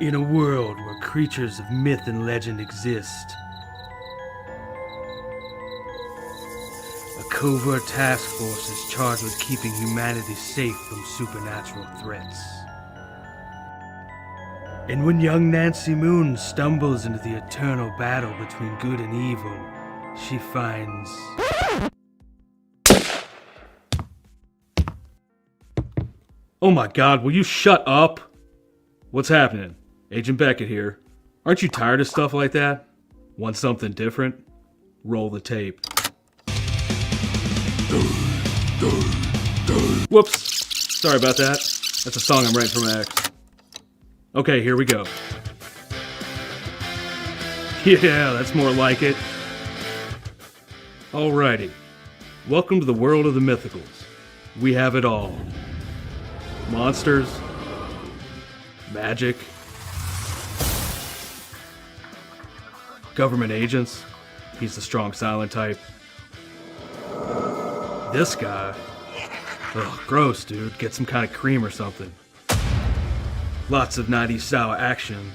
In a world where creatures of myth and legend exist, a covert task force is charged with keeping humanity safe from supernatural threats. And when young Nancy Moon stumbles into the eternal battle between good and evil, she finds... Oh my god, will you shut up? What's happening? Agent Beckett here. Aren't you tired of stuff like that? Want something different? Roll the tape. Whoops. Sorry about that. That's a song I'm writing for my ex. Okay, here we go. Yeah, that's more like it. Alrighty. Welcome to the world of the mythicals. We have it all. Monsters. Magic. Government agents. He's the strong silent type. This guy. Ugh, gross, dude. Get some kind of cream or something. Lots of 90s style action.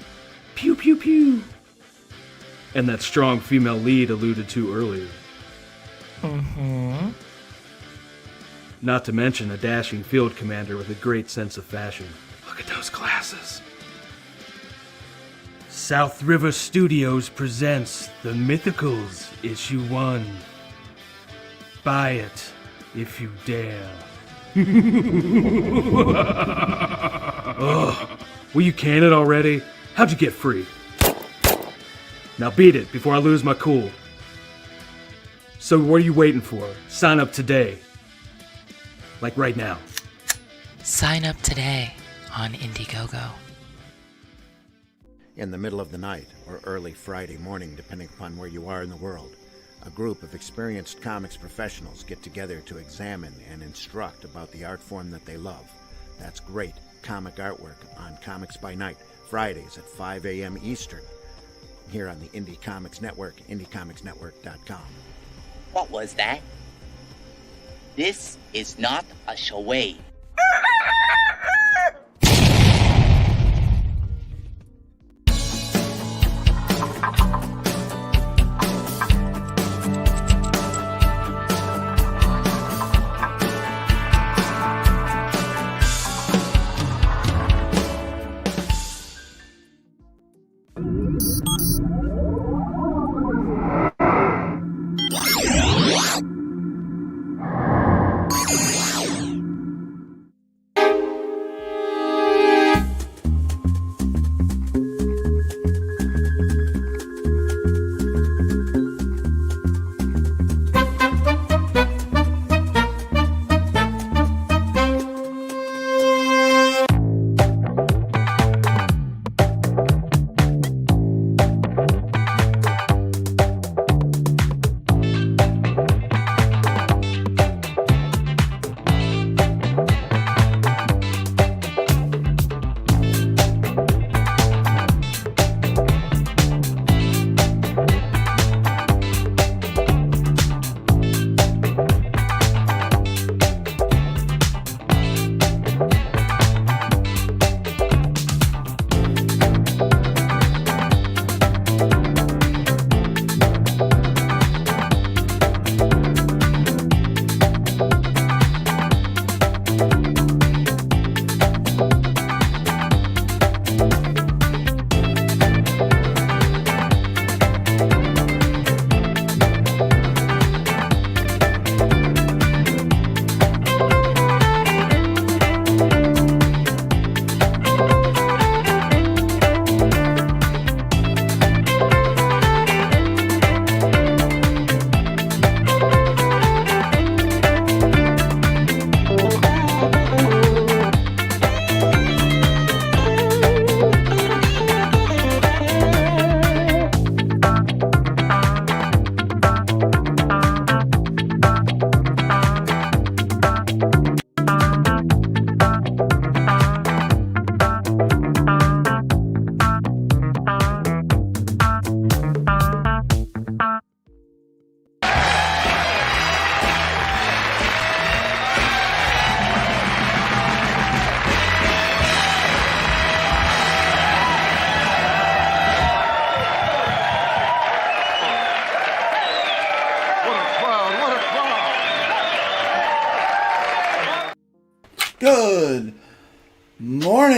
Pew pew pew. And that strong female lead alluded to earlier. Not to mention a dashing field commander with a great sense of fashion. Look at those glasses. South River Studios presents The Mythicals, Issue 1. Buy it, if you dare. Ugh, will you can it already? How'd you get free? Now beat it before I lose my cool. So what are you waiting for? Sign up today. Like right now. Sign up today on Indiegogo. In the middle of the night, or early Friday morning, depending upon where you are in the world, a group of experienced comics professionals get together to examine and instruct about the art form that they love. That's great comic artwork on Comics by Night, Fridays at 5 a.m. Eastern, here on the Indie Comics Network, indiecomicsnetwork.com. What was that? This is not a charade.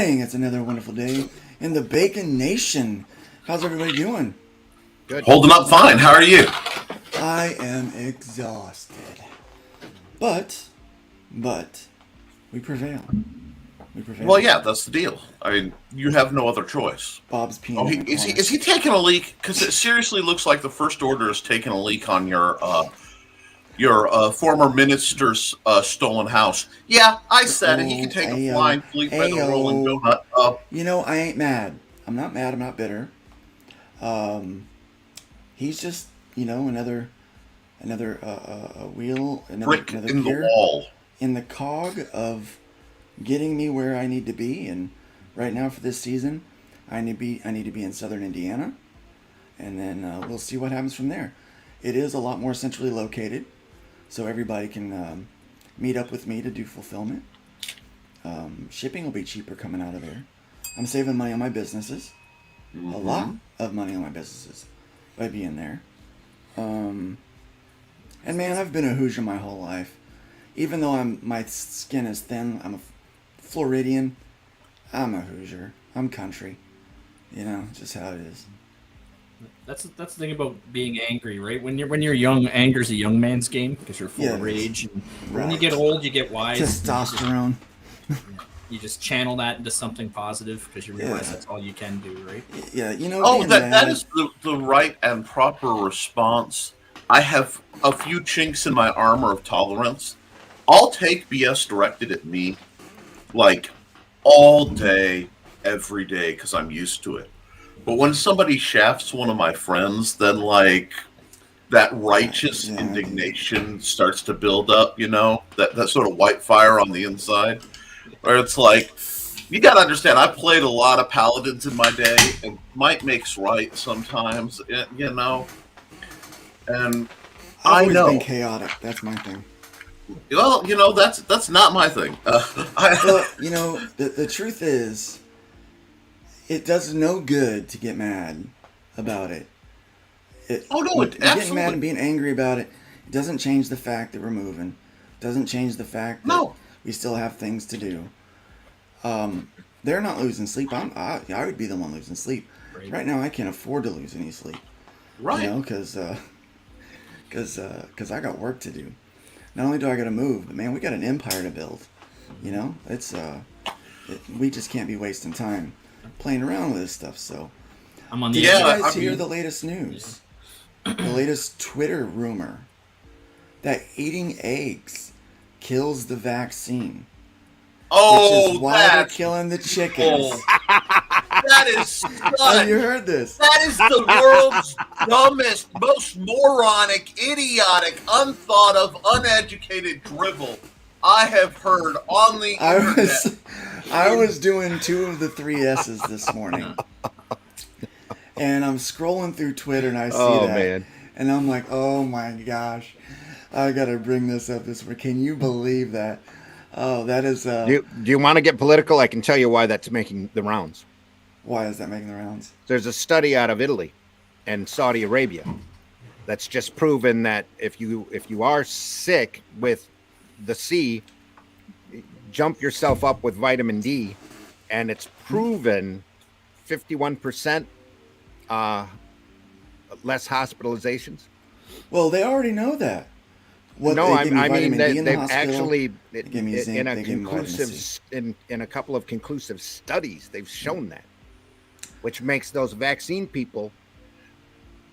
morning. It's another wonderful day in the Bacon Nation. How's everybody doing? Good. Holding up fine. How are you? I am exhausted. But, we prevail. We prevail. Well, yeah, that's the deal. I mean, you have no other choice. Bob's peeing. Oh, in the is corner. he taking a leak? Because it seriously looks like the First Order is taking a leak on your former minister's stolen house. Yeah, I said it. He can take a flying leap by the rolling donut. You know, I ain't mad. I'm not mad. I'm not bitter. He's just, another wheel, Brick another in the gear wall. in the cog of getting me where I need to be. And right now for this season, I need to be in southern Indiana, and then we'll see what happens from there. It is a lot more centrally located, so everybody can meet up with me to do fulfillment. Shipping will be cheaper coming out of there. I'm saving money on my businesses, a lot of money on my businesses by being there. And man, I've been a Hoosier my whole life. Even though my skin is thin, I'm a Floridian. I'm a Hoosier. I'm country. Just how it is. That's the thing about being angry, right? When you're young, anger's a young man's game because you're full of rage. And when you get old, you get wise. Testosterone. You just channel that into something positive because you realize that's all you can do, right? Yeah, That is the right and proper response. I have a few chinks in my armor of tolerance. I'll take BS directed at me, like, all day, every day, because I'm used to it. But when somebody shafts one of my friends, then, like, that righteous indignation starts to build up, that sort of white fire on the inside. Where it's like, you got to understand, I played a lot of paladins in my day, and might makes right sometimes, And I've I always know. been chaotic. That's my thing. Well, that's not my thing. The truth is, it does no good to get mad about it. Absolutely. Getting mad and being angry about it doesn't change the fact that we're moving. Doesn't change the fact that we still have things to do. They're not losing sleep. I would be the one losing sleep. Right now, I can't afford to lose any sleep. Right. Because I got work to do. Not only do I got to move, but man, we got an empire to build. It's we just can't be wasting time playing around with this stuff. So, I'm on the did you guys hear the latest news? The latest Twitter rumor that eating eggs kills the vaccine. Which is why they're killing the chickens. That is Have you heard this? That is the world's dumbest, most moronic, idiotic, unthought of, uneducated drivel I have heard on the internet. I was doing 2 of the 3 S's this morning. And I'm scrolling through Twitter and I see that. Man. And I'm like, oh my gosh. I gotta bring this up this week. Can you believe that? Oh, that is Do you want to get political? I can tell you why that's making the rounds. Why is that making the rounds? There's a study out of Italy and Saudi Arabia that's just proven that if you are sick with the C, jump yourself up with vitamin D, and it's proven 51% less hospitalizations. Well, they already know that. I mean they've actually in a couple of conclusive studies they've shown that, which makes those vaccine people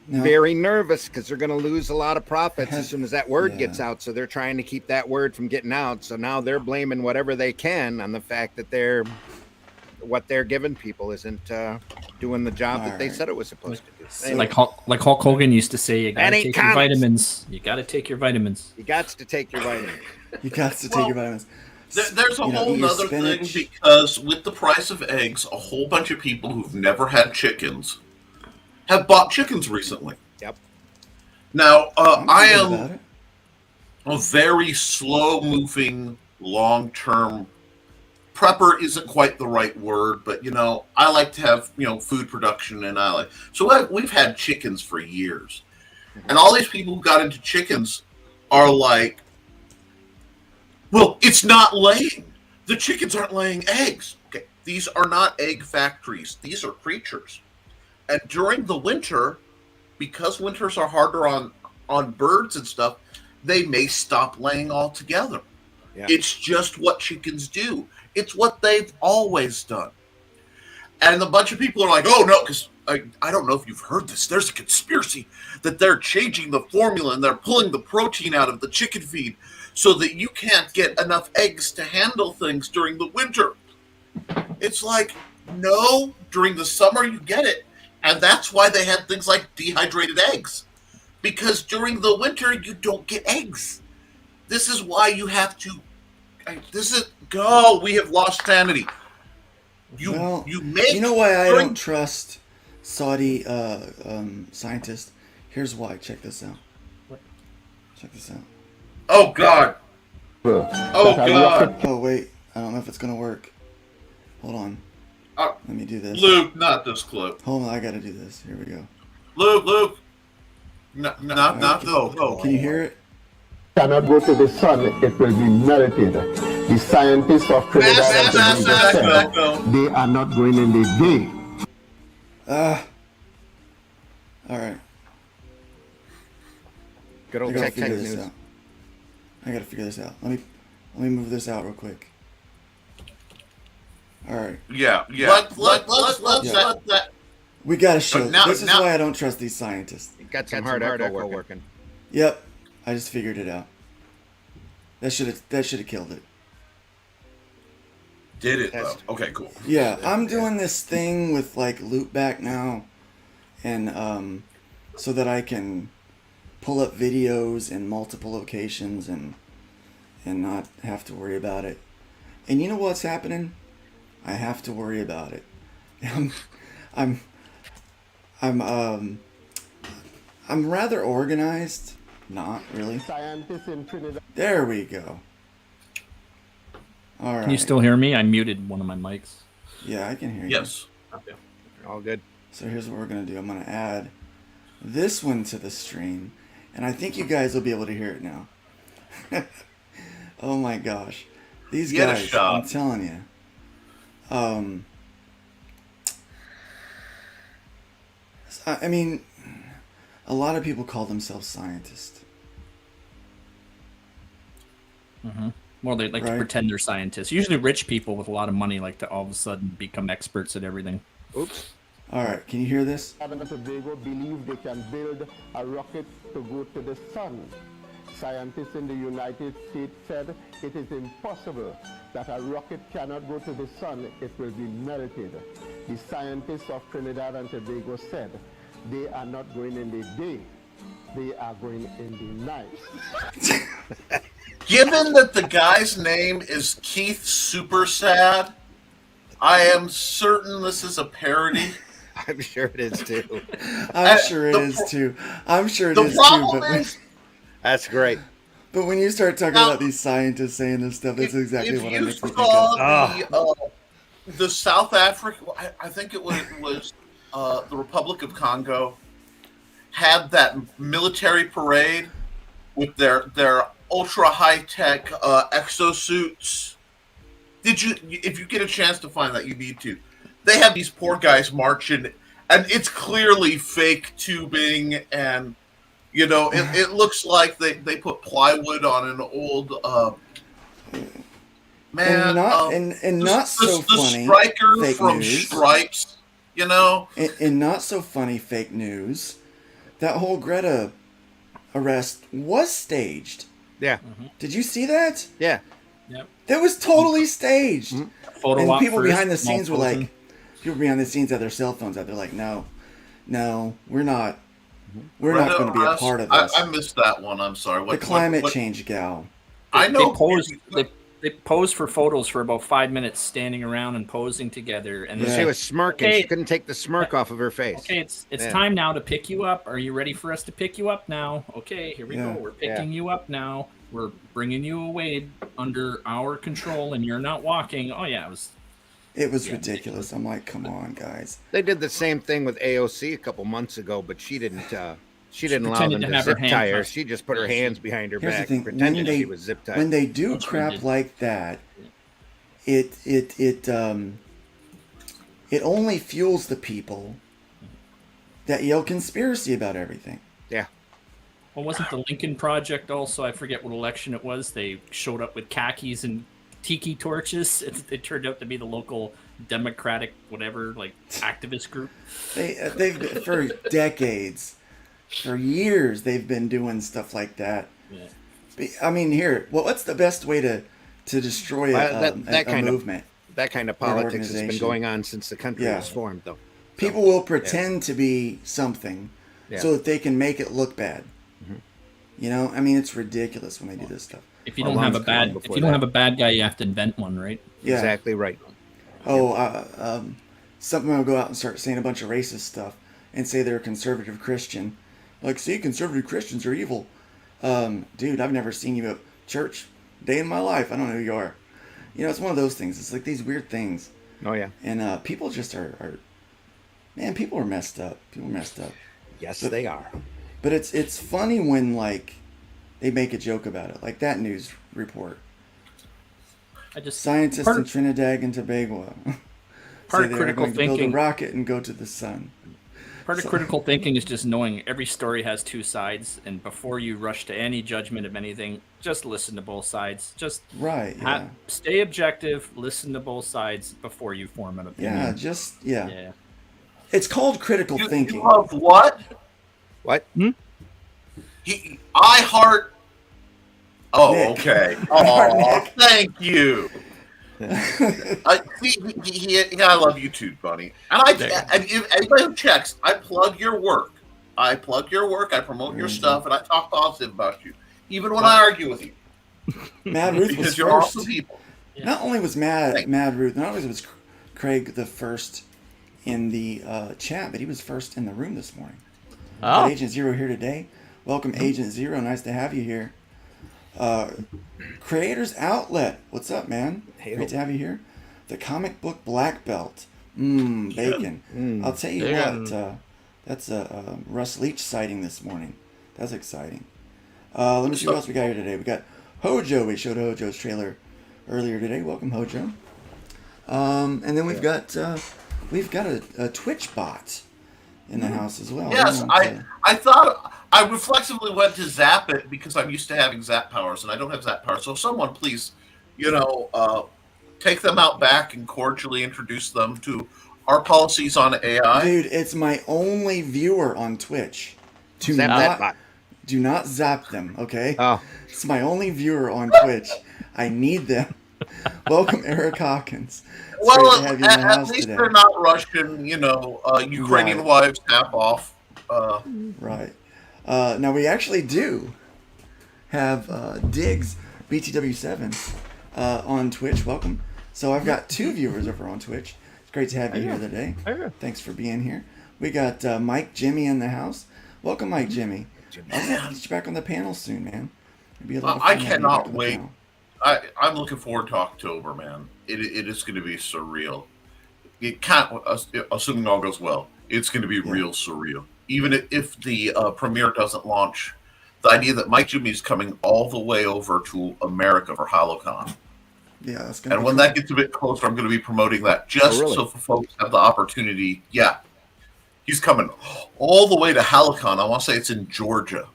very nervous because they're going to lose a lot of profits as soon as that word gets out. So they're trying to keep that word from getting out. So now they're blaming whatever they can on the fact that what they're giving people isn't doing the job that they said it was supposed to do. Like Hulk Hogan used to say, you gotta take your vitamins. You gotta take your vitamins. You got to take your vitamins. You got to take your vitamins. There's a whole other thing, because with the price of eggs, a whole bunch of people who've never had chickens have bought chickens recently. Yep. Now, I am a very slow-moving, long-term prepper isn't quite the right word, but I like to have food production, and we've had chickens for years, and all these people who got into chickens are like, well, it's not laying. The chickens aren't laying eggs. Okay, These are not egg factories. These are creatures. And during the winter, because winters are harder on birds and stuff, they may stop laying altogether. Yeah. It's just what chickens do. It's what they've always done. And a bunch of people are like, oh no, because I don't know if you've heard this. There's a conspiracy that they're changing the formula and they're pulling the protein out of the chicken feed so that you can't get enough eggs to handle things during the winter. It's like, no, during the summer you get it. And that's why they had things like dehydrated eggs. Because during the winter you don't get eggs. This is why you have to. We have lost sanity. You make. You know why I don't trust Saudi scientists? Here's why. Check this out. Check this out. Oh God. Oh God. Oh wait, I don't know if it's gonna work. Hold on. Let me do this. Luke, not this clip. Hold on, I gotta do this. Here we go. Luke. Not though. Can you hear it? Cannot go to the sun, it will be melted. The scientists of Trinidad and Tobago said they are not going in the day. All right. Good old tech news. I gotta figure this out. Let me move this out real quick. All right. Yeah. Let's let that. We gotta show. Now, this is why I don't trust these scientists. Got some hard echo working. Yep. I just figured it out. That should have killed it. Did it though? Okay, cool. Yeah, I'm doing this thing with like loopback now, and so that I can pull up videos in multiple locations and not have to worry about it. And you know what's happening? I have to worry about it. I'm rather organized. Not really. Scientists in Trinidad. There we go. All right. Can you still hear me? I muted one of my mics. Yeah, I can hear you. Yes. Okay. All good. So here's what we're going to do. I'm going to add this one to the stream, and I think you guys will be able to hear it now. Oh my gosh. These guys, I'm telling you. I mean, a lot of people call themselves scientists. Mm-hmm. Well, they like to pretend they're scientists. Usually rich people with a lot of money like to all of a sudden become experts at everything. Oops. All right, can you hear this? Trinidad and Tobago believe they can build a rocket to go to the sun. Scientists in the United States said it is impossible that a rocket cannot go to the sun, it will be melted. The scientists of Trinidad and Tobago said they are not going in the day, they are going in the night. Given that the guy's name is Keith Super Sad, I am certain this is a parody. I'm sure it is too. I'm sure it is too. That's great. But when you start talking about these scientists saying this stuff, that's exactly what I'm thinking of. The South Africa, I think it was the Republic of Congo, had that military parade with their ultra high tech exosuits. If you get a chance to find that, you need to. They have these poor guys marching, and it's clearly fake tubing, and it looks like they put plywood on an old and not so funny striker fake from news. Stripes, and not so funny fake news. That whole Greta arrest was staged. Yeah. Mm-hmm. Did you see that? Yeah. Yep. That was totally staged. Mm-hmm. Photo and op people first, behind the scenes were posing. like, people behind the scenes had their cell phones out. They're like, no, we're not. We're not going to be a part of this. I missed that one. I'm sorry. The climate change gal. I know. They posed for photos for about 5 minutes, standing around and posing together. And she was smirking. Okay. She couldn't take the smirk off of her face. Okay, it's time now to pick you up. Are you ready for us to pick you up now? Okay, here we go. We're picking you up now. We're bringing you away under our control, and you're not walking. Oh yeah, it was ridiculous. I'm like, come on, guys. They did the same thing with AOC a couple months ago, but she didn't allow them to zip tie her. She just put her hands behind her back, pretending she was zip tied. When they do crap like that, it it only fuels the people that yell conspiracy about everything. Yeah. Well, wasn't the Lincoln Project also? I forget what election it was. They showed up with khakis and tiki torches. It turned out to be the local Democratic whatever activist group. They've for decades, for years, they've been doing stuff like that. Yeah. I mean, what's the best way to destroy a movement? That kind of politics has been going on since the country was formed, though. People will pretend to be something so that they can make it look bad. Mm-hmm. You know, I mean, it's ridiculous when they do this stuff. If you don't have a bad guy, you have to invent one, right? Yeah. Exactly right. Someone will go out and start saying a bunch of racist stuff and say they're a conservative Christian. Like, see, conservative Christians are evil. Dude, I've never seen you at church a day in my life. I don't know who you are. You know, it's one of those things. It's like these weird things. Oh, yeah. And people just are man, people are messed up. People are messed up. Yes, they are. But it's funny when, like, they make a joke about it. Like that news report. Scientists in Trinidad and Tobago say they're going to build a rocket and go to the sun. Part of critical thinking is just knowing every story has two sides, and before you rush to any judgment of anything, just listen to both sides. Just stay objective, listen to both sides before you form an opinion. Yeah. It's called critical thinking. You love what? What? I heart. Oh, Nick. okay. Oh, thank you. I love you too, buddy. And if anybody who checks, I plug your work. I promote your stuff, and I talk positive about you, even when I argue with you. Mad Ruth because was you're first. awesome people. Not only was Mad Ruth, not only was Craig the first in the chat, but he was first in the room this morning. Got Agent Zero here today. Welcome, Agent Zero. Nice to have you here. Creators Outlet. What's up, man? Hey, great to have you here. The comic book black belt. Bacon. I'll tell you what. That's a Russ Leach sighting this morning. That's exciting. Let me see what else we got here today. We got Hojo. We showed Hojo's trailer earlier today. Welcome, Hojo. And then we've got a Twitch bot in the house as well. Yes, I thought I reflexively went to zap it because I'm used to having zap powers, and I don't have zap powers. So someone please, take them out back and cordially introduce them to our policies on AI. Dude, it's my only viewer on Twitch. Do not zap them, okay? Oh. It's my only viewer on Twitch. I need them. Welcome, Eric Hawkins. It's great to have you in the house at least today. they're not Russian, Ukrainian wives tap off. Right. Now we actually do have Diggs BTW7 on Twitch. Welcome. So I've got 2 viewers over on Twitch. It's great to have you here today. Thanks for being here. We got Mike Jimmy in the house. Welcome, Mike Jimmy. I'll have to get you back on the panel soon, man. It'd be a lot of fun I having you cannot back on the wait. panel. I'm looking forward to October, man. It is going to be surreal. It can't, assuming all goes well, it's going to be real surreal. Even if the premiere doesn't launch, the idea that Mike Jimmy is coming all the way over to America for HoloCon. Yeah, that's gonna and when that gets a bit closer, I'm going to be promoting that just so folks have the opportunity. Yeah, he's coming all the way to HoloCon. I want to say it's in Georgia.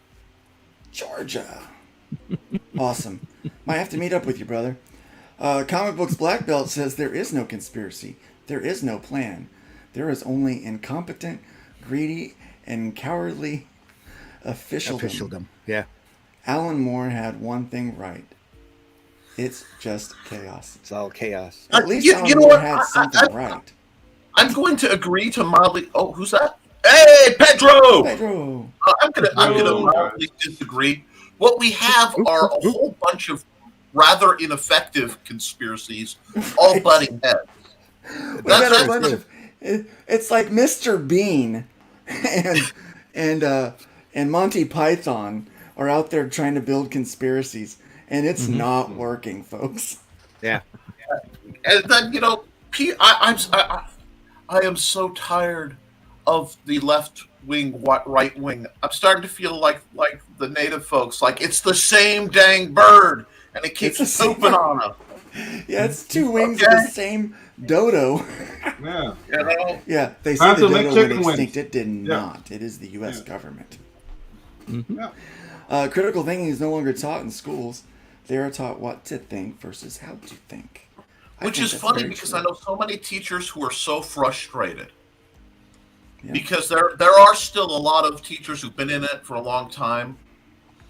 Awesome. Might have to meet up with you, brother. Comic Books Black Belt says there is no conspiracy. There is no plan. There is only incompetent, greedy, and cowardly officialdom. Yeah. Alan Moore had one thing right. It's just chaos. It's all chaos. At least Alan Moore had something right. I'm going to agree to mildly. Oh, who's that? Hey, Pedro! I'm gonna mildly disagree. What we have are a whole bunch of rather ineffective conspiracies, all butting heads. It's like Mr. Bean and Monty Python are out there trying to build conspiracies, and it's not working, folks. Yeah. And then I am so tired of the left wing, right wing. I'm starting to feel like the native folks. Like it's the same dang bird, and it keeps pooping on them. Yeah, it's two wings of the same dodo. Yeah. Yeah, they say the to make dodo chicken went extinct. wings. It did Yeah. not. It is the U.S. government. Yeah. Critical thinking is no longer taught in schools. They are taught what to think versus how to think. Which is funny because I know so many teachers who are so frustrated. Yeah. Because there are still a lot of teachers who've been in it for a long time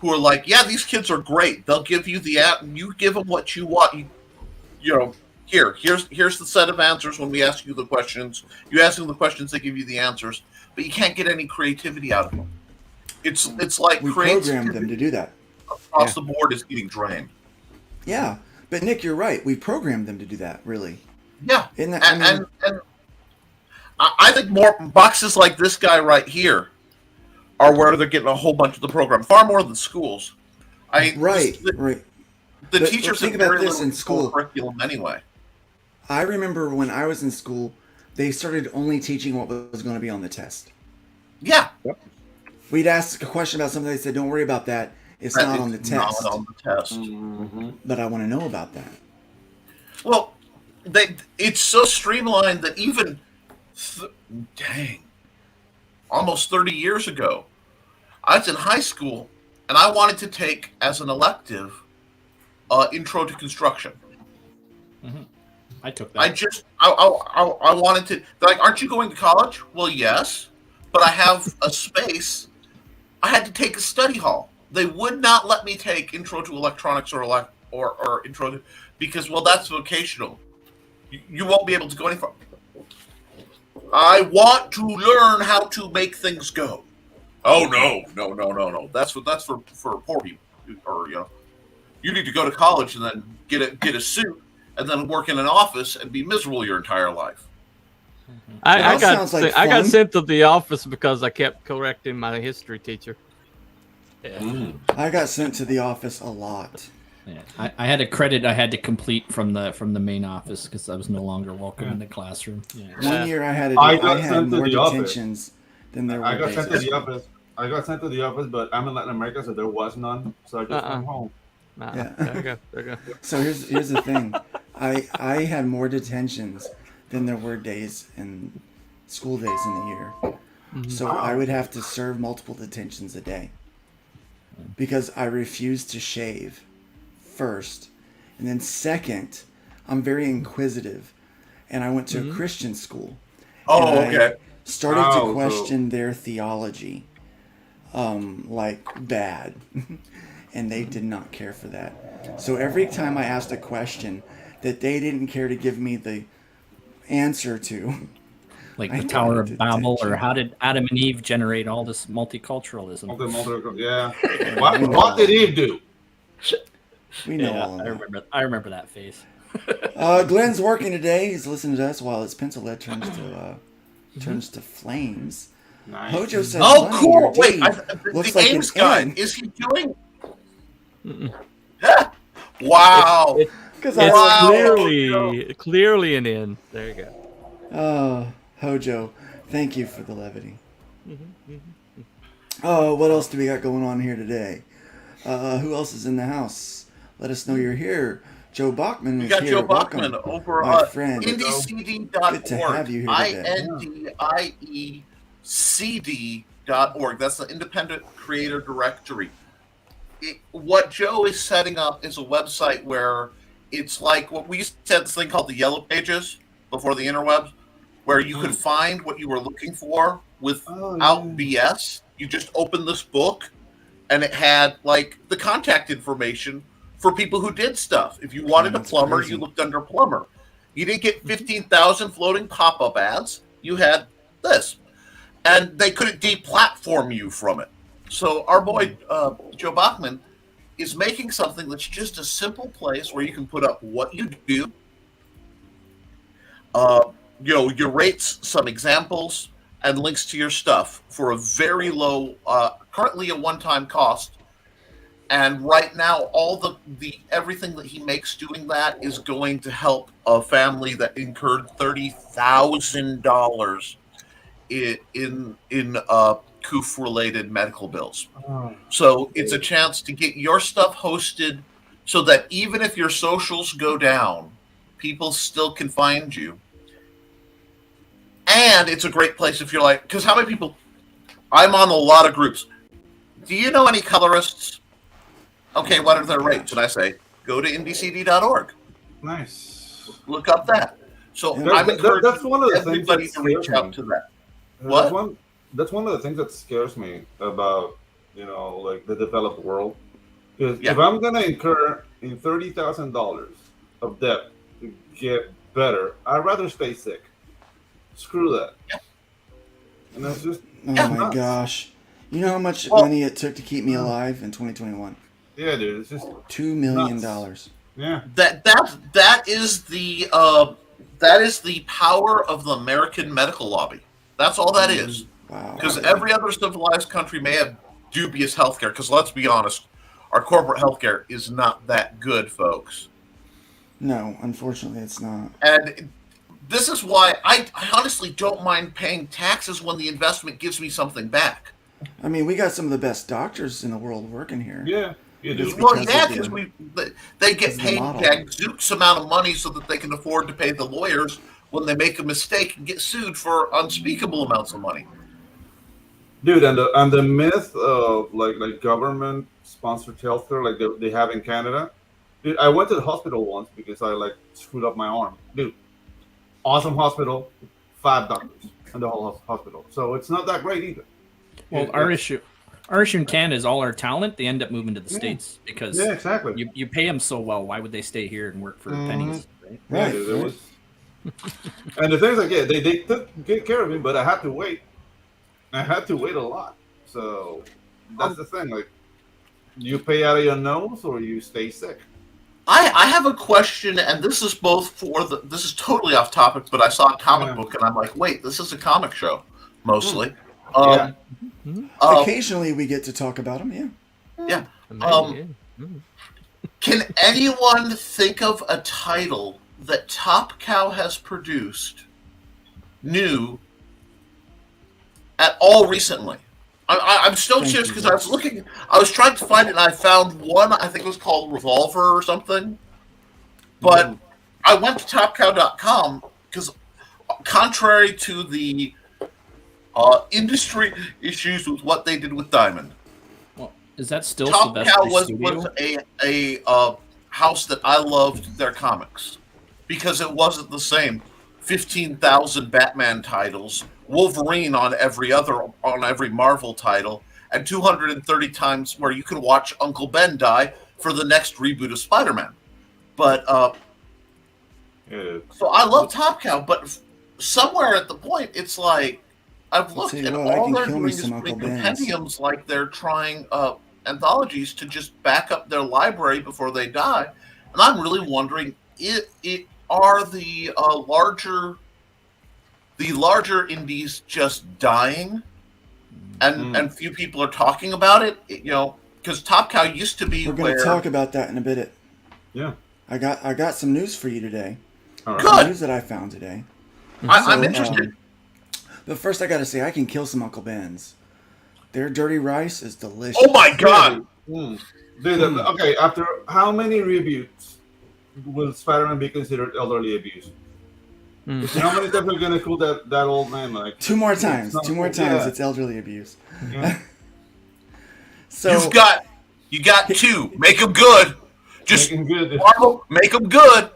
who are like, yeah, these kids are great. They'll give you the app, and you give them what you want. You know, here's the set of answers when we ask you the questions. You ask them the questions, they give you the answers, but you can't get any creativity out of them. It's like we programmed them to do that. Across the board is getting drained. Yeah, but Nick, you're right. We programmed them to do that. Really. Yeah, and I think more boxes like this guy right here are where they're getting a whole bunch of the program, far more than schools. Right. The teachers think about this in school curriculum anyway. I remember when I was in school, they started only teaching what was going to be on the test. Yeah. Yep. We'd ask a question about something. They said, "Don't worry about that. It's not on the test." Not on the test. Mm-hmm. But I want to know about that. Well, it's so streamlined that even, almost 30 years ago, I was in high school and I wanted to take as an elective Intro to Construction. Mm-hmm. I took that. I wanted to. They're like, aren't you going to college? Well, yes, but I have a space. I had to take a study hall. They would not let me take Intro to Electronics or Intro to, because, well, that's vocational. You won't be able to go any further. I want to learn how to make things go. Oh no! That's for poor people, or you need to go to college and then get a suit and then work in an office and be miserable your entire life. I got sent to the office because I kept correcting my history teacher. Yeah. I got sent to the office a lot. Yeah, I had a credit I had to complete from the main office because I was no longer welcome in the classroom. Yeah. One year I had more detentions than there were. I got sent to the office. I got sent to the office, but I'm in Latin America, so there was none. So I just went home. Yeah. There you go. So here's the thing. I had more detentions than there were days in school days in the year. Mm-hmm. So I would have to serve multiple detentions a day because I refused to shave first. And then second, I'm very inquisitive, and I went to a Christian school. Oh, okay. I started to question their theology, like bad. And they did not care for that. So every time I asked a question that they didn't care to give me the answer to, like the Tower of Babel, or how did Adam and Eve generate all this multiculturalism? Yeah. What did Eve do? We know all of that. I remember that phase. Glenn's working today. He's listening to us while his pencil lead turns to flames. Nice. Hojo says, "Oh, cool! Wait, looks the like Ames an guy. N. Is he doing?" Wow! Because it's clearly an N. There you go. Oh, Hojo, thank you for the levity. Oh, what else do we got going on here today? Who else is in the house? Let us know you're here. Joe Bachman is here. We got Joe Bachman over at indiecd.org. Good to have you here today. INDIECD.org. That's the Independent Creator Directory. What Joe is setting up is a website where it's like what we used to have this thing called the Yellow Pages before the interwebs, where you could find what you were looking for without BS. You just open this book, and it had like the contact information for people who did stuff. If you wanted a plumber, you looked under plumber. You didn't get 15,000 floating pop-up ads. You had this. And they couldn't deplatform you from it. So our boy, Joe Bachman, is making something that's just a simple place where you can put up what you do, your rates, some examples, and links to your stuff for a very low, currently a one-time cost. And right now, all the everything that he makes doing that is going to help a family that incurred $30,000 in COOF-related medical bills. So it's a chance to get your stuff hosted so that even if your socials go down, people still can find you. And it's a great place if you're like, because how many people, I'm on a lot of groups. Do you know any colorists? Okay, what are their rates? And I say, go to indiecd.org. Nice. Look up that. So I'm encouraging that's one of the everybody things that to reach out to that. What? That's one of the things that scares me about, like the developed world. Because if I'm going to incur in $30,000 of debt to get better, I'd rather stay sick. Screw that. Yeah. And that's just my gosh. You know how much money it took to keep me alive in 2021? Yeah, dude. It's just $2 million. Yeah. That is the power of the American medical lobby. That's all that is. Wow. Because every other civilized country may have dubious healthcare. Because let's be honest, our corporate healthcare is not that good, folks. No, unfortunately, it's not. And this is why I honestly don't mind paying taxes when the investment gives me something back. I mean, we got some of the best doctors in the world working here. Yeah. Because they get paid gazooks amount of money so that they can afford to pay the lawyers when they make a mistake and get sued for unspeakable amounts of money. Dude, and the myth of like government sponsored healthcare like they have in Canada. Dude, I went to the hospital once because I screwed up my arm. Dude, awesome hospital, 5 doctors in the whole hospital. So it's not that great either. Well, our issue in Canada is all our talent. They end up moving to the States because exactly. You pay them so well. Why would they stay here and work for pennies? Right? Yeah, dude, it was. And the things they took good care of me, but I had to wait. I had to wait a lot. So that's the thing. Like, you pay out of your nose or you stay sick. I have a question, and this is this is totally off topic, but I saw a comic book and I'm like, wait, this is a comic show, mostly. Occasionally we get to talk about them, yeah. Can anyone think of a title that Top Cow has produced new at all recently? I'm still curious because I was trying to find it and I found one, I think it was called Revolver or something. But I went to topcow.com because contrary to the industry issues with what they did with Diamond. Well, is that still Top Cow was a house that I loved their comics because it wasn't the same 15,000 Batman titles, Wolverine on every Marvel title, and 230 times where you can watch Uncle Ben die for the next reboot of Spider-Man. But so I love Top Cow, but somewhere at the point it's like I've looked at all they're doing is putting compendiums like they're trying anthologies to just back up their library before they die, and I'm really wondering are the larger indies just dying, and few people are talking about it. Because Top Cow used to be. We're going to talk about that in a bit. Yeah, I got some news for you today. Good some news that I found today. I'm interested. But first, I got to say, I can kill some Uncle Ben's. Their dirty rice is delicious. Oh my god! Dude, okay, after how many reboots will Spider-Man be considered elderly abuse? How many times are you gonna call that old man like? Two more times. It's elderly abuse. Yeah. So you got 2. Make them good. Just make them good. Marvel, make them good.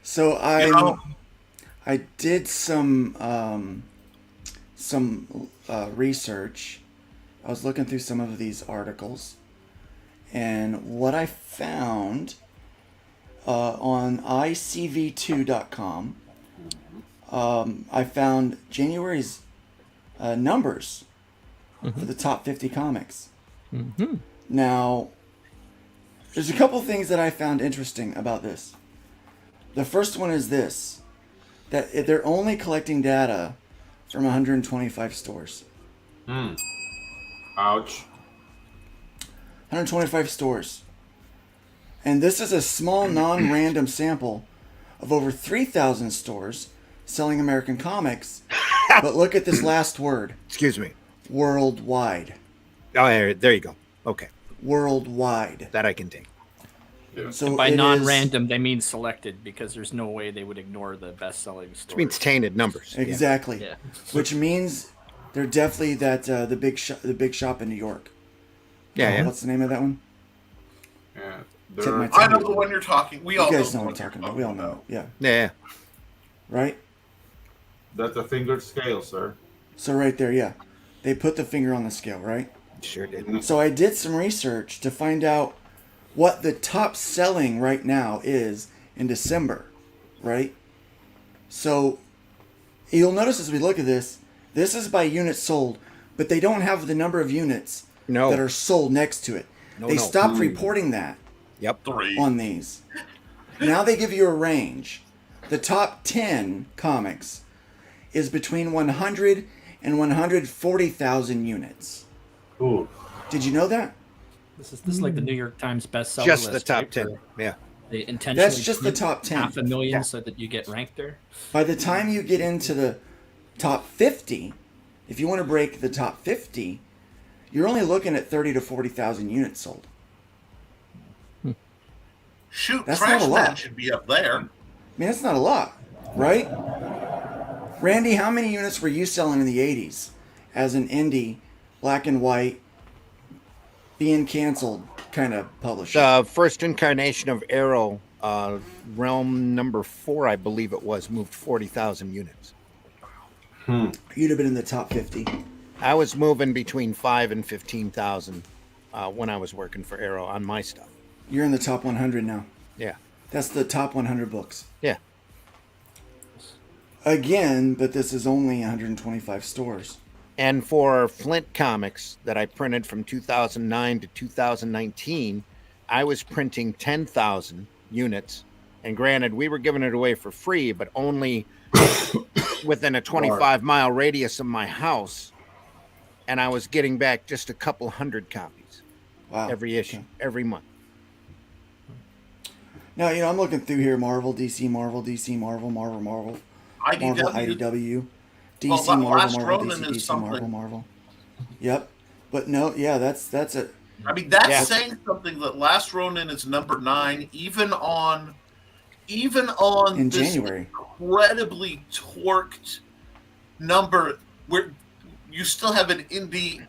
So I did some research. I was looking through some of these articles, and what I found on icv2.com, I found January's numbers for the top 50 comics. Now, there's a couple things that I found interesting about this. The first one is this, that they're only collecting data from 125 stores. Ouch. 125 stores. And this is a small non-random sample of over 3,000 stores selling American comics. But look at this last word. Excuse me. Worldwide. Oh, there you go. Okay. Worldwide. That I can take. So and by it non-random, they mean selected, because there's no way they would ignore the best-selling story. Which means tainted numbers. Exactly. Yeah. Which means they're definitely the big shop in New York. Yeah. What's the name of that one? Yeah. I know the one you're talking. We all you guys know know the what one I'm talking you're about. We all know. Yeah. Yeah. Right. That's a fingered scale, sir. So right there, yeah, they put the finger on the scale, right? Sure did. So I did some research to find out what the top selling right now is in December, right? So you'll notice as we look at this is by units sold, but they don't have the number of units that are sold next to it. They stopped reporting that on these. Now they give you a range. The top 10 comics is between 100 and 140,000 units. Ooh. Did you know that? This is like the New York Times bestseller Just list. the top right? 10. Yeah. They intentionally That's just the top 10. 500,000 so that you get ranked there. By the time you get into the top 50, if you want to break the top 50, you're only looking at 30 to 40,000 units sold. Shoot, That's Trash not a lot. Man should be up there. I mean, that's not a lot, right? Randy, how many units were you selling in the 80s as an indie, black and white, being canceled kind of publisher? The first incarnation of Arrow, Realm number 4, I believe it was, moved 40,000 units. You'd have been in the top 50. I was moving between 5 and 15,000 when I was working for Arrow on my stuff. You're in the top 100 now. Yeah. That's the top 100 books. Yeah. Again, but this is only 125 stores. And for Flint Comics that I printed from 2009 to 2019, I was printing 10,000 units. And granted, we were giving it away for free, but only within a 25-mile radius of my house. And I was getting back just a couple hundred copies every issue, every month. Now, I'm looking through here. Marvel, DC, Marvel, DC, Marvel, Marvel, Marvel. IDW. Marvel, IDW. DC, Well, Marvel, Last Marvel, Ronin DC, is DC, something. Marvel, Marvel. Yep. But no, yeah, that's it. I mean, that's saying something that Last Ronin is number 9, even on In this January. incredibly torqued number where you still have an indie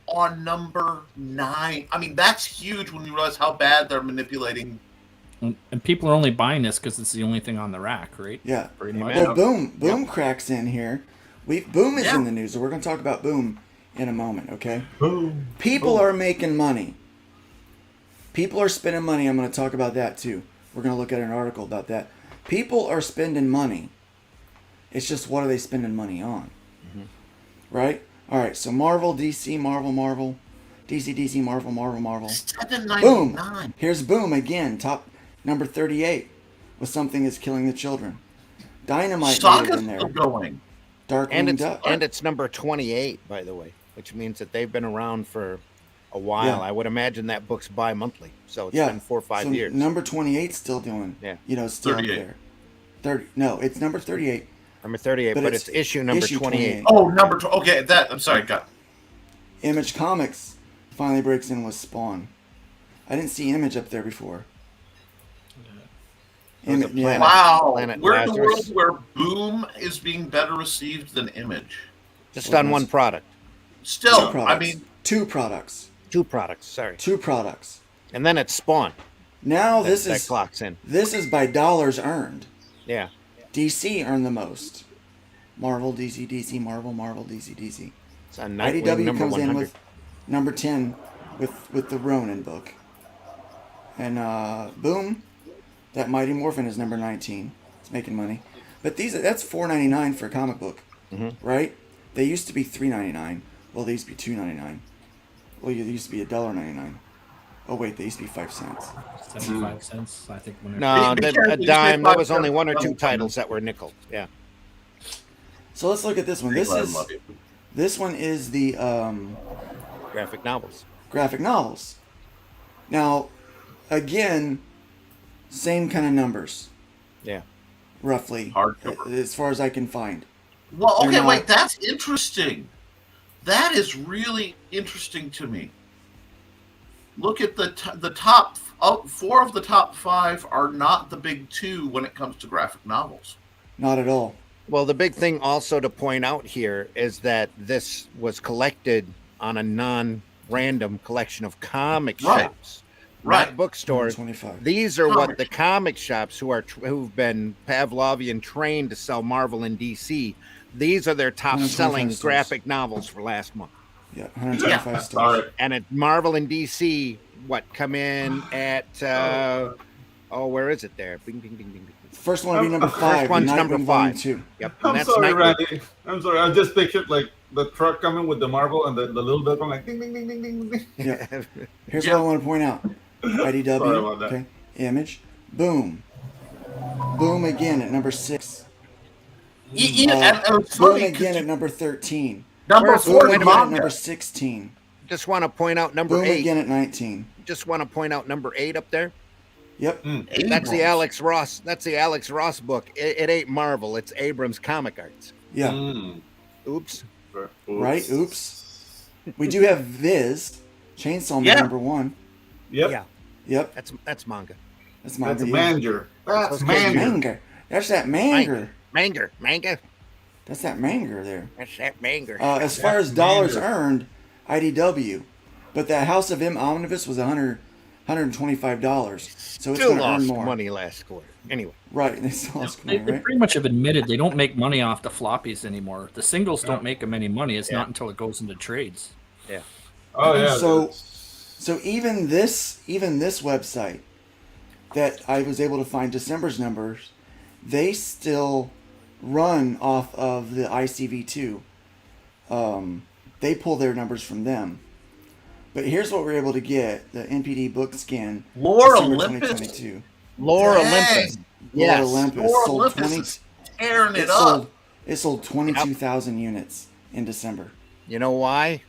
on number 9. I mean, that's huge when you realize how bad they're manipulating. And people are only buying this because it's the only thing on the rack, right? Yeah. Pretty much. Well, Boom cracks in here. Boom is in the news, so we're going to talk about Boom in a moment, okay? Boom. People are making money. People are spending money. I'm going to talk about that too. We're going to look at an article about that. People are spending money. It's just what are they spending money on? Right? All right, so Marvel, DC, Marvel, Marvel. DC, DC, Marvel, Marvel, Marvel. Boom! Here's Boom again, top number 38 with Something Is Killing the Children. Dynamite made it in there. Still going. Darkwing Duck. And it's number 28, by the way, which means that they've been around for a while. Yeah. I would imagine that book's bi-monthly, so it's been 4 or 5 years. Number 28's still doing. Yeah. Still 38. up there. 30. No, it's number 38. Number 38, but it's issue number 28. Oh, number 2. Okay, I'm sorry, got. Image Comics finally breaks in with Spawn. I didn't see Image up there before. Wow. Planet We're in a Lazarus. world where Boom is being better received than Image. Just on one product. Still, products. I mean... Two products. Two products, sorry. Two products. And then it's Spawn. Now that clocks in. This is by dollars earned. Yeah. DC earned the most. Marvel, DC, DC, Marvel, Marvel, DC, DC. It's on Nightwing IDW number comes 100. in with number 10 with the Ronin book. And Boom, that Mighty Morphin is number 19. It's making money. But that's $4.99 for a comic book, right? They used to be $3.99. Well, they used to be $2.99. Well, they used to be $1.99. Oh wait, they used to be 5 cents. 75 cents, I think. No, a dime. There was only 1 or 2 titles that were nickel. Yeah. So let's look at this one. This one is the graphic novels. Graphic novels. Now, again, same kind of numbers. Yeah. Roughly, as far as I can find. Well, okay, wait, that's interesting. That is really interesting to me. look at the top. 4 of the top 5 are not the big 2 when it comes to graphic novels. Not at all. Well, the big thing also to point out here is that this was collected on a non-random collection of comic shops, not bookstores. These are what the comic shops who've been Pavlovian trained to sell Marvel and DC. These are their top selling graphic novels for last month. Yeah, 125 stores. And at Marvel and DC, come in at where is it there? Bing, bing, bing, bing, bing. First one will be number 5. First one's number 5. 2. Yep. I'm sorry, Randy. I'm sorry. I just pictured like the truck coming with the Marvel and the little bell going like ding, ding, ding, ding, ding, ding. Yeah. Here's what I want to point out. IDW. Okay. Image. Boom. Boom again at number 6. Boom again at number 13. Number 4 again at number 16. Just want to point out number 8. Boom again at 19. Just want to point out number 8 up there. Yep. That's the Alex Ross. That's the Alex Ross book. It ain't Marvel. It's Abrams Comic Arts. Yeah. Oops. Right. Oops. We do have Viz, Chainsaw Man number 1. Yep. Yeah. Yep. That's manga. That's manga. That's Manger. That's Manger. That's that Manger. Manga. That's that Manger there. That's that Manger. As far as dollars earned, IDW, but that House of M omnibus was $125, so it's going to earn more money last quarter. Anyway, right? They still lost money, They right? pretty much have admitted they don't make money off the floppies anymore. The singles don't make them any money. It's not until it goes into trades. Yeah. Oh yeah. So even this website that I was able to find December's numbers, they still run off of the ICV2. They pull their numbers from them. But here's what we're able to get: the NPD book scan. Lore December Olympus. 2022. Lore Olympus. Yes. Lore Olympus Lore sold Olympus 20. is tearing it up. It sold 22,000 units in December. You know why?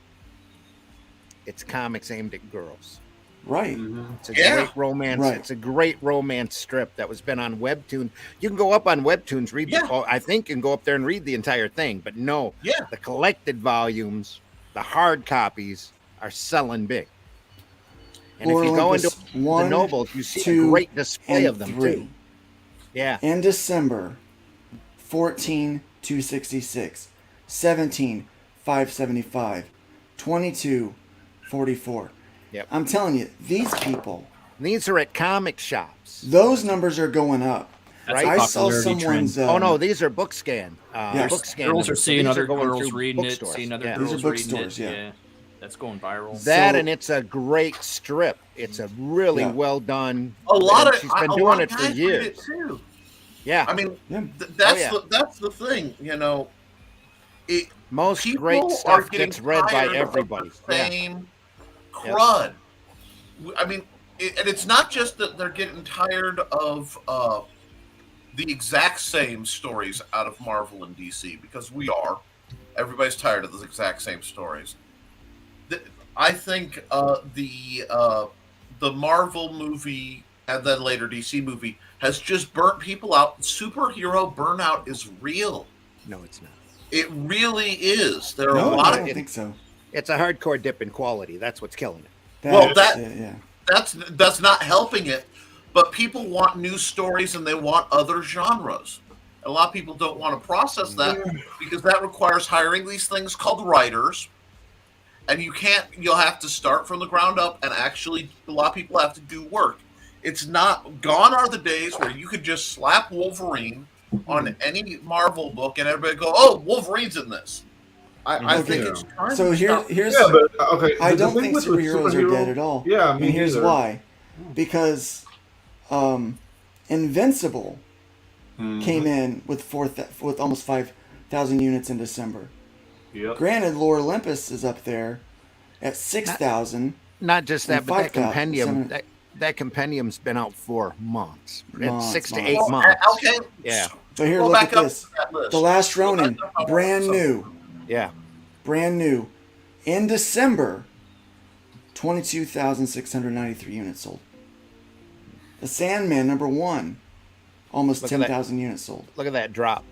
It's comics aimed at girls. Right. It's a great romance. Right. It's a great romance strip that was been on Webtoon. You can go up on Webtoons, read I think you can go up there and read the entire thing. But no, the collected volumes, the hard copies are selling big. And Lore if you Olympus go into the Nobles, you see a great display of them too. Yeah. In December, 14,266, 17,575, 22,44. Yep. I'm telling you, these people. These are at comic shops. Those numbers are going up. Right? I saw someone's. Oh no, these are book scan. Book scan. Girls are seeing other girls reading it, bookstores. seeing other These girls are reading bookstores, it. yeah. That's going viral. And it's a great strip. It's a really well done. She's been doing it for years. It too. Yeah. I mean, that's the thing. You know, most people great stuff getting gets read by tired everybody. Of the same crud. I mean, and it's not just that they're getting tired of the exact same stories out of Marvel and DC, because we are. Everybody's tired of the exact same stories. I think the Marvel movie and then later DC movie has just burnt people out. Superhero burnout is real. No, it's not. It really is. There are a lot I of. don't think so. It's a hardcore dip in quality. That's what's killing it. That's not helping it. But people want new stories and they want other genres. A lot of people don't want to process that because that requires hiring these things called writers. And you'll have to start from the ground up, and actually a lot of people have to do work. It's not, gone are the days where you could just slap Wolverine on any Marvel book and everybody go, oh, Wolverine's in this. I think it's time so to stop. here's okay. I don't think superheroes are dead at all. Yeah, and here's why. Because Invincible came in with almost 5,000 units in December. Yep. Granted, Lore Olympus is up there at 6,000. Not just that, but that 5,000, compendium. That compendium's been out for months. It's 6 to 8 months. Okay. Yeah. But here, look at this. The Last Ronin, brand new. Yeah. Brand new. In December, 22,693 units sold. The Sandman, number 1, almost 10,000 units sold. Look at that drop.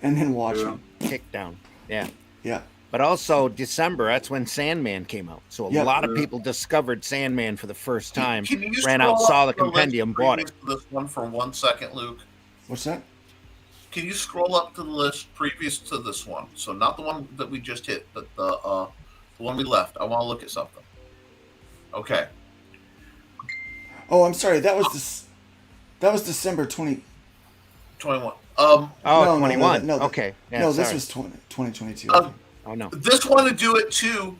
And then watch him. Kick down. Yeah. Yeah. But also December, that's when Sandman came out. So a lot of people discovered Sandman for the first time, ran out, saw the compendium, bought it. This one for 1 second, Luke. What's that? Can you scroll up to the list previous to this one? So not the one that we just hit, but the one we left. I want to look at something. Okay. Oh, I'm sorry. That was December 21. Oh, no, 21. No, okay. Yeah, no, this was 2022. Oh no. This one to do it too.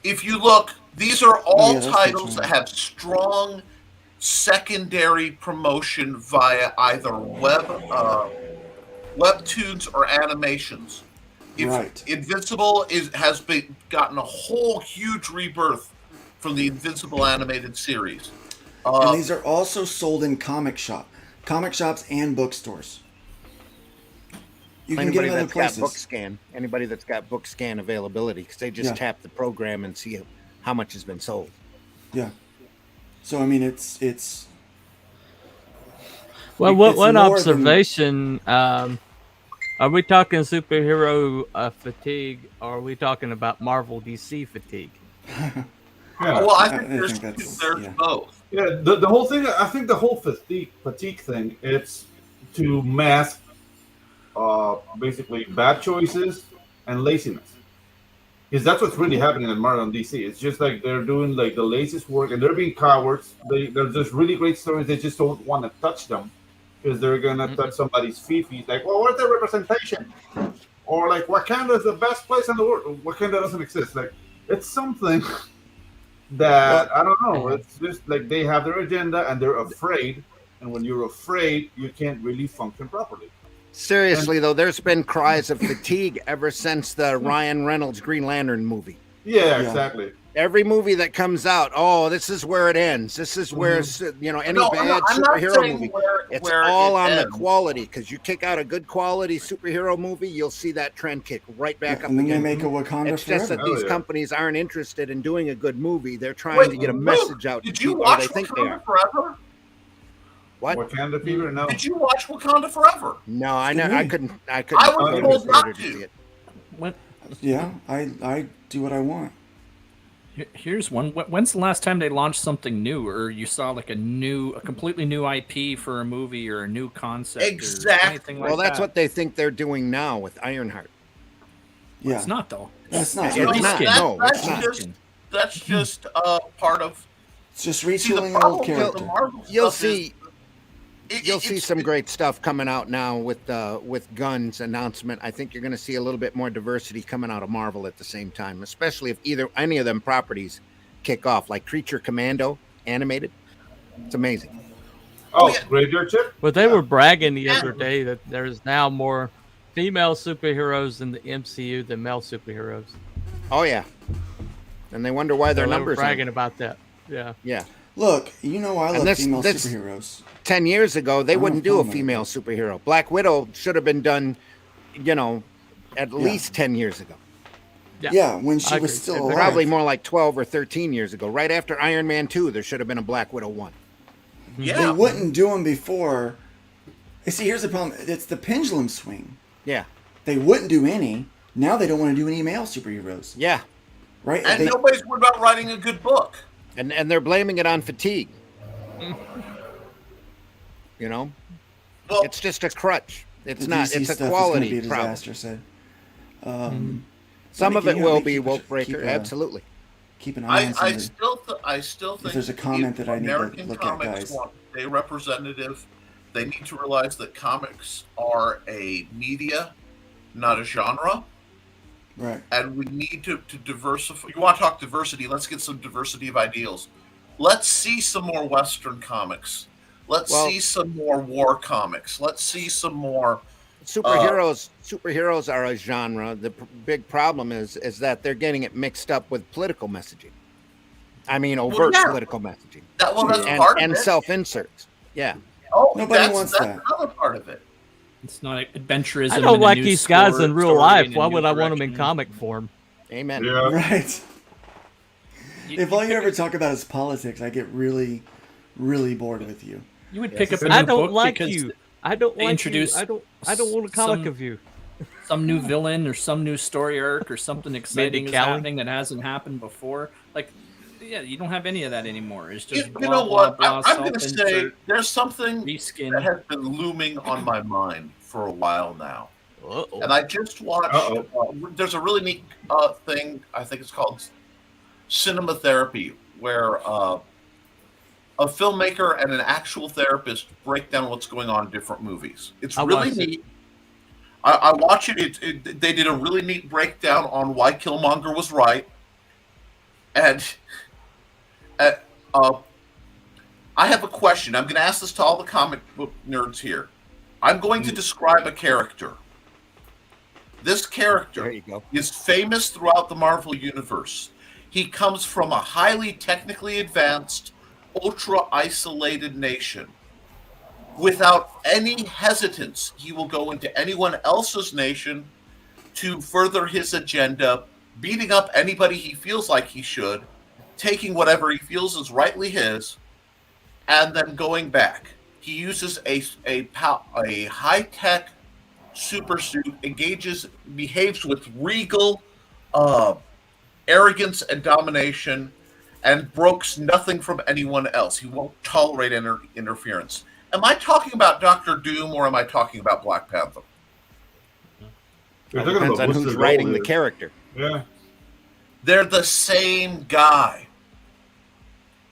If you look, these are all titles that have strong secondary promotion via either webtoons or animations. Right. Invincible has gotten a whole huge rebirth from the Invincible animated series. And these are also sold in comic shops and bookstores. You can Anybody get them that's other places. got BookScan, anybody that's got BookScan availability, because they just tap the program and see how much has been sold. Yeah. So I mean, it's. Well, one observation. Are we talking superhero fatigue, or are we talking about Marvel DC fatigue? Well, I think there's both. Yeah, the whole thing. I think the whole fatigue thing. It's to mask, basically bad choices and laziness. Because that's what's really happening in Marvel and DC. It's just like they're doing like the laziest work, and they're being cowards. They're just really great stories. They just don't want to touch them because they're gonna touch somebody's fifi. Like, well, where's the representation? Or like, Wakanda is the best place in the world. Wakanda doesn't exist. Like, it's something that I don't know. It's just like they have their agenda and they're afraid. And when you're afraid, you can't really function properly. Seriously, though, there's been cries of fatigue ever since the Ryan Reynolds Green Lantern movie. Yeah, exactly. Every movie that comes out, this is where it ends. This is where, any bad superhero movie. It's all on the quality, because you kick out a good quality superhero movie, you'll see that trend kick right back up and then again. they make a Wakanda It's just that forever. these companies aren't interested in doing a good movie. They're trying to get a message out to people they think they are. Forever? What? Wakanda Fever? No. Did you watch Wakanda Forever? No, I couldn't. I was told not to. See it. Yeah, I do what I want. Here's one. When's the last time they launched something new, or you saw like a completely new IP for a movie or a new concept? Exactly. Or anything like Well, that's what they think they're doing now with Ironheart. Yeah, it's not though. That's not. It's not. No, it's not. That's just part of. It's just retooling an old character. You'll see. You'll see some great stuff coming out now with Gunn's announcement. I think you're going to see a little bit more diversity coming out of Marvel at the same time, especially if any of them properties kick off, like Creature Commando animated. It's amazing. Oh, Graveyard Chip? Well, they were bragging the other day that there's now more female superheroes in the MCU than male superheroes. Oh yeah, and they wonder why their numbers were bragging about that. Yeah. Yeah. Look, I love female superheroes. 10 years ago, they wouldn't do a female superhero. Black Widow should have been done, at least 10 years ago. Yeah, when she was still alive. Probably more like 12 or 13 years ago. Right after Iron Man 2, there should have been a Black Widow 1. Yeah. They wouldn't do them before. See, here's the problem. It's the pendulum swing. Yeah. They wouldn't do any. Now they don't want to do any male superheroes. Yeah. Right? And nobody's worried about writing a good book. And they're blaming it on fatigue. It's just a crutch. It's not. It's a quality problem. Said. Some of it will be woke breaker. Absolutely. Keep an eye on I still think if there's a comment that I need to look at, guys. Want a representative. They need to realize that comics are a media, not a genre. Right. And we need to diversify. You want to talk diversity? Let's get some diversity of ideals. Let's see some more Western comics. Let's see some more war comics. Let's see some more superheroes. Superheroes are a genre. The big problem is that they're getting it mixed up with political messaging. I mean, overt political messaging. That's part of it. And self-inserts. Yeah. Oh, nobody wants that. That's another part of it. It's not adventurism. I don't like these guys in real life. Why would I want them in comic form? Amen. Yeah. Right. If all you ever talk about is politics, I get really, really bored with you. You would pick up a new I don't book like because you. I don't like introduce you. I don't want a comic of you. some new villain or some new story arc or something exciting is happening that hasn't happened before. Like, yeah, you don't have any of that anymore. It's just You blah, know blah, what? blah, I'm going to say self-insert, there's something reskin. that has been looming on my mind for a while now. Uh-oh. And I just watched. There's a really neat thing. I think it's called cinema therapy, where a filmmaker and an actual therapist break down what's going on in different movies. It's really neat. I watch it. They did a really neat breakdown on why Killmonger was right, and I have a question. I'm going to ask this to all the comic book nerds here. I'm going to describe a character. This character is famous throughout the Marvel Universe. He comes from a highly technically advanced, ultra-isolated nation. Without any hesitance, he will go into anyone else's nation to further his agenda, beating up anybody he feels like he should, taking whatever he feels is rightly his, and then going back. He uses a high-tech super suit, behaves with regal arrogance and domination, and brooks nothing from anyone else. He won't tolerate interference. Am I talking about Doctor Doom or am I talking about Black Panther? It depends on who's writing the character. Yeah. They're the same guy.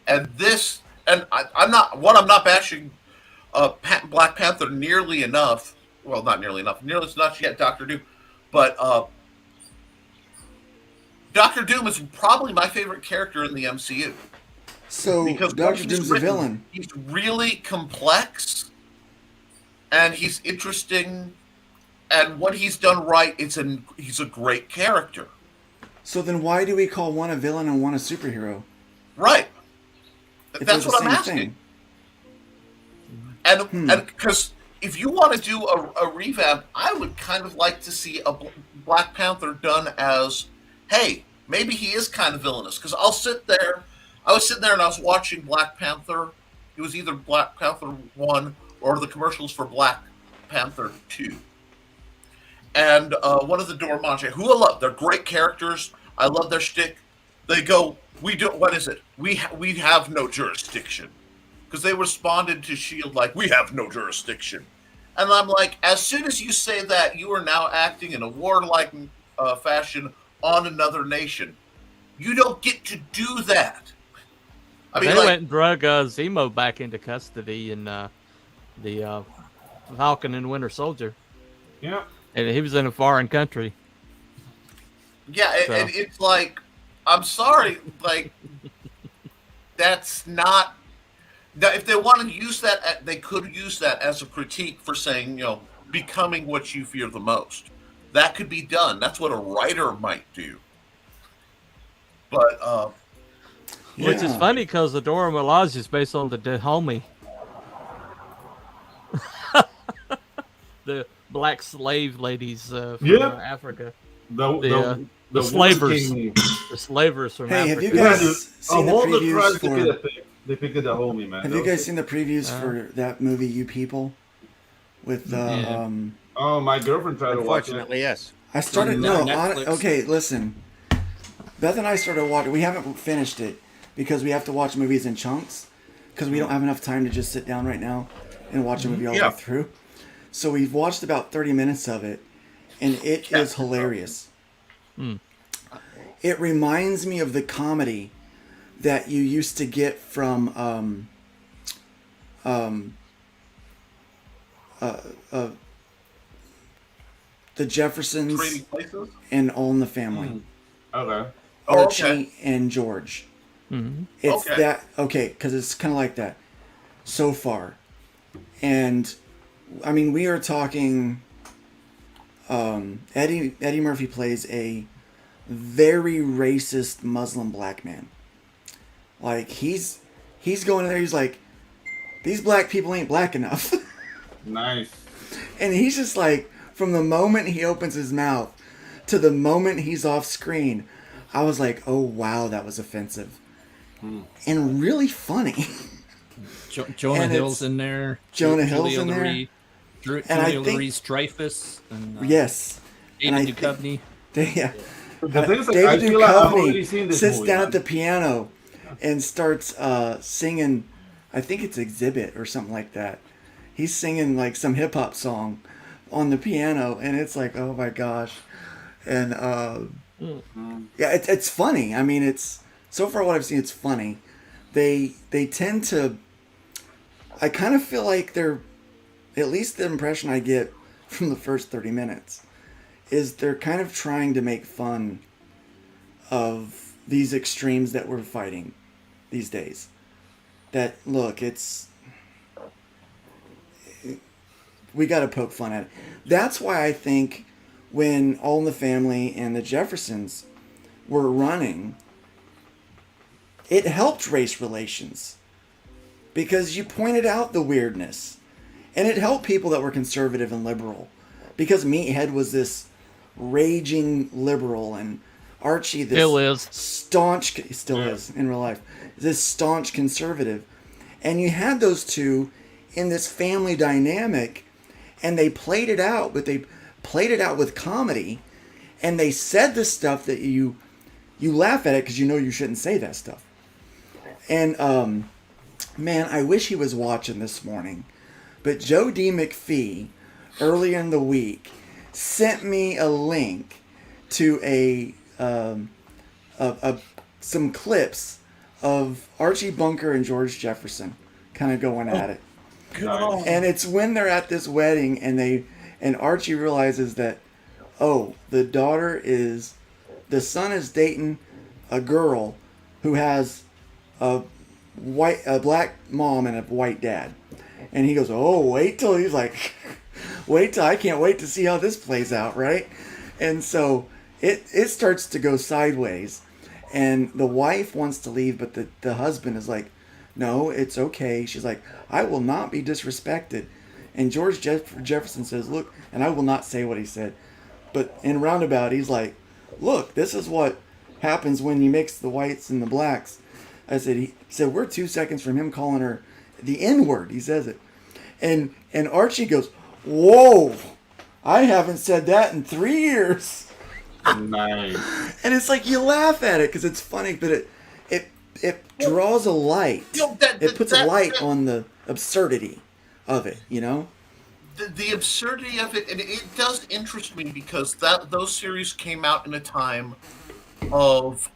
And I'm not bashing Black Panther nearly enough. Well, not nearly enough. Nearly as much yet Doctor Doom. But Doctor Doom is probably my favorite character in the MCU. So Doctor Doom's a villain. He's really complex, and he's interesting, and what he's done right, he's a great character. So then why do we call one a villain and one a superhero? Right. That's what I'm asking. And because if you want to do a revamp, I would kind of like to see a Black Panther done as, hey, maybe he is kind of villainous. Because I was sitting there and I was watching Black Panther. It was either Black Panther 1 or the commercials for Black Panther 2. And one of the Dormammu, who I love, they're great characters. I love their shtick. They go, what is it? We have no jurisdiction. Because they responded to S.H.I.E.L.D. like, we have no jurisdiction. And I'm like, as soon as you say that, you are now acting in a warlike fashion on another nation. You don't get to do that. I mean, they went and drug Zemo back into custody in the Falcon and Winter Soldier. Yeah. And he was in a foreign country. Yeah, and it's like, I'm sorry, like, that's not... Now, if they want to use that, they could use that as a critique for saying, becoming what you fear the most. That could be done. That's what a writer might do. But, which is funny because the Dora Milaje is based on the Dahomey. The black slave ladies from Africa. The slavers. The slavers from Africa. Have you guys seen the previews for... They picked the Dahomey, man. Have you guys seen the previews for that movie, You People? With oh, my girlfriend tried to watch it. Unfortunately, yes. I started... okay, listen. Beth and I started watching... We haven't finished it because we have to watch movies in chunks because we don't have enough time to just sit down right now and watch a movie all the way through. So we've watched about 30 minutes of it, and it is hilarious. It reminds me of the comedy that you used to get from the Jeffersons and All in the Family. Okay. Archie and George. Mm-hmm. It's because it's kind of like that so far. And I mean, we are talking Eddie Murphy plays a very racist Muslim black man. Like he's going in there, he's like, these black people ain't black enough. Nice. And he's just like, from the moment he opens his mouth to the moment he's off screen, I was like, oh wow, that was offensive. And really funny. Jonah Hill's in there. Jonah Hill's in there. Julia Louis-Dreyfus. Yes. David Duchovny. Yeah. The thing is, like, David I feel like I've already Duchovny seen this sits movie, down man. at the piano and starts singing. I think it's Exhibit or something like that. He's singing like some hip hop song on the piano, and it's like, oh my gosh. And yeah, it's funny. I mean, it's so far what I've seen, it's funny. They tend to. I kind of feel like they're, at least the impression I get from the first 30 minutes, is they're kind of trying to make fun of these extremes that we're fighting these days. That, look, we got to poke fun at it. That's why I think when All in the Family and the Jeffersons were running, it helped race relations. Because you pointed out the weirdness. And it helped people that were conservative and liberal. Because Meathead was this raging liberal, and Archie this Still is. still is in real life, this staunch conservative. And you had those two in this family dynamic, and they played it out, but they played it out with comedy, and they said the stuff that you laugh at it because you know you shouldn't say that stuff. And man, I wish he was watching this morning. But Joe D. McPhee, earlier in the week, sent me a link to some clips of Archie Bunker and George Jefferson kind of going at it. God. And it's when they're at this wedding, and Archie realizes that, oh, the son is dating a girl who has a black mom and a white dad. And he goes, oh, wait till I can't wait to see how this plays out, right? And so it starts to go sideways. And the wife wants to leave, but the husband is like, no, it's okay. She's like, I will not be disrespected. And George Jefferson says, look, and I will not say what he said, but in roundabout, he's like, look, this is what happens when you mix the whites and the blacks. He said, we're 2 seconds from him calling her the N-word. He says it. And Archie goes, whoa, I haven't said that in 3 years. Nice. And it's like, you laugh at it because it's funny, but it draws a light. It puts a light on the absurdity of it, you know? The absurdity of it, and it does interest me because those series came out in a time of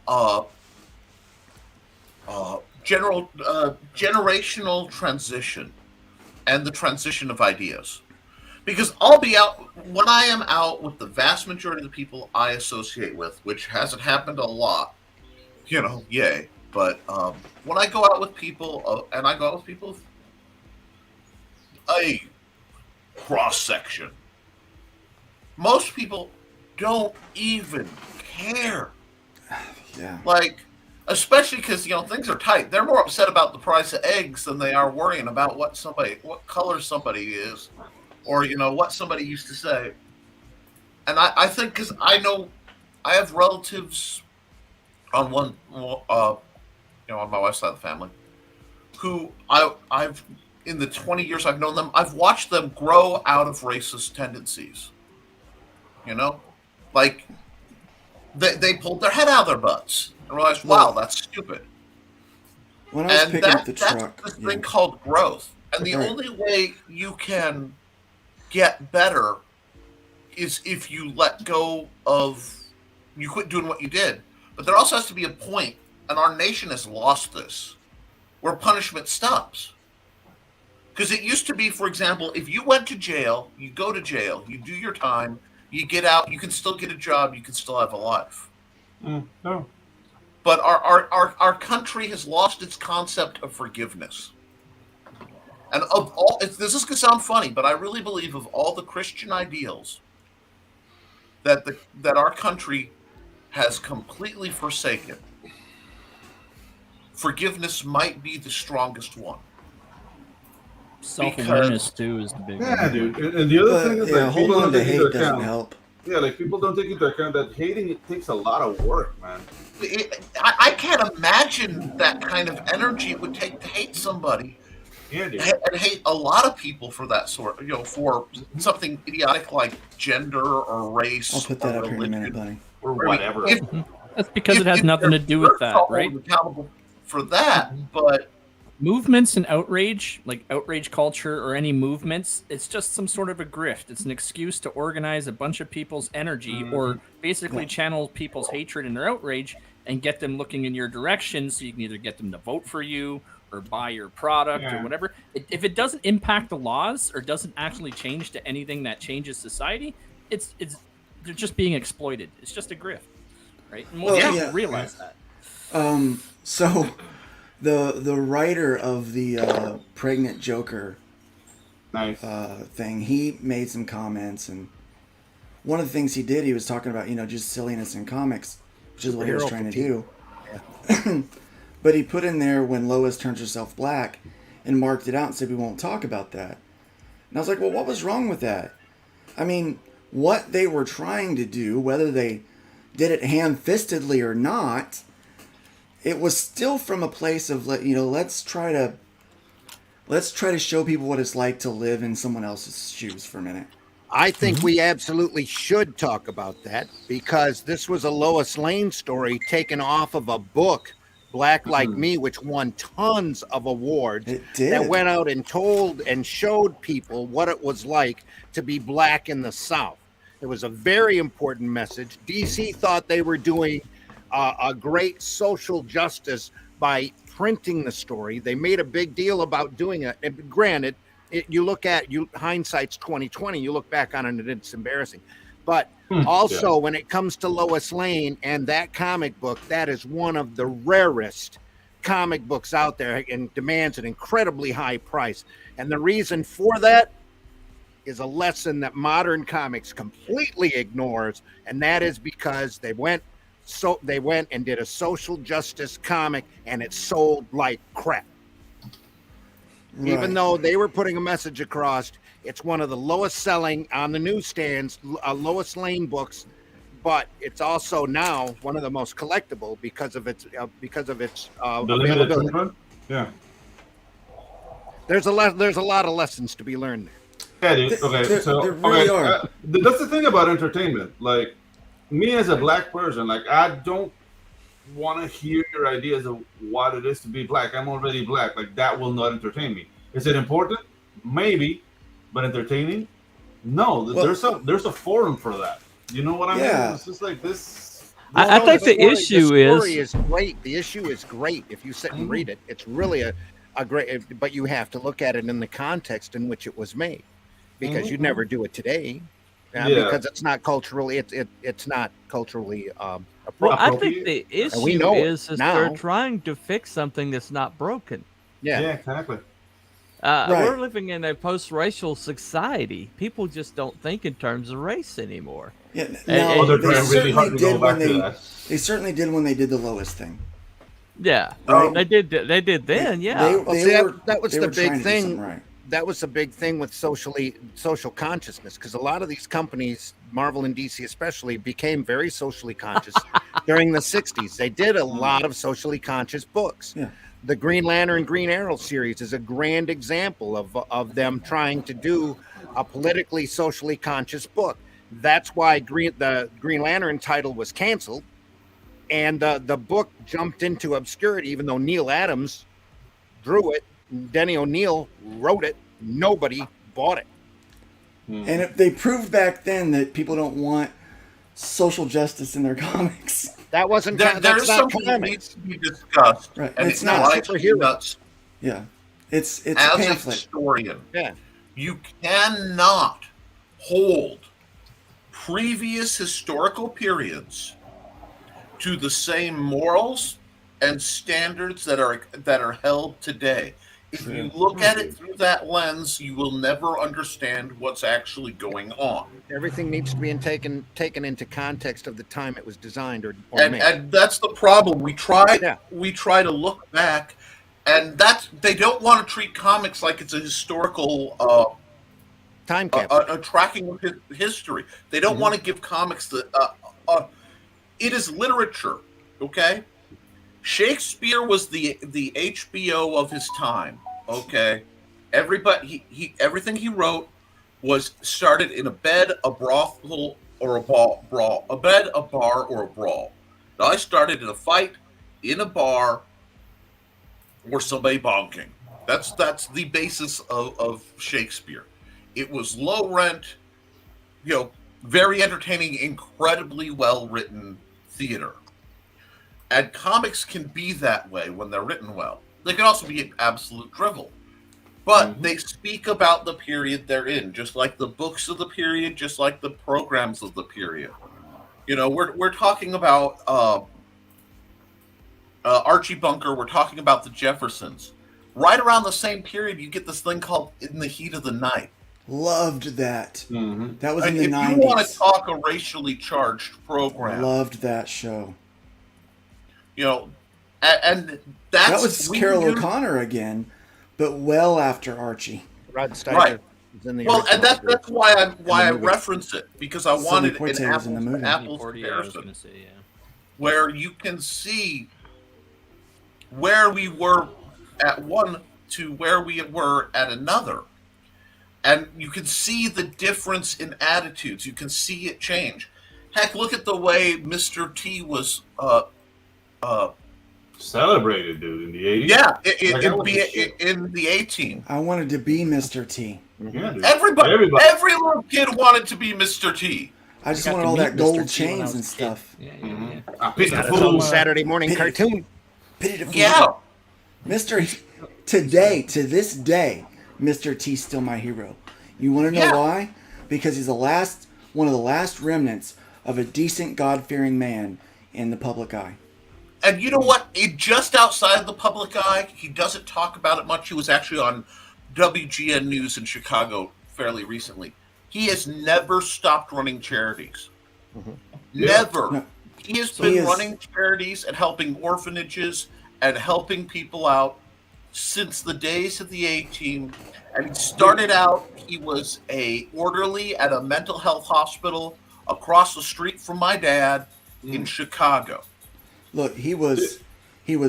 generational transition and the transition of ideas. Because I'll be out, when I am out with the vast majority of the people I associate with, which hasn't happened a lot, yay. But when I go out with people, and I go out with people of a cross-section, most people don't even care. Yeah. Like, especially because, things are tight. They're more upset about the price of eggs than they are worrying about what color somebody is, or, what somebody used to say. And I think, because I know I have relatives on on my wife's side of the family, who I've in the 20 years I've known them, I've watched them grow out of racist tendencies. Like they pulled their head out of their butts and realized, wow, that's stupid. When I was picking up the truck, that's this thing called growth. And the only way you can get better is if you let go of, you quit doing what you did. But there also has to be a point, and our nation has lost this, where punishment stops. Because it used to be, for example, if you went to jail, you go to jail, you do your time, you get out, you can still get a job, you can still have a life. No. But our country has lost its concept of forgiveness. And of all, this is going to sound funny, but I really believe of all the Christian ideals that our country has completely forsaken, forgiveness might be the strongest one. Self-awareness too is the big one. Yeah, dude. And the other thing is that holding on to hate doesn't help. Yeah, like people don't take into account that hating, it takes a lot of work, man. I can't imagine that kind of energy it would take to hate somebody Yeah, dude. and hate a lot of people for that sort, for something idiotic like gender or race. I'll put that or up here in a religion, minute, buddy. Or whatever. That's because it has nothing to do with that, right? Accountable for that, but movements and outrage, like outrage culture or any movements, it's just some sort of a grift. It's an excuse to organize a bunch of people's energy or basically channel people's hatred and their outrage and get them looking in your direction so you can either get them to vote for you or buy your product or whatever. If it doesn't impact the laws or doesn't actually change to anything that changes society, it's they're just being exploited. It's just a grift, right? And most people realize that. So the writer of the pregnant Joker thing, he made some comments, and one of the things he did, he was talking about, just silliness in comics, which is what he was trying to do. Yeah. But he put in there when Lois turns herself black and marked it out and said we won't talk about that. And I was like, well, what was wrong with that? I mean, what they were trying to do, whether they did it ham-fistedly or not, it was still from a place of, let's try to show people what it's like to live in someone else's shoes for a minute. I think we absolutely should talk about that, because this was a Lois Lane story taken off of a book, Black Like Me, which won tons of awards. It did. That went out and told and showed people what it was like to be black in the South. It was a very important message. DC thought they were doing a great social justice by printing the story. They made a big deal about doing it. And granted, hindsight's 2020. You look back on it and it's embarrassing. But also, when it comes to Lois Lane and that comic book, that is one of the rarest comic books out there and demands an incredibly high price. And the reason for that is a lesson that modern comics completely ignores, and that is because they went and did a social justice comic and it sold like crap. Right. Even though they were putting a message across, it's one of the lowest selling on the newsstands, Lois Lane books, but it's also now one of the most collectible because of its availability. Yeah. There's a lot of lessons to be learned there. Yeah, dude. Okay, there really are. That's the thing about entertainment. Like, me as a black person, like, I don't want to hear your ideas of what it is to be black. I'm already black. Like, that will not entertain me. Is it important? Maybe, but entertaining? No. There's a forum for that. You know what I mean? It's just like this. I think the issue is great. The issue is great. If you sit and read it, it's really a great. But you have to look at it in the context in which it was made, because you'd never do it today, because it's not culturally. It's not culturally appropriate. Well, I think the issue is they're trying to fix something that's not broken. Yeah, exactly. We're living in a post-racial society. People just don't think in terms of race anymore. Yeah, they certainly did when they did the Lois thing. Yeah, right? They did then. That was the big thing. Right. That was the big thing with social consciousness, because a lot of these companies, Marvel and DC especially, became very socially conscious during the 60s. They did a lot of socially conscious books. Yeah. The Green Lantern, Green Arrow series is a grand example of them trying to do a politically, socially conscious book. That's why the Green Lantern title was canceled, and the book jumped into obscurity, even though Neil Adams drew it. Denny O'Neil wrote it. Nobody bought it. And if they proved back then that people don't want social justice in their comics. That wasn't. There's something that needs to be discussed, right? And it's not superheroes. Yeah, it's as a pamphlet. A historian. Yeah, you cannot hold previous historical periods to the same morals and standards that are held today. If you look at it through that lens, you will never understand what's actually going on. Everything needs to be taken into context of the time it was designed or made. And that's the problem. We try to look back, and they don't want to treat comics like it's a historical time capsule, a tracking of history. They don't want to give comics it is literature, okay? Shakespeare was the HBO of his time, okay? Everybody, he everything he wrote was started in a bed, a brothel, or a brawl. A bed, a bar, or a brawl. Now, I started in a fight, in a bar, or somebody bonking. That's the basis of Shakespeare. It was low rent, very entertaining, incredibly well written theater. And comics can be that way when they're written well. They can also be absolute drivel. But they speak about the period they're in, just like the books of the period, just like the programs of the period. We're talking about Archie Bunker. We're talking about the Jeffersons. Right around the same period, you get this thing called In the Heat of the Night. Loved that. Mm-hmm. That was in the 90s. If you want to talk a racially charged program, loved that show. And that was Carol O'Connor again, but well after Archie. Rod Steiger. Right. In the and that's why I reference it, because I wanted an apples in the movie. apples comparison, where you can see where we were at one to where we were at another, and you can see the difference in attitudes. You can see it change. Heck, look at the way Mr. T was celebrated, dude, in the 80s. Yeah, in the A-Team. I wanted to be Mr. T. Yeah, dude. Every little kid wanted to be Mr. T. I just wanted all that gold chains and stuff. Yeah. Saturday morning cartoon. Pity to fool. Yeah. To this day, Mr. T's still my hero. You want to know why? Because he's one of the last remnants of a decent, God-fearing man in the public eye. And you know what? Just outside of the public eye, he doesn't talk about it much. He was actually on WGN News in Chicago fairly recently. He has never stopped running charities. Mm-hmm. Never. No. He has been running charities and helping orphanages and helping people out since the days of the A-Team. And he started out, he was a orderly at a mental health hospital across the street from my dad in Chicago. Look, he was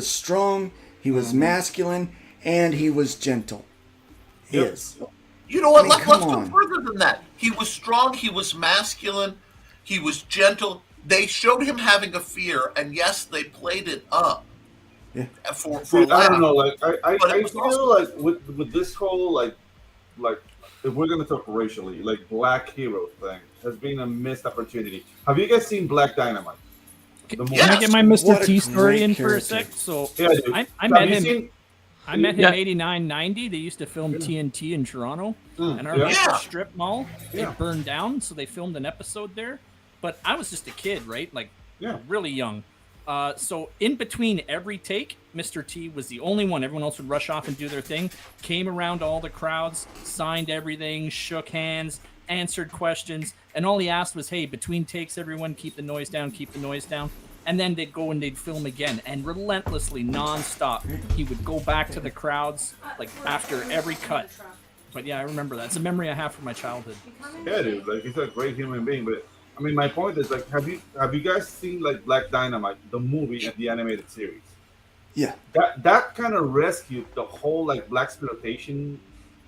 strong, he was masculine, and he was gentle. Yes. You know what? Let's go further than that. He was strong, he was masculine, he was gentle. They showed him having a fear, and yes, they played it up. Yeah. For I don't know, like I feel like with this whole like if we're gonna talk racially, like black hero thing has been a missed opportunity. Have you guys seen Black Dynamite? Can I get my Mr. T story in for a sec? So I met him. I met him 89, 90. They used to film TNT in Toronto, and our local strip mall it burned down, so they filmed an episode there. But I was just a kid, right? Like really young. So in between every take, Mr. T was the only one. Everyone else would rush off and do their thing. Came around all the crowds, signed everything, shook hands, answered questions, and all he asked was, hey, between takes, everyone keep the noise down, keep the noise down. And then they'd go and they'd film again, and relentlessly, nonstop, he would go back to the crowds, like, after every cut. But yeah, I remember that. It's a memory I have from my childhood. Yeah, dude, like, he's a great human being, but I mean, my point is, like, have you guys seen, like, Black Dynamite, the movie and the animated series? Yeah. That kind of rescued the whole, like, blaxploitation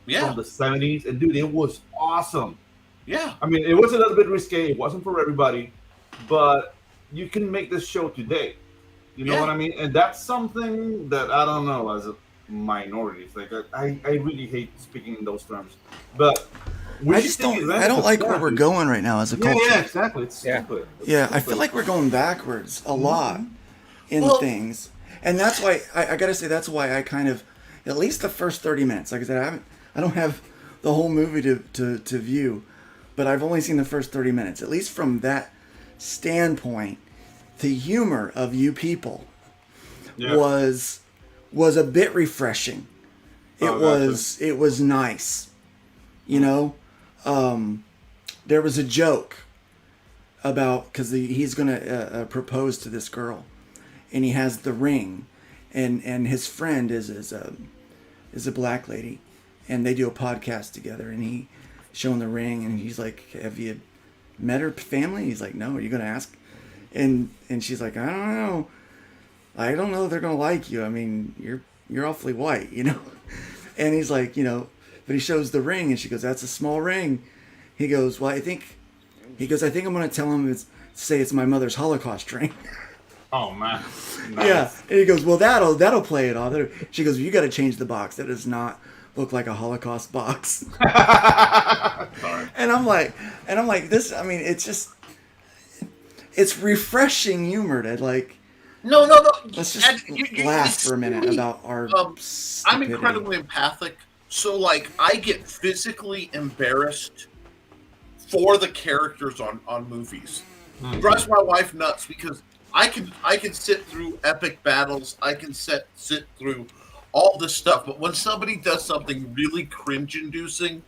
from the 70s, and dude, it was awesome. Yeah. I mean, it was a little bit risque. It wasn't for everybody, but you can make this show today. You know what I mean? And that's something that I don't know as a minority. It's like I really hate speaking in those terms, but I just don't. I don't like where we're going right now as a culture. Yeah, exactly. It's stupid. Yeah, I feel like we're going backwards a lot in things, and that's why I gotta say that's why I kind of at least the first 30 minutes. Like I said, I don't have the whole movie to view, but I've only seen the first 30 minutes. At least from that standpoint, the humor of you people was a bit refreshing. It was nice. You know, there was a joke about because he's gonna propose to this girl, and he has the ring, and his friend is a black lady, and they do a podcast together, and he showing the ring, and he's like, "Have you met her family?" He's like, "No, are you gonna ask?" And she's like, I don't know if they're gonna like you. I mean, you're awfully white, you know. And he's like, you know, But he shows the ring, and she goes, "That's a small ring." He goes, "Well, I think I'm going to tell him say it's my mother's Holocaust ring." Oh man. Nice. Yeah, and he goes, "Well, that'll play it off." She goes, "You got to change the box. That does not look like a Holocaust box." And I'm like, this. I mean, it's refreshing humor to like. No. Let's just laugh for a minute about our. I'm incredibly empathic, so like I get physically embarrassed for the characters on movies. It drives my wife nuts because I can sit through epic battles. I can sit through all this stuff, but when somebody does something really cringe-inducing,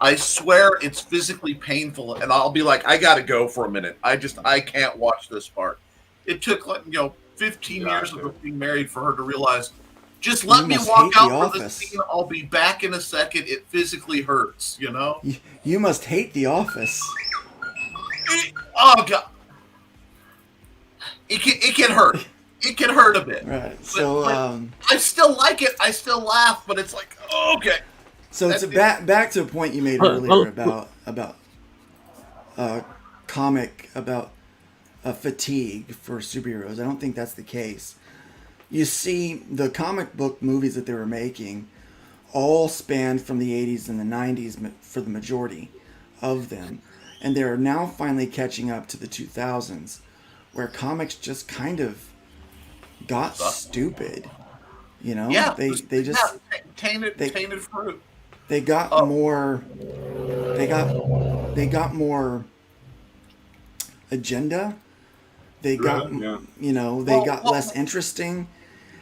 I swear it's physically painful, and I'll be like, I gotta go for a minute. I can't watch this part. It took 15 years of us being married for her to realize, just let me walk out for the scene. I'll be back in a second. It physically hurts, You must hate The Office. Oh God. It can hurt. It can hurt a bit. Right. So I still like it. I still laugh, but it's like, okay. So it's back to a point you made earlier about comic about fatigue for superheroes. I don't think that's the case. You see, the comic book movies that they were making all spanned from the 80s and the 90s for the majority of them, and they're now finally catching up to the 2000s, where comics just kind of got stupid. Yeah, they just tainted fruit. They got more. They got more agenda. They got they got less interesting.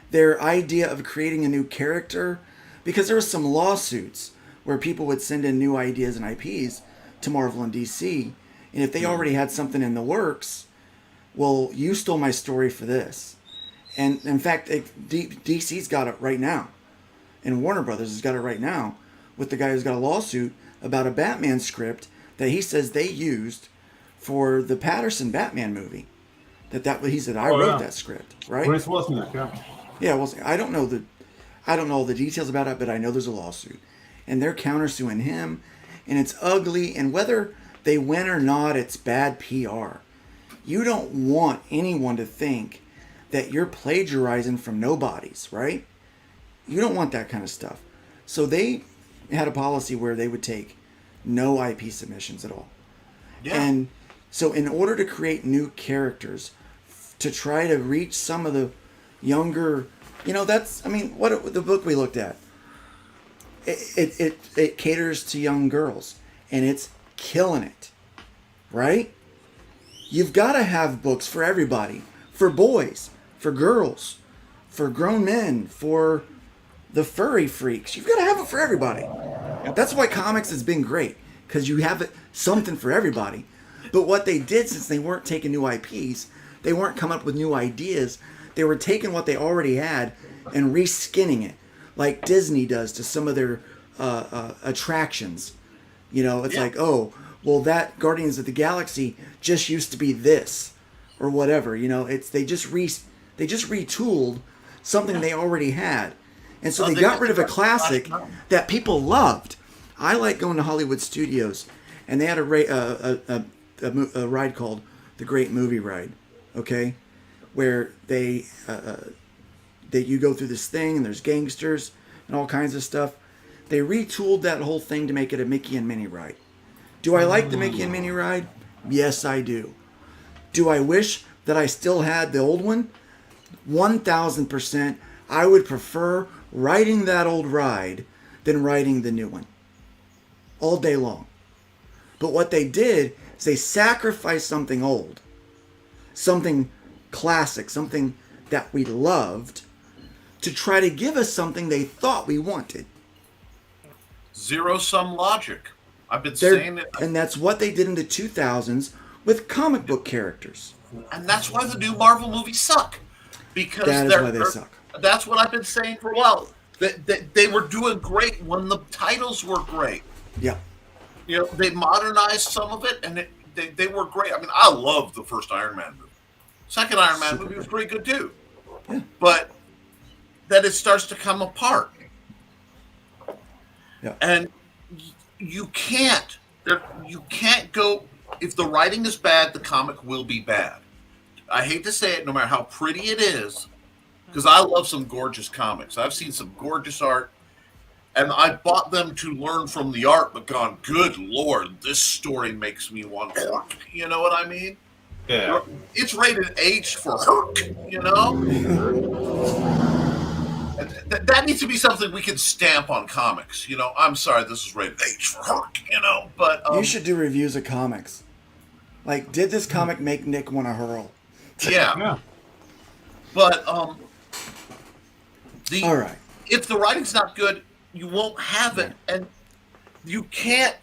Their idea of creating a new character, because there were some lawsuits where people would send in new ideas and IPs to Marvel and DC, and if they already had something in the works, well, you stole my story for this. And in fact, DC's got it right now, and Warner Brothers has got it right now with the guy who's got a lawsuit about a Batman script that he says they used for the Patterson Batman movie. He said I wrote that script, right? Chris Wozniak, yeah. Yeah, well, I don't know all the details about it, but I know there's a lawsuit, and they're countersuing him, and it's ugly. And whether they win or not, it's bad PR. You don't want anyone to think that you're plagiarizing from nobodies, right? You don't want that kind of stuff. So they had a policy where they would take no IP submissions at all. Yeah. And so in order to create new characters, to try to reach some of the younger, what the book we looked at, it caters to young girls, and it's killing it, right? You've got to have books for everybody, for boys, for girls, for grown men, for the furry freaks. You've got to have it for everybody. That's why comics has been great, because you have something for everybody. But what they did, since they weren't taking new IPs, they weren't coming up with new ideas. They were taking what they already had and reskinning it, like Disney does to some of their attractions. It's like, oh, well, that Guardians of the Galaxy just used to be this, or whatever. They just retooled something they already had, and so they got rid of a classic that people loved. I like going to Hollywood Studios, and they had a ride called the Great Movie Ride, okay, where you go through this thing and there's gangsters and all kinds of stuff. They retooled that whole thing to make it a Mickey and Minnie ride. Do I like the Mickey and Minnie ride? Yes, I do. Do I wish that I still had the old one? 1,000%. I would prefer riding that old ride than riding the new one. All day long. But what they did is they sacrificed something old, something classic, something that we loved, to try to give us something they thought we wanted. Zero-sum logic. I've been saying it. And that's what they did in the 2000s with comic book characters. And that's why the new Marvel movies suck. Because that is why they suck. That's what I've been saying for a while. They were doing great when the titles were great. Yeah. They modernized some of it, and they were great. I mean, I love the first Iron Man movie. Second Iron Man movie was pretty good too. Yeah. But then it starts to come apart. And you can't go if the writing is bad, the comic will be bad. I hate to say it, no matter how pretty it is, because I love some gorgeous comics. I've seen some gorgeous art, and I bought them to learn from the art, but gone, good Lord, this story makes me want to, you know what I mean? Yeah. It's rated H for Herc, you know? That needs to be something we can stamp on comics. You know, I'm sorry, this is rated H for Herc, you know, but... you should do reviews of comics. Like, did this comic make Nick want to hurl? Yeah. But, All right. If the writing's not good, you won't have it, and you can't...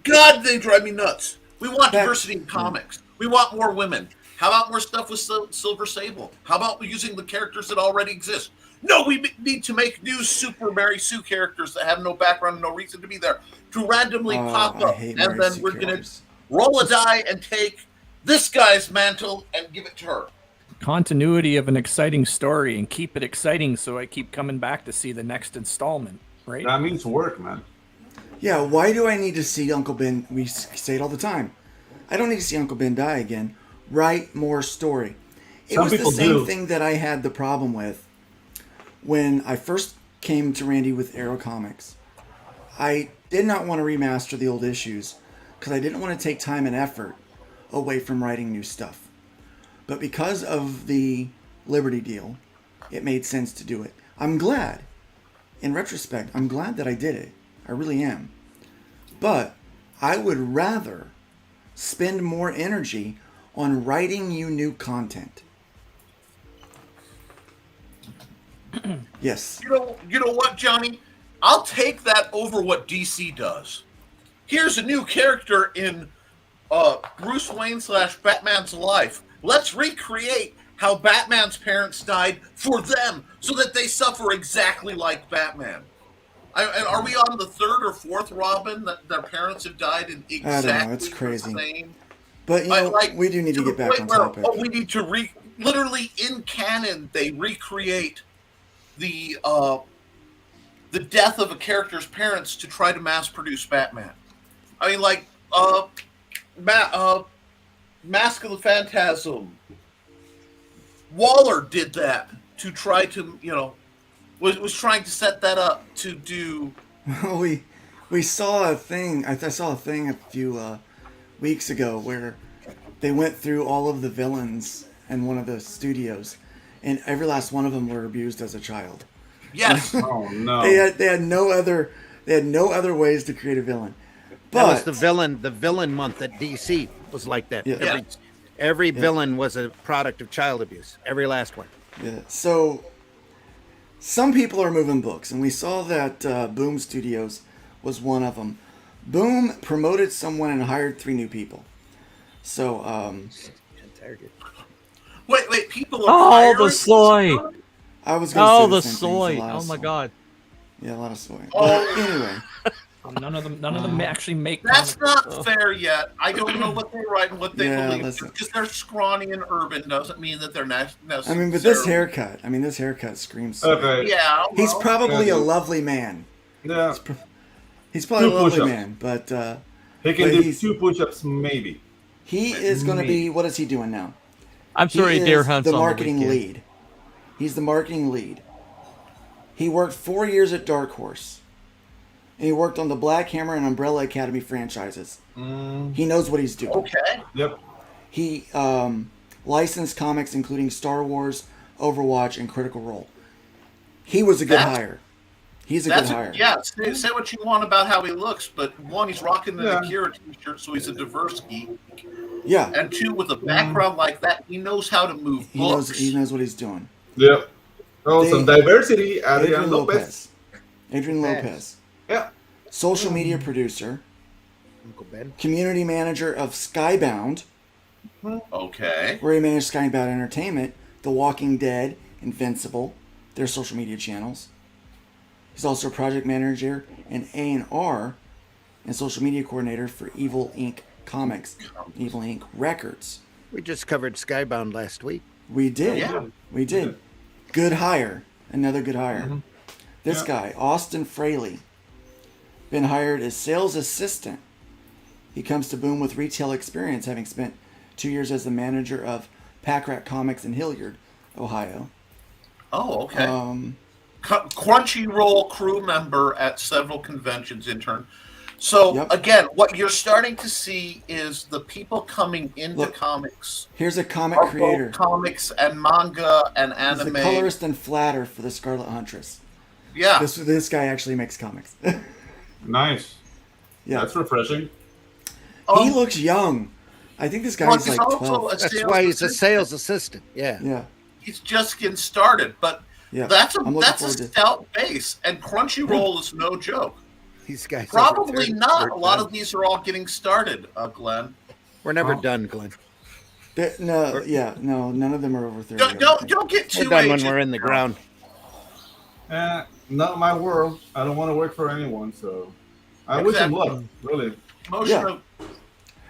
God, they drive me nuts. We want diversity in comics. We want more women. How about more stuff with Silver Sable? How about using the characters that already exist? No, we need to make new Super Mary Sue characters that have no background and no reason to be there to randomly pop up. And then we're going to roll a die and take this guy's mantle and give it to her. Continuity of an exciting story and keep it exciting so I keep coming back to see the next installment, right? That means work, man. Yeah, why do I need to see Uncle Ben? We say it all the time. I don't need to see Uncle Ben die again. Write more story. It was the same thing that I had the problem with when I first came to Randy with Arrow Comics. I did not want to remaster the old issues because I didn't want to take time and effort away from writing new stuff. But because of the Liberty deal, it made sense to do it. I'm glad. In retrospect, I'm glad that I did it. I really am. But I would rather spend more energy on writing you new content. Yes. You know what, Johnny? I'll take that over what DC does. Here's a new character in Bruce Wayne / Batman's life. Let's recreate how Batman's parents died for them so that they suffer exactly like Batman. And are we on the third or fourth Robin that their parents have died in exactly I don't know, it's crazy. the same? But, you know, we do need to get back on topic. We need to literally in canon, they recreate the death of a character's parents to try to mass produce Batman. I mean, like, Mask of the Phantasm. Waller did that to try to, was trying to set that up to do. We saw a thing. I saw a thing a few weeks ago where they went through all of the villains in one of the studios, and every last one of them were abused as a child. Yes. Oh no. They had no other ways to create a villain. But that was the villain month at DC was like that. Yeah. Every villain was a product of child abuse. Every last one. Yeah. So some people are moving books, and we saw that Boom Studios was one of them. Boom promoted someone and hired 3 new people. So wait, people are the soy. I was going to say the soy. Oh my god. Yeah, a lot of soy. Oh. But anyway. None of them actually make. That's not fair yet. I don't know what they write and what they believe. Listen. Because they're scrawny and urban doesn't mean that they're not necessarily. I mean, but this haircut screams soy. Okay. Yeah. He's probably a lovely man. Yeah. He's probably a lovely man, but he can do 2 push-ups maybe. He is going to be. What is he doing now? I'm sure he deer hunts the on marketing the lead. He's the marketing lead. He worked 4 years at Dark Horse. And he worked on the Black Hammer and Umbrella Academy franchises. He knows what he's doing. Okay. Yep. He licensed comics including Star Wars, Overwatch, and Critical Role. He was a good hire. He's a good hire. Yeah, say what you want about how he looks, but 1, he's rocking the Akira t-shirt, so he's a diverse geek. Yeah. And 2, with a background like that, he knows how to move books. He knows what he's doing. Yep. Oh, some diversity. Adrian Lopez. Adrian Lopez. Yeah. Social media producer. Uncle Ben. Community manager of Skybound. Okay. Where he managed Skybound Entertainment, The Walking Dead, Invincible, their social media channels. He's also a project manager and A&R and social media coordinator for Evil Inc. Comics, Evil Inc. Records. We just covered Skybound last week. We did. Yeah. We did. Good hire. Another good hire. This guy, Austin Fraley. been hired as sales assistant. He comes to Boom with retail experience, having spent 2 years as the manager of Pack Rat Comics in Hilliard, Ohio. Oh, okay. Crunchyroll crew member at several conventions, intern. So again, what you're starting to see is the people coming into comics. Here's a comic creator. Comics and manga and anime. He's the colorist and flatter for the Scarlet Huntress. Yeah. This guy actually makes comics. Nice. Yeah. That's refreshing. He looks young. I think this guy's like 12. That's why he's a sales assistant. Yeah. Yeah. He's just getting started, but that's a stout base, and Crunchyroll is no joke. These guys probably not. A lot of these are all getting started, Glenn. We're never done, Glenn. No, none of them are over 30. Don't get too done when we're in the ground. Not my world. I don't want to work for anyone, so I wish him luck. Really.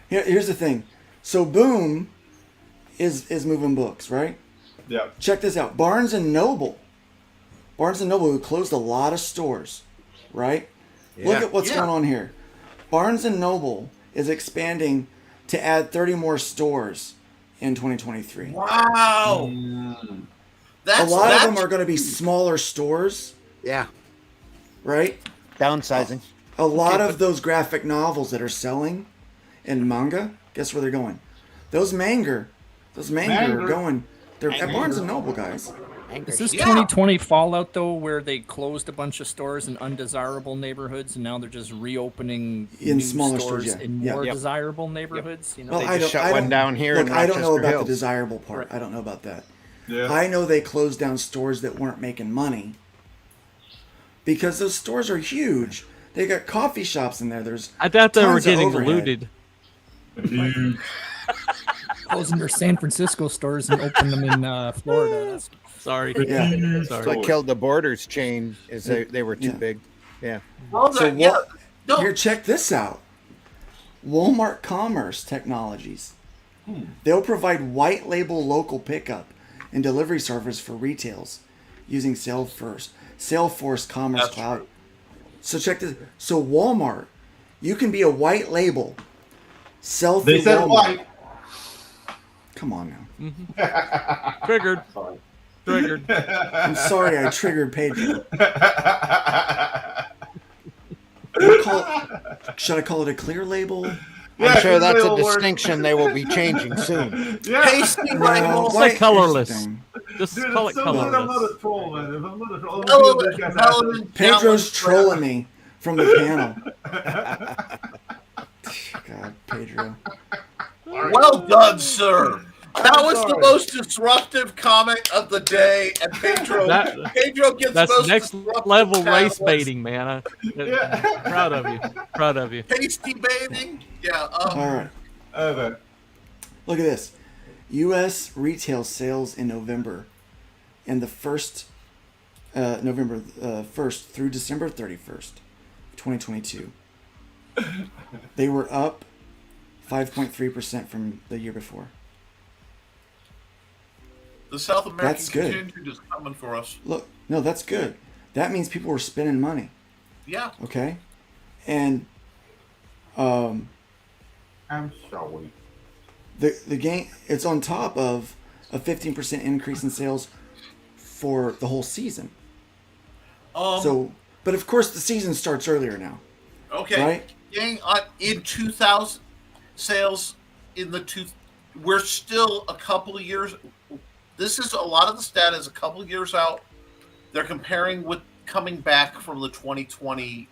Here's the thing. So Boom is moving books, right? Yeah. Check this out. Barnes and Noble, who closed a lot of stores, right? Yeah. Look at what's going on here. Barnes and Noble is expanding to add 30 more stores in 2023. Wow. A lot of them are going to be smaller stores. Yeah. Right? Downsizing. A lot of those graphic novels that are selling in manga, guess where they're going? Those manga are going. They're at Barnes and Noble, guys. Is this 2020 Fallout though, where they closed a bunch of stores in undesirable neighborhoods, and now they're just reopening in new smaller stores in more Yep. desirable neighborhoods? You know, Well, they just shut one down here. Look, in I don't know Rochester about Hills. the desirable part. I don't know about that. Yeah. I know they closed down stores that weren't making money because those stores are huge. They got coffee shops in there. I thought they were tons of getting overhead. looted. closing their San Francisco stores and opening them in Florida. Sorry. Yeah. That's what killed the Borders chain. Is they were too big. Yeah. Well, Here, check this out. Walmart Commerce Technologies. They'll provide white label local pickup and delivery service for retails using Salesforce Commerce Cloud. True. So check this. So Walmart, you can be a white label, sell through They said Walmart. white. Come on now. Triggered. Triggered. I'm sorry I triggered Pedro. Should I call it a clear label? I'm sure that's a distinction they will be changing soon. Yeah. Pasty label. Just say colorless. Just call it I'm colorless. not a troll, man. If I'm not a troll, I'm gonna do this guy Pedro's trolling me from the panel. God, Pedro. Well done, sir. That was the most disruptive comic of the day, and Pedro gets That's most next disruptive level panel. race baiting, man. Proud of you. Proud of you. Pasty baiting? Yeah. All right. Okay. Look at this. U.S. retail sales in November, and the first November 1st through December 31st, 2022. They were up 5.3% from the year before. The South American That's good. contingent is coming for us. Look, no, that's good. That means people were spending money. Yeah. Okay, and I'm sorry. the game, it's on top of a 15% increase in sales for the whole season. But of course the season starts earlier now. Okay. Right? Gang, in 2000 sales we're still a couple of years. This is a lot of the stat is a couple of years out. They're comparing with coming back from the 2020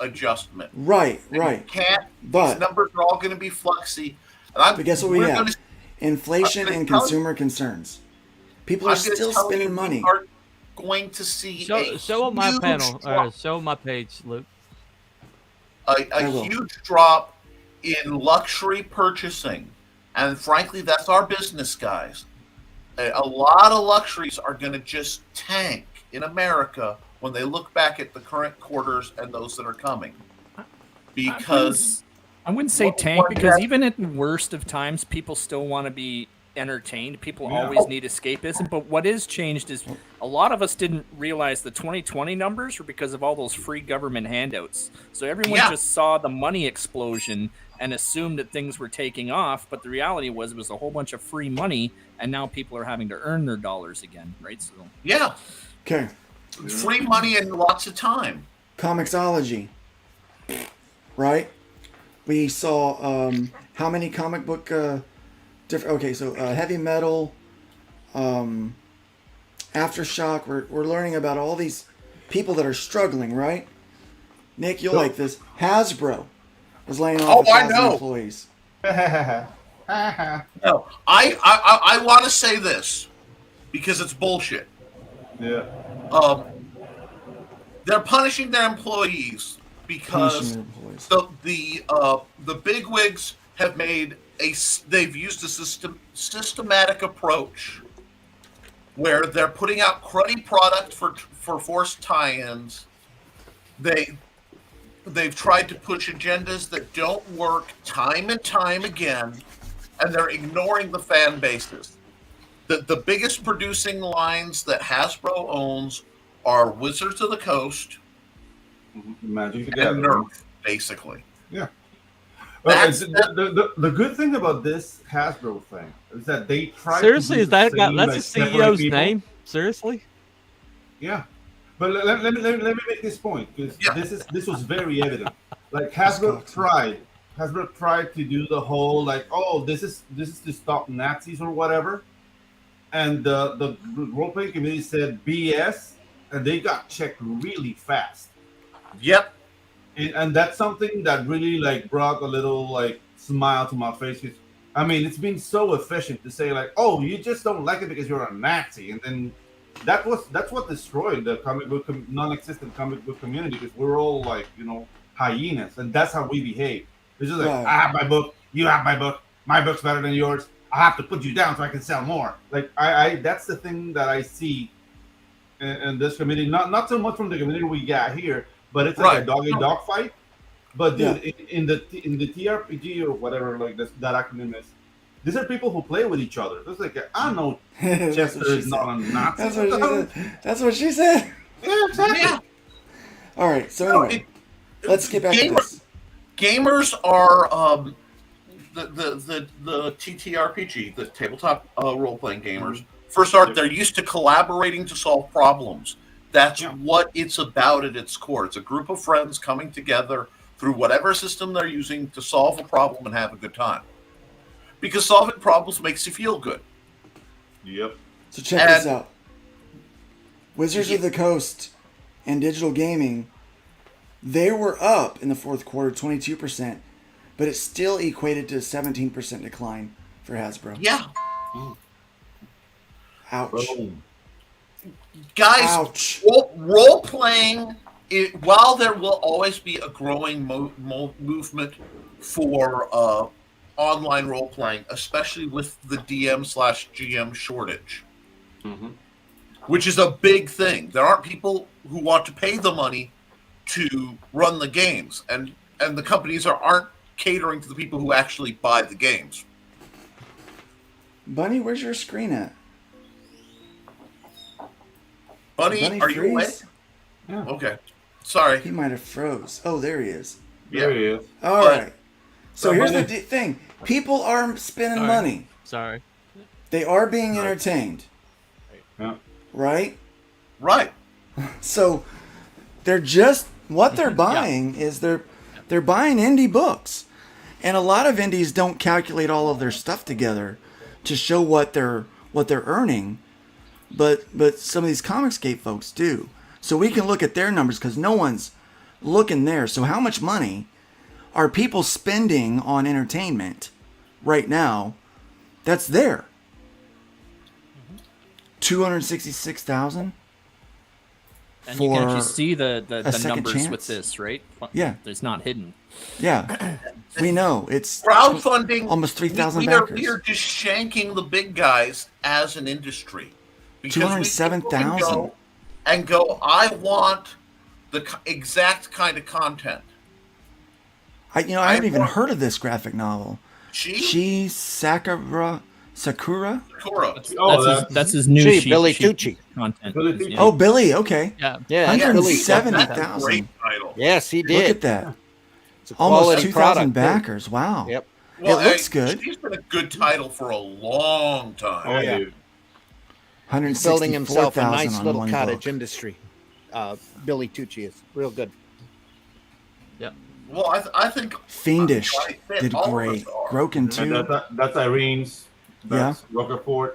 adjustment. Right. But these numbers are all going to be fluxy. But guess what we have? Inflation and consumer concerns. People are still spending money. We are going to see Show on my panel. Show my page, Luke. A huge drop in luxury purchasing. And frankly, that's our business, guys. A lot of luxuries are going to just tank in America when they look back at the current quarters and those that are coming. Because I wouldn't say tank, because even at the worst of times, people still want to be entertained. People always need escapism. But what is changed is a lot of us didn't realize the 2020 numbers were because of all those free government handouts. So everyone just saw the money explosion and assumed that things were taking off. But the reality was it was a whole bunch of free money, and now people are having to earn their dollars again, right? So Okay. Free money and lots of time. Comicsology. Right? We saw how many comic book different. Okay, so heavy metal, Aftershock. We're learning about all these people that are struggling, right? Nick, you'll like this. Hasbro is laying off 1,000 employees. No, I want to say this because it's bullshit. Yeah. They're punishing their employees because the bigwigs have made they've used a systematic approach where they're putting out cruddy product for forced tie-ins. They've tried to push agendas that don't work time and time again, and they're ignoring the fan bases. The biggest producing lines that Hasbro owns are Wizards of the Coast Magic and Nerf, basically. Yeah. Well, the good thing about this Hasbro thing is that they try. Seriously, to that's the CEO's name? Seriously? Yeah. But let me make this point because this was very evident. Like Hasbro tried to do the whole like, oh, this is to stop Nazis or whatever, and the role playing committee said BS, and they got checked really fast. Yep. And that's something that really like brought a little like smile to my face. Because, I mean, it's been so efficient to say like, oh, you just don't like it because you're a Nazi, and then that's what destroyed the comic book non-existent comic book community because we're all like hyenas, and that's how we behave. It's just like I have my book, you have my book's better than yours. I have to put you down so I can sell more. Like I that's the thing that I see in this committee. Not so much from the community we got here. But it's like a dog fight. But dude, in the TRPG or whatever, like that acronym is, these are people who play with each other. It's like I don't know. Chester is not a Nazi. That's what she said. Yeah, exactly. Yeah. All right. So anyway, let's get back to this. Gamers are the TTRPG, the tabletop role playing gamers. For start, they're used to collaborating to solve problems. That's what it's about at its core. It's a group of friends coming together through whatever system they're using to solve a problem and have a good time. Because solving problems makes you feel good. Yep. So check this out. Wizards of the Coast and digital gaming, they were up in the fourth quarter 22%, but it still equated to a 17% decline for Hasbro. Yeah. Ouch. Boom. Guys, role playing, while there will always be a growing movement for online role playing, especially with the DM/GM shortage, which is a big thing. There aren't people who want to pay the money to run the games, and the companies aren't catering to the people who actually buy the games. Bunny, where's your screen at? Bunny, are you away? Yeah. Okay. Sorry. He might have froze. Oh, there he is. There he is. All right. So here's the thing. People are spending money. Sorry. They are being entertained. Yeah. Right? Right. So they're just what they're buying is they're buying indie books. And a lot of indies don't calculate all of their stuff together to show what they're earning. But some of these Comicsgate folks do. So we can look at their numbers because no one's looking there. So how much money are people spending on entertainment right now that's there? $266,000? And you can actually see the numbers chance? with this, right? Yeah. It's not hidden. Yeah. We know. It's crowdfunding. Almost 3,000 backers. backers. We are just shanking the big guys as an industry. 207,000. And go, I want the exact kind of content. I haven't even heard of this graphic novel. Sakura Sakura. That's his new sheet. Billy Tucci. Content. Oh, Billy. Okay. Yeah. 170,000. Great title. Yes, he did. Look at that. It's a Almost quality 2,000 product, backers. Wow. Yep. Well, it looks good. He's been a good title for a long time. Oh yeah. 164,000 Building himself a nice on little one cottage book. industry. Billy Tucci is real good. Well, I think Fiendish I did all of great. us are. Broken 2. That's Irene's. That's Rockerford.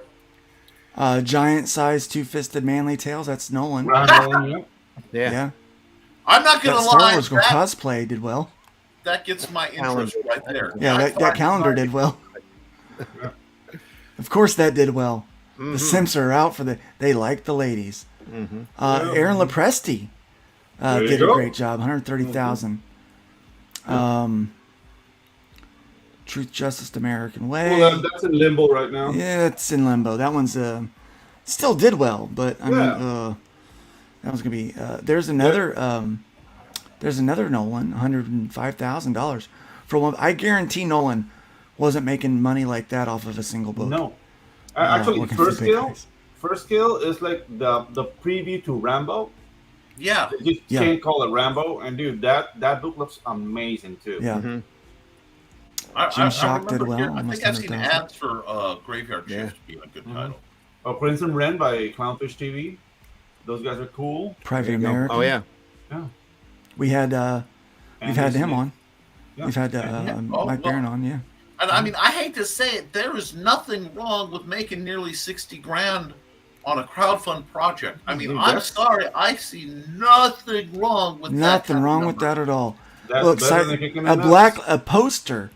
Giant size two-fisted manly tails. That's Nolan. Yeah. I'm not gonna That Star lie. Wars cosplay did well. That gets my interest right there. Yeah, that calendar did well. Of course, that did well. The Simps are out for they like the ladies. Aaron Lepresti did a great job. 130,000. Truth, Justice, American Way. Well, that's in limbo right now. Yeah, it's in limbo. That one's still did well, but I mean, that was gonna be. There's another Nolan, $105,000 for one. I guarantee Nolan wasn't making money like that off of a single book. No, actually, First Kill is like the preview to Rambo. Yeah, you can't call it Rambo, and dude, that book looks amazing too. Yeah. Jim Shock did well. I think I've seen ads for Graveyard Shift being a good title. Oh, Prince and Ren by Clownfish TV. Those guys are cool. Private American. Oh yeah. We had we've had him on. Yeah. We've had Mike Barron on. Yeah. And I mean, I hate to say it, there is nothing wrong with making nearly $60,000 on a crowdfund project. I mean, I'm sorry, I see nothing wrong with that. Nothing wrong with that at all. That's Look, better than kicking a the black nuts. a poster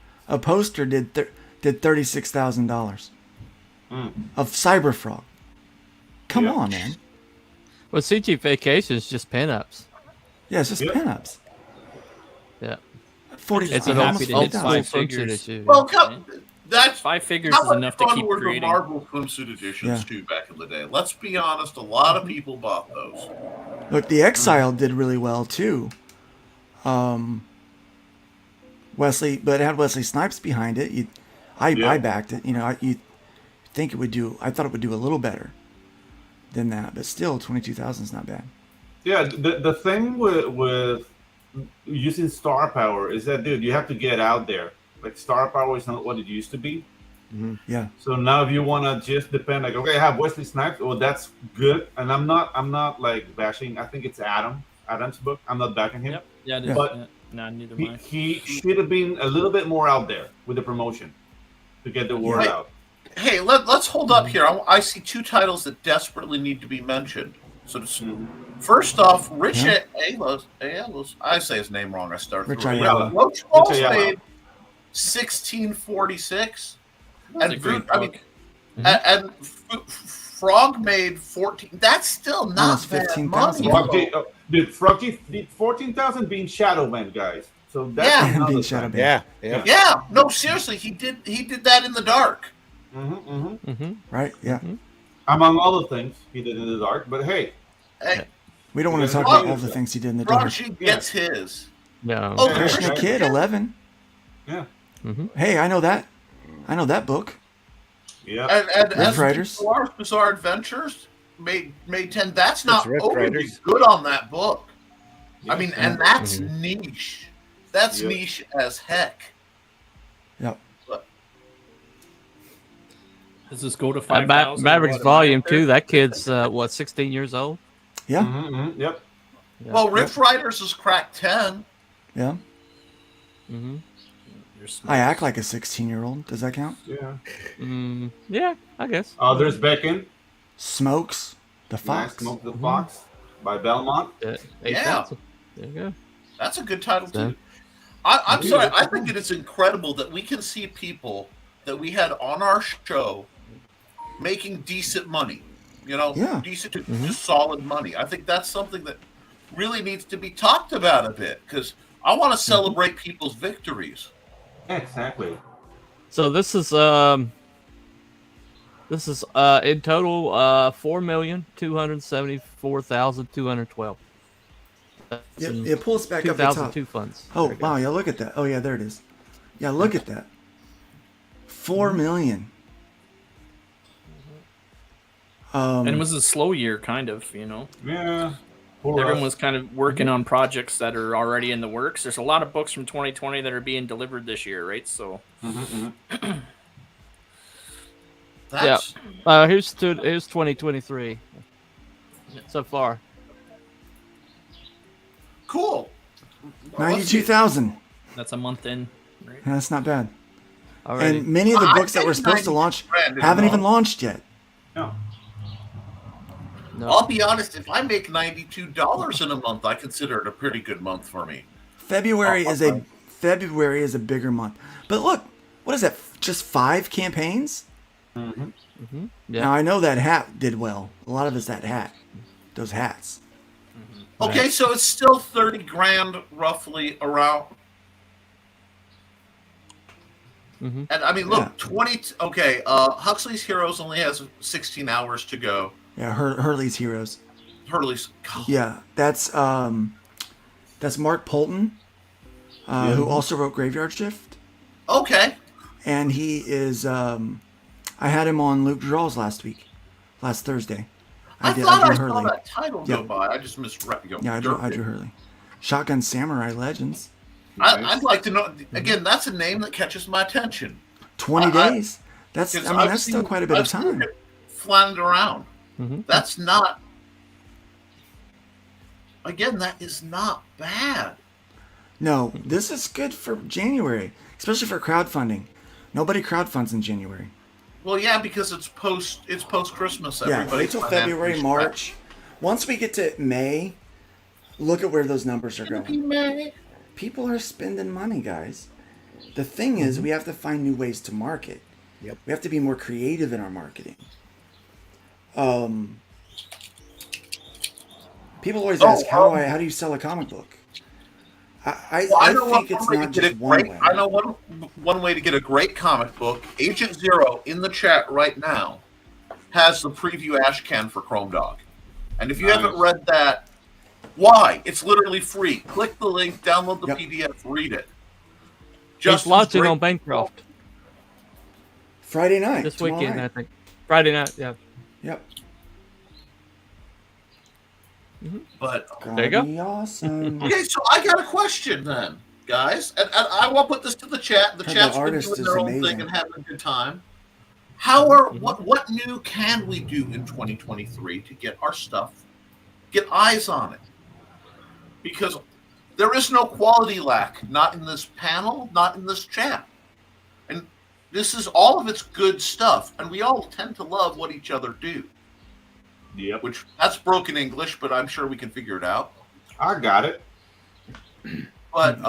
did $36,000 of Cyberfrog. Come on, man. Well, CG Vacation is just pinups. Yeah, it's just pinups. Yeah. 40. It's an almost old school 5 swimsuit figures. issue. Well, that's 5 figures how is much enough to fun keep were the creating. Marvel swimsuit editions too back in the day. Let's be honest, a lot of people bought those. Look, The Exile did really well too. Wesley, but it had Wesley Snipes behind it. I backed it. You know, you think it would do. I thought it would do a little better than that, but still, 22,000 is not bad. Yeah, the thing with using star power is that, dude, you have to get out there. Like, star power is not what it used to be. Yeah. So now, if you want to just depend, like, okay, I have Wesley Snipes. Well, that's good, and I'm not like bashing. I think it's Adam's book. I'm not backing him. Yep. Yeah, it is. But no, neither am I. he should have been a little bit more out there with the promotion to get the word out. Hey, let's hold up here. I see 2 titles that desperately need to be mentioned. So, first off, Rich Aiellos, I say his name wrong. I started. Rich Aiello. Roach Walls made 1646, and Frog made 14. That's still not bad money. Dude, Froggy did 14,000 being Shadowman, guys. So that's being Shadowman. Yeah. No, seriously, he did that in the dark. Right. Yeah. Among other things he did in the dark, but hey, we don't want to talk about all the things he did in the dark. Froggy gets his. No. Oh, Krishna Kid 11. Yeah. Hey, I know that. I know that book. Yeah. And Rift Riders. Bizarre Adventures made 10. That's not Rift overly Riders. good on that book. I mean, and that's niche. That's niche as heck. Yep. Does this go to 5,000? Mavericks Volume 2, that kid's, 16 years old? Yeah. Yep. Well, Rift Riders is cracked 10. Yeah. I act like a 16-year-old. Does that count? Yeah. Yeah, I guess. There's Beckon. Smokes the Fox. Smoke the Fox by Belmont. Yeah. Yeah. There you go. That's a good title, too. I'm sorry. I think it is incredible that we can see people that we had on our show making decent money. You know, decent to solid money. I think that's something that really needs to be talked about a bit because I want to celebrate people's victories. Exactly. So this is in total 4,274,212. Yeah, pull us back up the top. 2002 funds. Oh wow, yeah, look at that. Oh yeah, there it is. Yeah, look at that. 4 million. And it was a slow year, kind of, you know. Yeah. Everyone was kind of working on projects that are already in the works. There's a lot of books from 2020 that are being delivered this year, right? So. Here's 2023 so far. Cool. 92,000. That's a month in. Right? That's not bad. Already. And many of the books that were supposed to launch haven't even launched yet. No. I'll be honest, if I make $92 in a month, I consider it a pretty good month for me. February is a bigger month. But look, what is that? Just 5 campaigns? Yeah. Now I know that hat did well. A lot of it's that hat. Those hats. Okay, so it's still 30 grand roughly around. And I mean, look, 20. Okay, Huxley's Heroes only has 16 hours to go. Yeah, Hurley's Heroes. Hurley's. Yeah, that's Mark Polton, who also wrote Graveyard Shift. Okay. And he is. I had him on Luke Drawls last Thursday. I thought I saw that title go by. I just misread. Yeah, I drew Hurley. Shotgun Samurai Legends. I'd like to know. Again, that's a name that catches my attention. 20 days. That's still quite a bit of time. Flying around. That's not. Again, that is not bad. No, this is good for January, especially for crowdfunding. Nobody crowdfunds in January. Well, yeah, because it's post Christmas. Yeah, wait till February, March. Once we get to May, look at where those numbers are going. People are spending money, guys. The thing is, we have to find new ways to market. Yep. We have to be more creative in our marketing. People always ask, how do you sell a comic book? I think it's not just one way. I know one way to get a great comic book. Agent Zero in the chat right now has the preview Ashcan for Chrome Dog. And if you haven't read that, why? It's literally free. Click the link, download the PDF, read it. Just launching on Bancroft. Friday night. This weekend, I think. Friday night, yeah. Yep. But there you go. Awesome. Okay, so I got a question then, guys, and I will put this to the chat. The chat's been doing their own thing and having a good time. What new can we do in 2023 to get our stuff, get eyes on it? Because there is no quality lack, not in this panel, not in this chat, and this is all of its good stuff, and we all tend to love what each other do. Yep. Which that's broken English, but I'm sure we can figure it out. I got it. But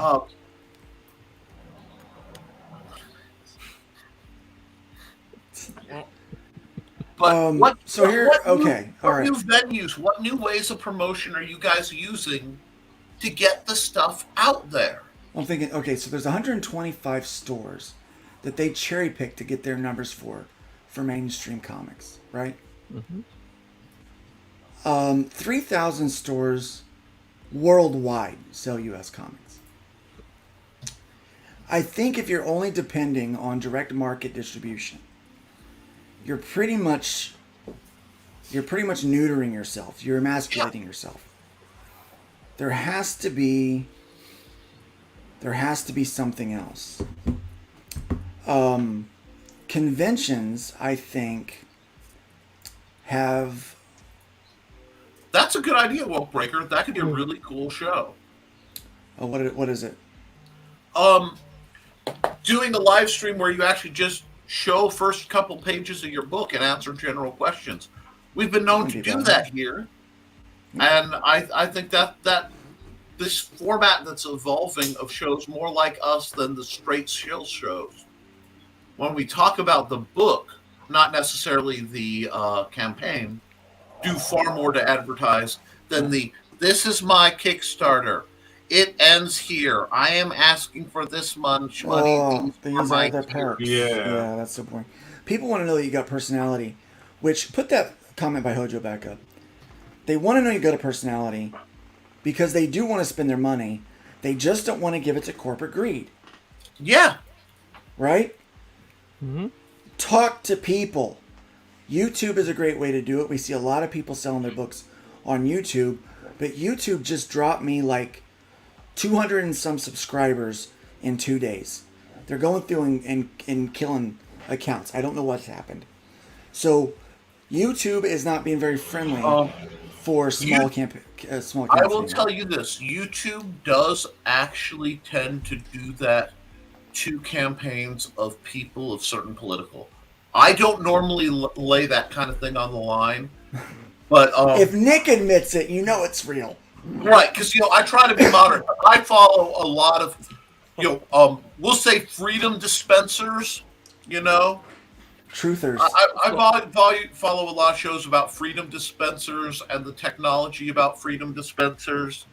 what new venues, what new ways of promotion are you guys using to get the stuff out there? I'm thinking, okay, so there's 125 stores that they cherry pick to get their numbers for mainstream comics, right? 3,000 stores worldwide sell U.S. comics. I think if you're only depending on direct market distribution, you're pretty much neutering yourself. You're emasculating yourself. There has to be something else. Conventions, I think, have. That's a good idea, Wolfbreaker. That could be a really cool show. Oh, what is it? Doing a live stream where you actually just show first couple pages of your book and answer general questions. We've been known to do that here, and I think that this format that's evolving of shows more like us than the straight shill shows. When we talk about the book, not necessarily the campaign, do far more to advertise than this is my Kickstarter. It ends here. I am asking for this much money. Oh, these are the perks. Yeah, that's the point. People want to know that you got personality, which put that comment by Hojo back up. They want to know you got a personality because they do want to spend their money. They just don't want to give it to corporate greed. Yeah. Right? Talk to people. YouTube is a great way to do it. We see a lot of people selling their books on YouTube, but YouTube just dropped me like 200 and some subscribers in 2 days. They're going through and killing accounts. I don't know what's happened. So YouTube is not being very friendly for small campaigns. I will tell you this: YouTube does actually tend to do that to campaigns of people of certain political. I don't normally lay that kind of thing on the line, but if Nick admits it, you know it's real. Right, because I try to be moderate. I follow a lot of, we'll say freedom dispensers. Truthers. I follow a lot of shows about freedom dispensers and the technology about freedom dispensers,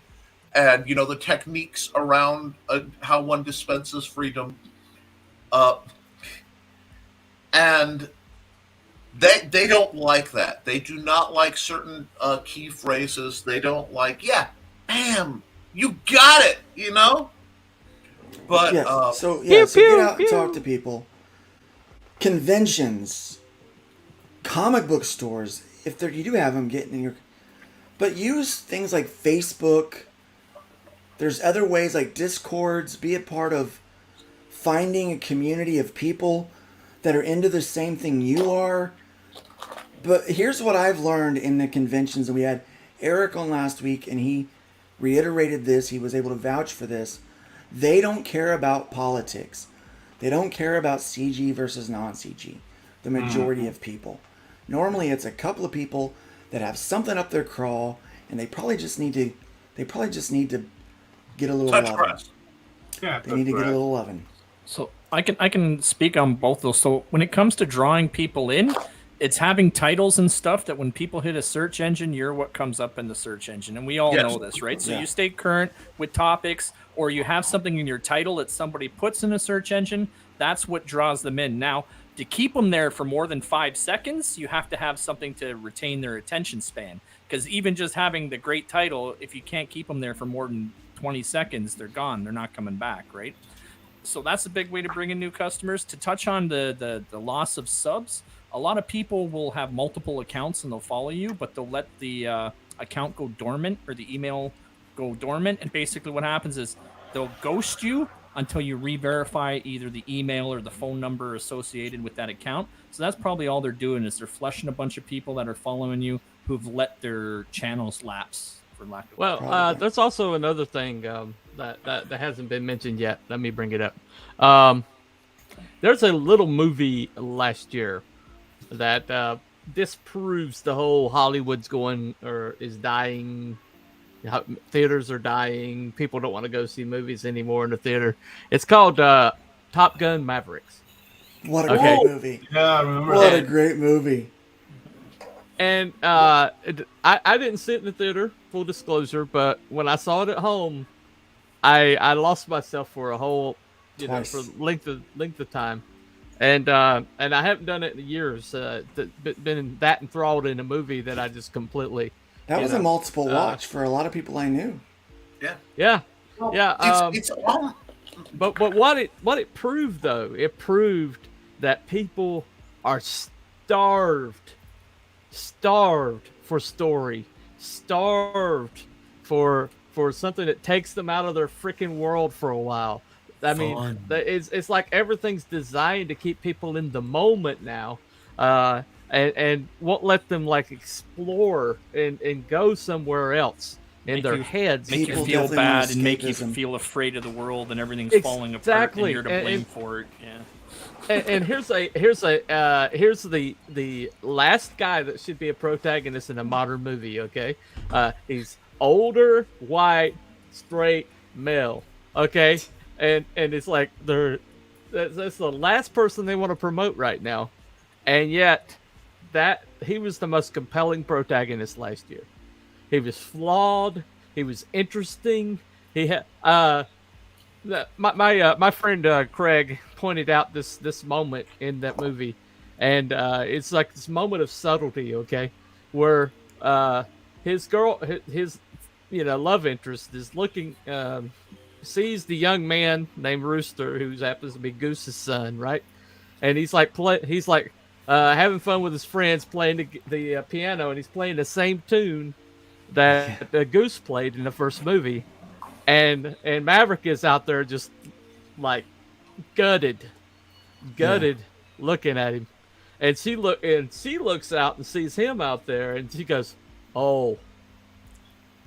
and the techniques around how one dispenses freedom. And they don't like that. They do not like certain key phrases. They don't like, bam, you got it, But so get out and talk to people. Conventions, comic book stores, if you do have them, get in your. But use things like Facebook. There's other ways like Discords. Be a part of finding a community of people that are into the same thing you are. But here's what I've learned in the conventions, and we had Eric on last week, and he reiterated this. He was able to vouch for this. They don't care about politics. They don't care about CG versus non-CG. The majority of people. Normally, it's a couple of people that have something up their craw, and they probably just need to. Get a little loving. Yeah, they need to get a little loving. So I can speak on both those. So when it comes to drawing people in, it's having titles and stuff that when people hit a search engine, you're what comes up in the search engine. And we all know this, right? So you stay current with topics, or you have something in your title that somebody puts in a search engine. That's what draws them in. Now, to keep them there for more than 5 seconds, you have to have something to retain their attention span. Because even just having the great title, if you can't keep them there for more than 20 seconds, they're gone. They're not coming back, right? So that's a big way to bring in new customers. To touch on the loss of subs, a lot of people will have multiple accounts and they'll follow you, but they'll let the account go dormant or the email go dormant. And basically what happens is they'll ghost you until you re-verify either the email or the phone number associated with that account. So that's probably all they're doing is they're flushing a bunch of people that are following you who've let their channels lapse. There's also another thing that hasn't been mentioned yet. Let me bring it up. There's a little movie last year that disproves the whole Hollywood's going or is dying. Theaters are dying. People don't want to go see movies anymore in the theater. It's called Top Gun Mavericks. What a great movie! Yeah, I remember What a great movie! And I didn't sit in the theater, full disclosure, but when I saw it at home, I lost myself for a whole, for length of time, and I haven't done it in years. Been that enthralled in a movie that I just completely. That was a multiple watch for a lot of people I knew. Yeah. Well, Yeah. It's But what it proved though, it proved that people are starved for story, starved for something that takes them out of their freaking world for a while. I mean, it's like everything's designed to keep people in the moment now, and won't let them like explore and go somewhere else in their heads. Make you feel bad and make you feel afraid of the world and everything's falling apart and you're to blame for it. Yeah. And here's the last guy that should be a protagonist in a modern movie. Okay, he's older, white, straight, male. Okay, and it's like that's the last person they want to promote right now, and yet that he was the most compelling protagonist last year. He was flawed. He was interesting. He had my friend Craig pointed out this moment in that movie, and it's like this moment of subtlety, okay, where his love interest is looking, sees the young man named Rooster, who happens to be Goose's son, right, and he's like having fun with his friends, playing the piano, and he's playing the same tune that the Goose played in the first movie, and Maverick is out there just like gutted, looking at him, and she looks out and sees him out there, and she goes, "Oh."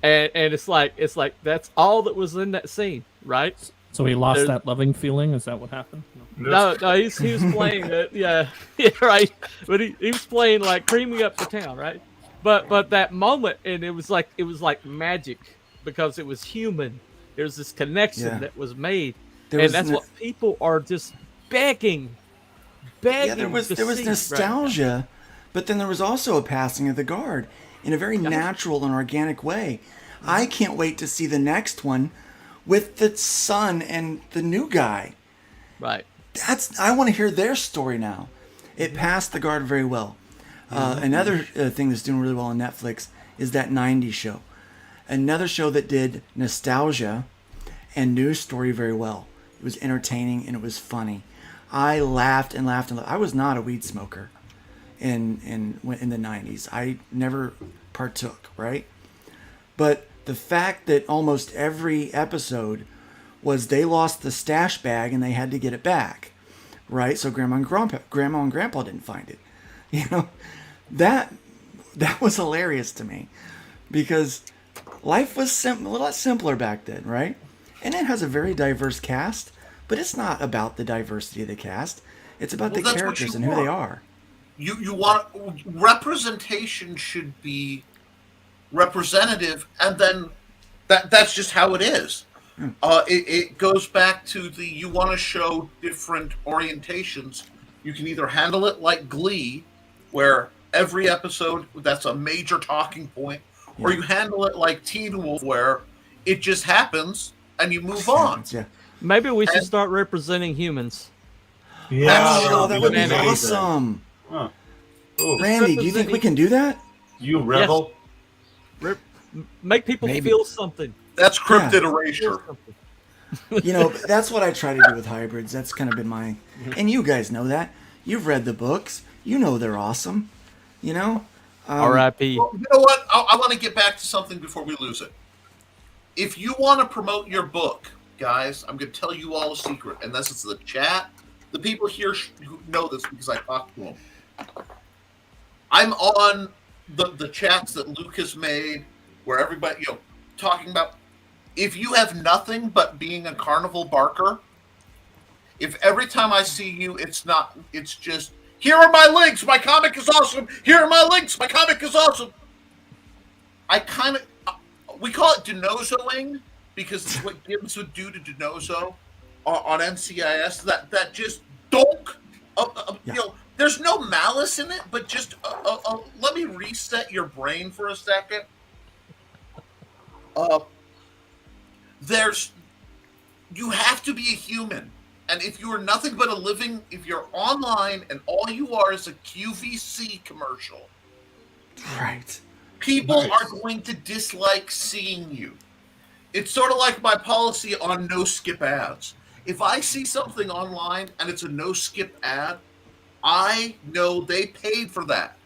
And it's like that's all that was in that scene, right? So he lost that loving feeling. Is that what happened? No, he was playing it. Yeah, right. But he was playing like "Creaming Up the Town," right? But that moment, and it was like magic because it was human. There was this connection that was made, and that's what people are just begging. Yeah, there was nostalgia, right, but then there was also a passing of the guard in a very natural and organic way. I can't wait to see the next one with the son and the new guy. Right. I want to hear their story now. It passed the guard very well. Another thing that's doing really well on Netflix is that 90s show. Another show that did nostalgia and news story very well. It was entertaining and it was funny. I laughed and laughed and laughed. I was not a weed smoker in the 90s. I never partook, right? But the fact that almost every episode was they lost the stash bag and they had to get it back, right? So grandma and grandpa didn't find it. You know, that was hilarious to me because life was a lot simpler back then, right? And it has a very diverse cast, but it's not about the diversity of the cast. It's about the characters and who they are. You want representation should be representative, and then that's just how it is. It goes back to you want to show different orientations. You can either handle it like Glee, where every episode that's a major talking point, or you handle it like Teen Wolf, where it just happens and you move on. Yeah. Maybe we should start representing humans. Yeah, that would be awesome. Huh. Randy, do you think we can do that? You rebel. Yes. Make people feel something. That's cryptid erasure. You know, that's what I try to do with hybrids. That's kind of been my... And you guys know that. You've read the books. You know they're awesome. You know? R.I.P. Well, you know what? I want to get back to something before we lose it. If you want to promote your book, guys, I'm going to tell you all a secret. And this is the chat. The people here who know this because I talked to them. I'm on the chats that Luke has made where everybody, talking about if you have nothing but being a carnival barker, if every time I see you, it's just, here are my links, my comic is awesome, here are my links, my comic is awesome. We call it denozoing because it's what Gibbs would do to denozo on NCIS, that just donk, there's no malice in it, but just let me reset your brain for a second. You have to be a human. And if you are nothing but if you're online and all you are is a QVC commercial, right? People are going to dislike seeing you. It's sort of like my policy on no skip ads. If I see something online and it's a no skip ad, I know they paid for that,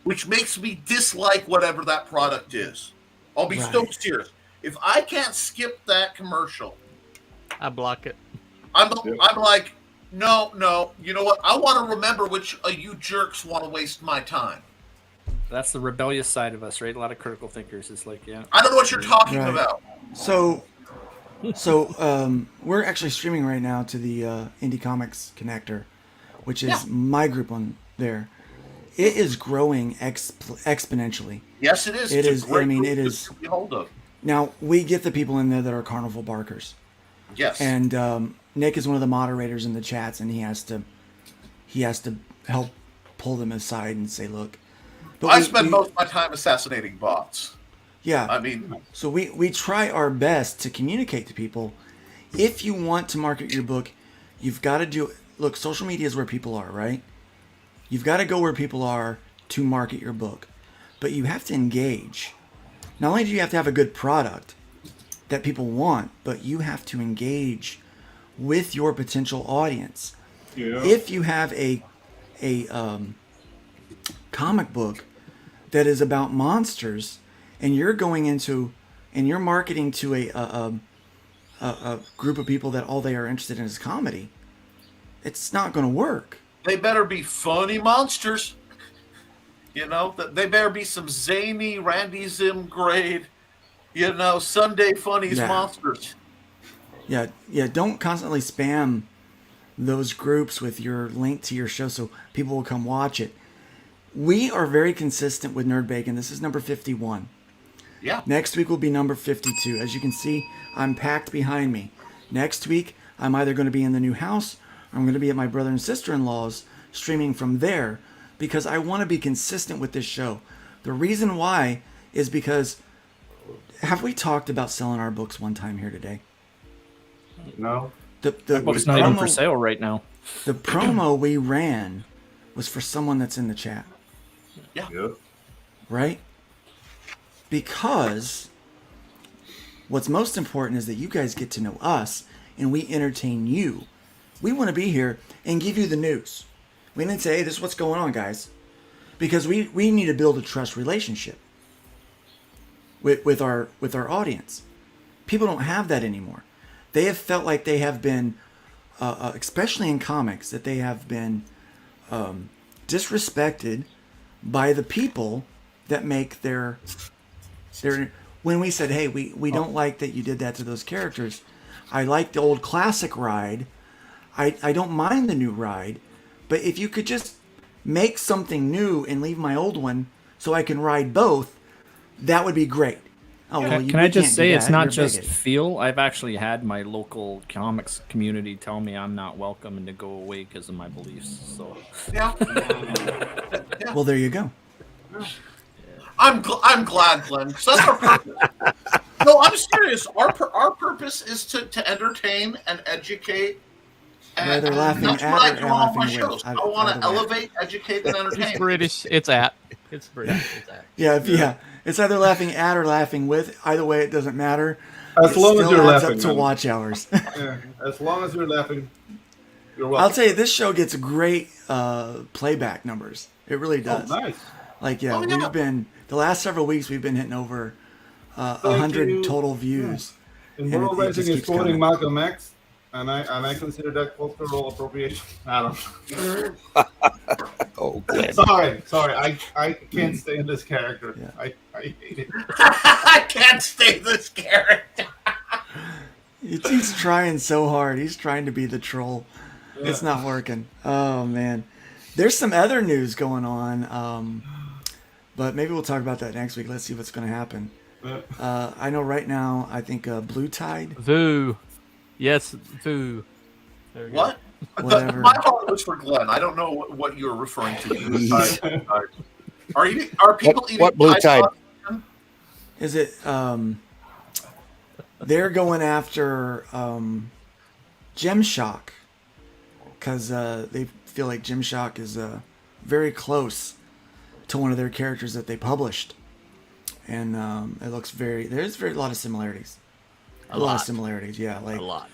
which makes me dislike whatever that product is. I'll be so serious. If I can't skip that commercial, I block it. I'm like, no. You know what? I want to remember which of you jerks want to waste my time. That's the rebellious side of us, right? A lot of critical thinkers is like, I don't know what you're talking about. So we're actually streaming right now to the Indie Comics Connector, which is my group on there. It is growing exponentially. Yes, it is. It is. I mean, it is. To hold of. Now we get the people in there that are carnival barkers. Yes. And Nick is one of the moderators in the chats, and he has to help pull them aside and say, "Look." But I spend most of my time assassinating bots. Yeah. I mean, so we try our best to communicate to people. If you want to market your book, you've got to do. Look, social media is where people are, right? You've got to go where people are to market your book, but you have to engage. Not only do you have to have a good product that people want, but you have to engage with your potential audience. Yeah. If you have a a comic book that is about monsters, and you're going into and you're marketing to a group of people that all they are interested in is comedy, it's not going to work. They better be funny monsters. You know, they better be some zany Randy Zim grade, Sunday funnies monsters. Yeah. Don't constantly spam those groups with your link to your show so people will come watch it. We are very consistent with Nerd Bacon. This is number 51. Yeah. Next week will be number 52. As you can see, I'm packed behind me. Next week, I'm either going to be in the new house or I'm going to be at my brother and sister-in-law's streaming from there because I want to be consistent with this show. The reason why is because, have we talked about selling our books one time here today? No. The book's not even for sale right now. The promo we ran was for someone that's in the chat. Yeah. Right? Because what's most important is that you guys get to know us and we entertain you. We want to be here and give you the news. We didn't say, hey, this is what's going on, guys. Because we need to build a trust relationship with our audience. People don't have that anymore. They have felt like they have been, especially in comics, that they have been disrespected by the people that make their. When we said, hey, we don't like that you did that to those characters. I like the old classic ride. I don't mind the new ride. But if you could just make something new and leave my old one so I can ride both, that would be great. Oh, well, Can I just say it's not just feel? I've actually had my local comics community tell me I'm not welcome and to go away because of my beliefs. So yeah. Well, there you go. I'm glad, Glenn. 'Cause that's our purpose. No, I'm serious. Our purpose is to entertain and educate. And that's what I do on my shows. I want to elevate, educate, and entertain. It's British. It's British. It's at. Yeah. It's either laughing at or laughing with. Either way, it doesn't matter. As long as you're laughing. Up to watch hours. Yeah, as long as you're laughing, you're welcome. I'll tell you, this show gets great playback numbers. It really does. Oh, nice. Like, we've been the last several weeks we've been hitting over 100 total views. And World Racing is quoting Malcolm X. And I consider that cultural appropriation. I don't know. Okay. Sorry. I can't stay in this character. Yeah. I hate it. I can't stay this character. He's trying so hard. He's trying to be the troll. Yeah. It's not working. Oh, man. There's some other news going on. But maybe we'll talk about that next week. Let's see what's going to happen. Yeah. I know right now, I think Blue Tide. Voo. Yes, Voo. What? My heart was for Glenn. I don't know what you're referring to. Are people eating what Blue Tide? Is it? They're going after Gymshock because they feel like Gymshock is very close to one of their characters that they published, and it looks there's a lot of similarities. A lot of similarities, yeah, like a lot.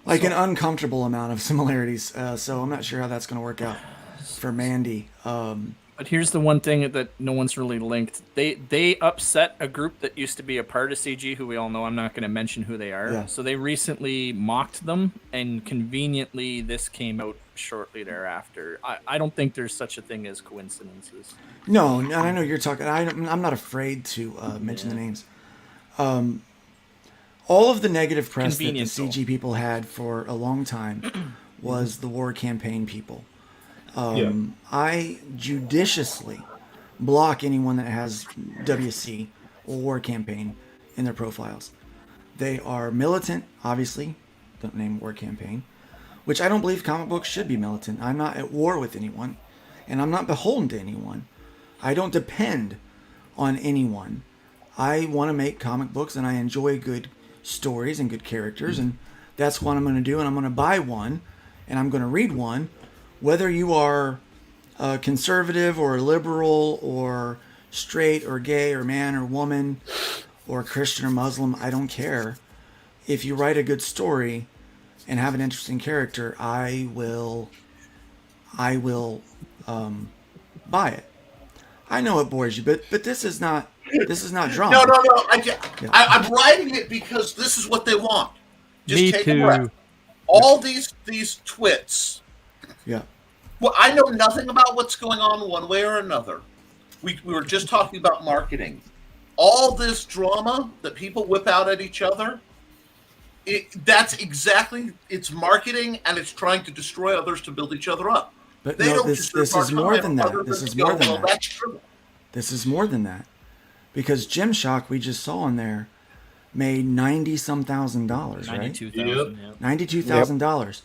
Like an uncomfortable amount of similarities. So I'm not sure how that's going to work out for Mandy. But here's the one thing that no one's really linked. They upset a group that used to be a part of CG, who we all know. I'm not going to mention who they are. Yeah. So they recently mocked them, and conveniently this came out shortly thereafter. I don't think there's such a thing as coincidences. No, I know you're talking. I'm not afraid to mention the names. All of the negative press that the CG people had for a long time was the war campaign people. I judiciously block anyone that has WC or war campaign in their profiles. They are militant, obviously. Don't name war campaign, which I don't believe comic books should be militant. I'm not at war with anyone, and I'm not beholden to anyone. I don't depend on anyone. I want to make comic books, and I enjoy good stories and good characters, and that's what I'm going to do, and I'm going to buy one, and I'm going to read one, whether you are conservative or liberal or straight or gay or man or woman or Christian or Muslim. I don't care. If you write a good story and have an interesting character, I will I will buy it. I know it bores you, but this is not drama. No. I'm writing it because this is what they want. Just Me take too. a breath. All these twits. Yeah. Well, I know nothing about what's going on one way or another. We were just talking about marketing. All this drama that people whip out at each other, that's exactly, it's marketing, and it's trying to destroy others to build each other up. But They no, don't this deserve our is more time than that. other This than is to more go, than well, that. that's true. This is more than that. Because Gymshock, we just saw on there, made $90-some thousand, right? $92,000. Yep. $92,000.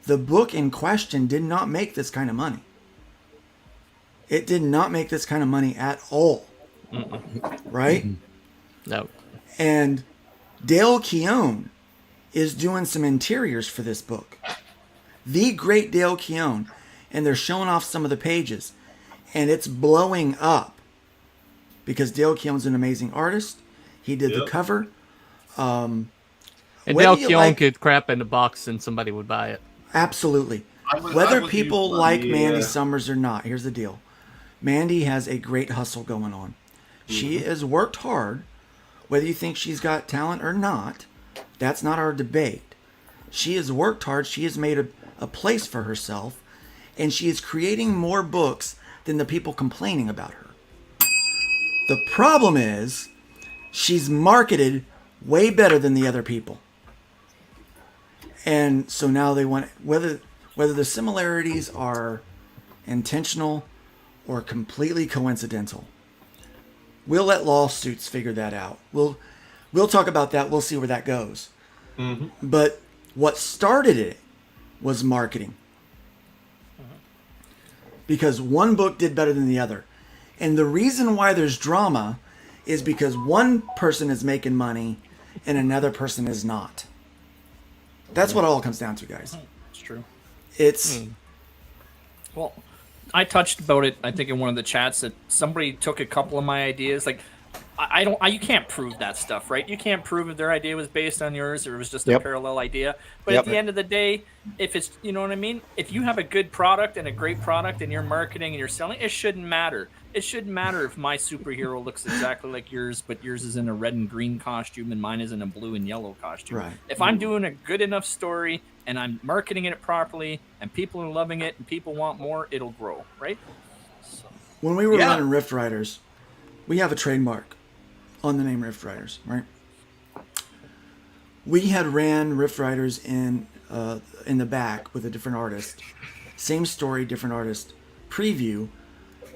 The book in question did not make this kind of money. It did not make this kind of money at all. Right? No. And Dale Keown is doing some interiors for this book. The great Dale Keown. And they're showing off some of the pages. And it's blowing up. Because Dale Keown's an amazing artist. He did the cover. And Dale Keown could crap in a box and somebody would buy it. Absolutely. Whether people like Mandy Summers or not, here's the deal. Mandy has a great hustle going on. She has worked hard. Whether you think she's got talent or not, that's not our debate. She has worked hard. She has made a place for herself. And she is creating more books than the people complaining about her. The problem is she's marketed way better than the other people. And so now they want, whether the similarities are intentional or completely coincidental, we'll let lawsuits figure that out. We'll talk about that. We'll see where that goes. Mm-hmm. But what started it was marketing. Because one book did better than the other. And the reason why there's drama is because one person is making money and another person is not. That's what it all comes down to, guys. It's true. It's... Well, I touched about it, I think, in one of the chats that somebody took a couple of my ideas. Like, you can't prove that stuff, right? You can't prove if their idea was based on yours or it was just a parallel idea. But at the end of the day, if it's, you know what I mean? If you have a good product and a great product and you're marketing and you're selling, it shouldn't matter. It shouldn't matter if my superhero looks exactly like yours, but yours is in a red and green costume and mine is in a blue and yellow costume. Right. If I'm doing a good enough story and I'm marketing it properly and people are loving it and people want more, it'll grow, right? So, when we were running Rift Riders, we have a trademark on the name Rift Riders, right? We had ran Rift Riders in the back with a different artist. Same story, different artist. Preview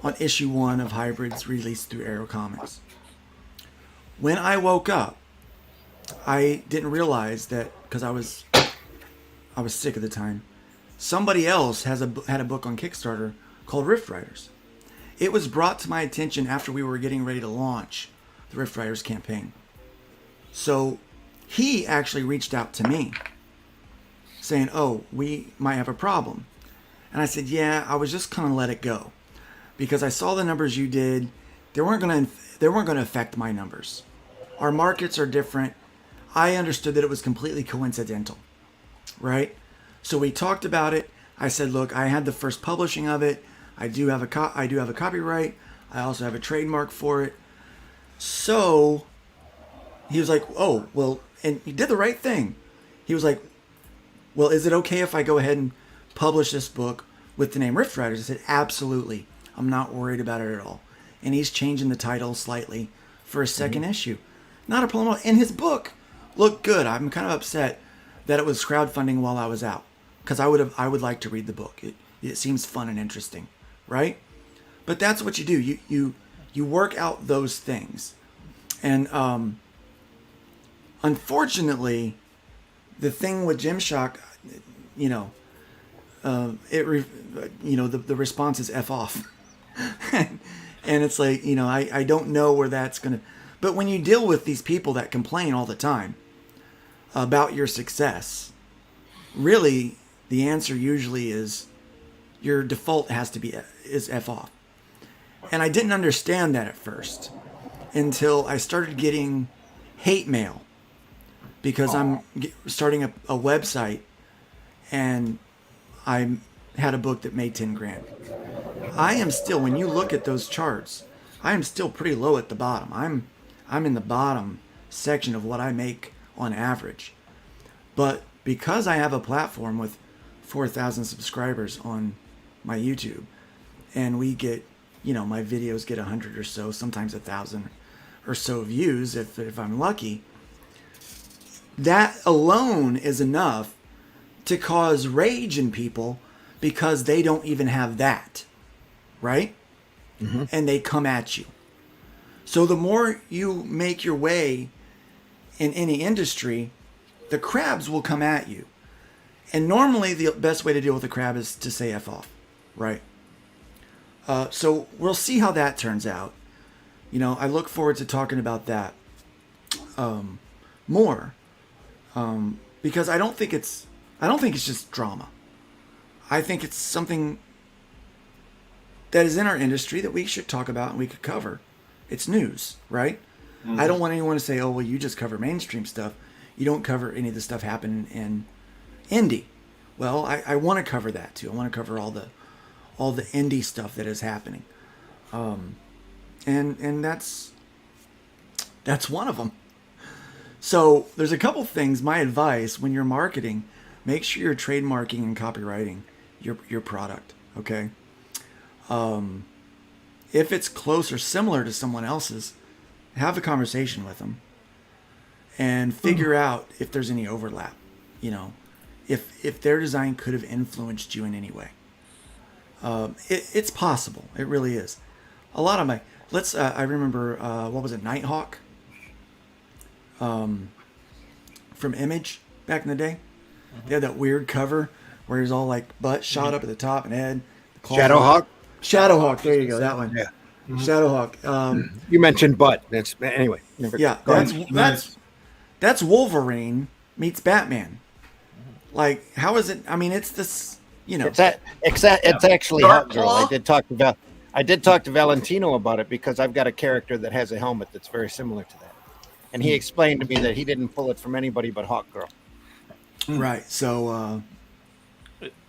on issue 1 of Hybrids released through Arrow Comics. When I woke up, I didn't realize that, because I was sick at the time, somebody else had a book on Kickstarter called Rift Riders. It was brought to my attention after we were getting ready to launch the Rift Riders campaign. So he actually reached out to me saying, "Oh, we might have a problem." And I said, "Yeah, I was just going to let it go because I saw the numbers you did. They weren't going to affect my numbers. Our markets are different. I understood that it was completely coincidental." Right? So we talked about it. I said, "Look, I had the first publishing of it. I do have a copyright. I also have a trademark for it." So he was like, "Oh, well," and he did the right thing. He was like, "Well, is it okay if I go ahead and publish this book with the name Rift Riders?" I said, "Absolutely. I'm not worried about it at all." And he's changing the title slightly for a second issue. Not a problem. And his book looked good. I'm kind of upset that it was crowdfunding while I was out, because I would like to read the book. It seems fun and interesting, right? But that's what you do. You work out those things. And unfortunately, the thing with Gymshock, the response is F off. And it's like, I don't know where that's going to... But when you deal with these people that complain all the time about your success, really, the answer usually is your default is F off. And I didn't understand that at first until I started getting hate mail, because I'm starting a website and I'm had a book that made 10 grand. I am still, when you look at those charts, I am still pretty low at the bottom. I'm in the bottom section of what I make on average. But because I have a platform with 4,000 subscribers on my YouTube, and we get, my videos get 100 or so, sometimes 1,000 or so views if I'm lucky, that alone is enough to cause rage in people because they don't even have that, right? Mm-hmm. And they come at you. So the more you make your way in any industry, the crabs will come at you. And normally the best way to deal with a crab is to say F off, right? So we'll see how that turns out. I look forward to talking about that more because I don't think it's just drama. I think it's something that is in our industry that we should talk about and we could cover. It's news, right? Mm-hmm. I don't want anyone to say, oh, well, you just cover mainstream stuff. You don't cover any of the stuff happening in indie. Well, I want to cover that too. I want to cover all the indie stuff that is happening. And that's one of them. So there's a couple things. My advice when you're marketing, make sure you're trademarking and copywriting your product. Okay. If it's close or similar to someone else's, have a conversation with them and figure out if there's any overlap. If their design could have influenced you in any way. It's possible. It really is. A lot of my I remember what was it, Nighthawk, from Image back in the day. Mm-hmm. They had that weird cover where he's all like butt shot up at the top and head. Shadowhawk. There you go. That one. Yeah. Mm-hmm. Shadowhawk. You mentioned butt. Anyway. That's Wolverine meets Batman. Like, how is it? I mean, it's this. It's actually Hot Girl. I did talk to Valentino about it because I've got a character that has a helmet that's very similar to that, and he explained to me that he didn't pull it from anybody but Hawk Girl. Right. So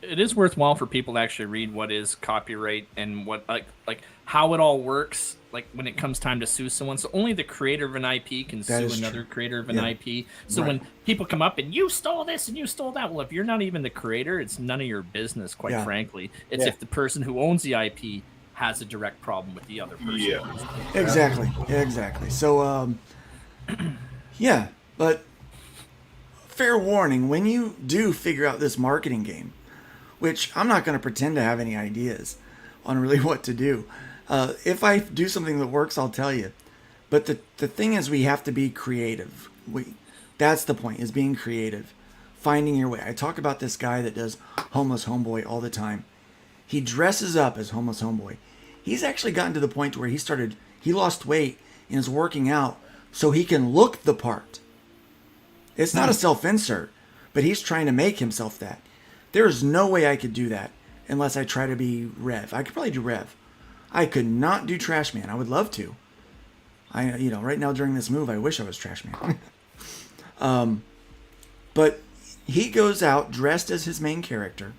it is worthwhile for people to actually read what is copyright and what like how it all works. Like when it comes time to sue someone, so only the creator of an IP can sue another creator of an IP. So when people come up and you stole this and you stole that, well, if you're not even the creator, it's none of your business. Quite frankly, it's if the person who owns the IP has a direct problem with the other person. Yeah, exactly. So but fair warning, when you do figure out this marketing game, which I'm not going to pretend to have any ideas on really what to do. If I do something that works, I'll tell you. But the thing is, we have to be creative. That's the point, is being creative. Finding your way. I talk about this guy that does Homeless Homeboy all the time. He dresses up as Homeless Homeboy. He's actually gotten to the point where he lost weight and is working out so he can look the part. It's not a self-insert, but he's trying to make himself that. There is no way I could do that unless I try to be Rev. I could probably do Rev. I could not do Trash Man. I would love to. Right now during this move, I wish I was Trash Man. But he goes out dressed as his main character,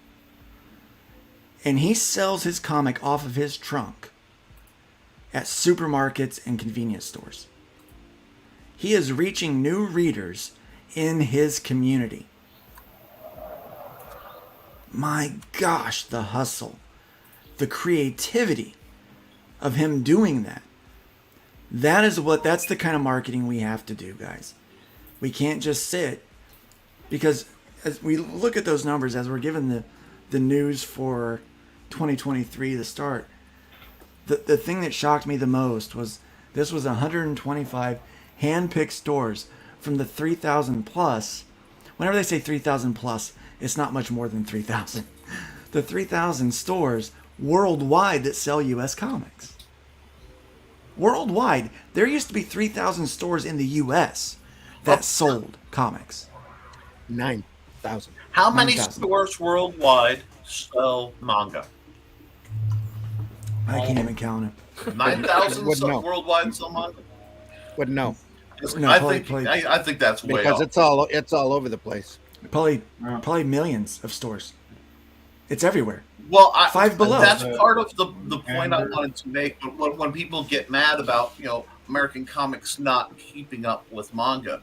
and he sells his comic off of his trunk at supermarkets and convenience stores. He is reaching new readers in his community. My gosh, the hustle, the creativity of him doing that. That's the kind of marketing we have to do, guys. We can't just sit, because as we look at those numbers, as we're given the news for 2023, the start, the thing that shocked me the most was this was 125 hand-picked stores from the 3,000 plus. Whenever they say 3,000 plus, it's not much more than 3,000. The 3,000 stores worldwide that sell U.S. comics. Worldwide. There used to be 3,000 stores in the U.S. that sold comics. 9,000. How many stores worldwide sell manga? I can't even count it. 9,000 worldwide sell manga? Wouldn't know. I think that's way because off. it's all over the place. Probably millions of stores It's everywhere. Well, Five Below. That's part of the point I wanted to make. When people get mad about American comics not keeping up with manga,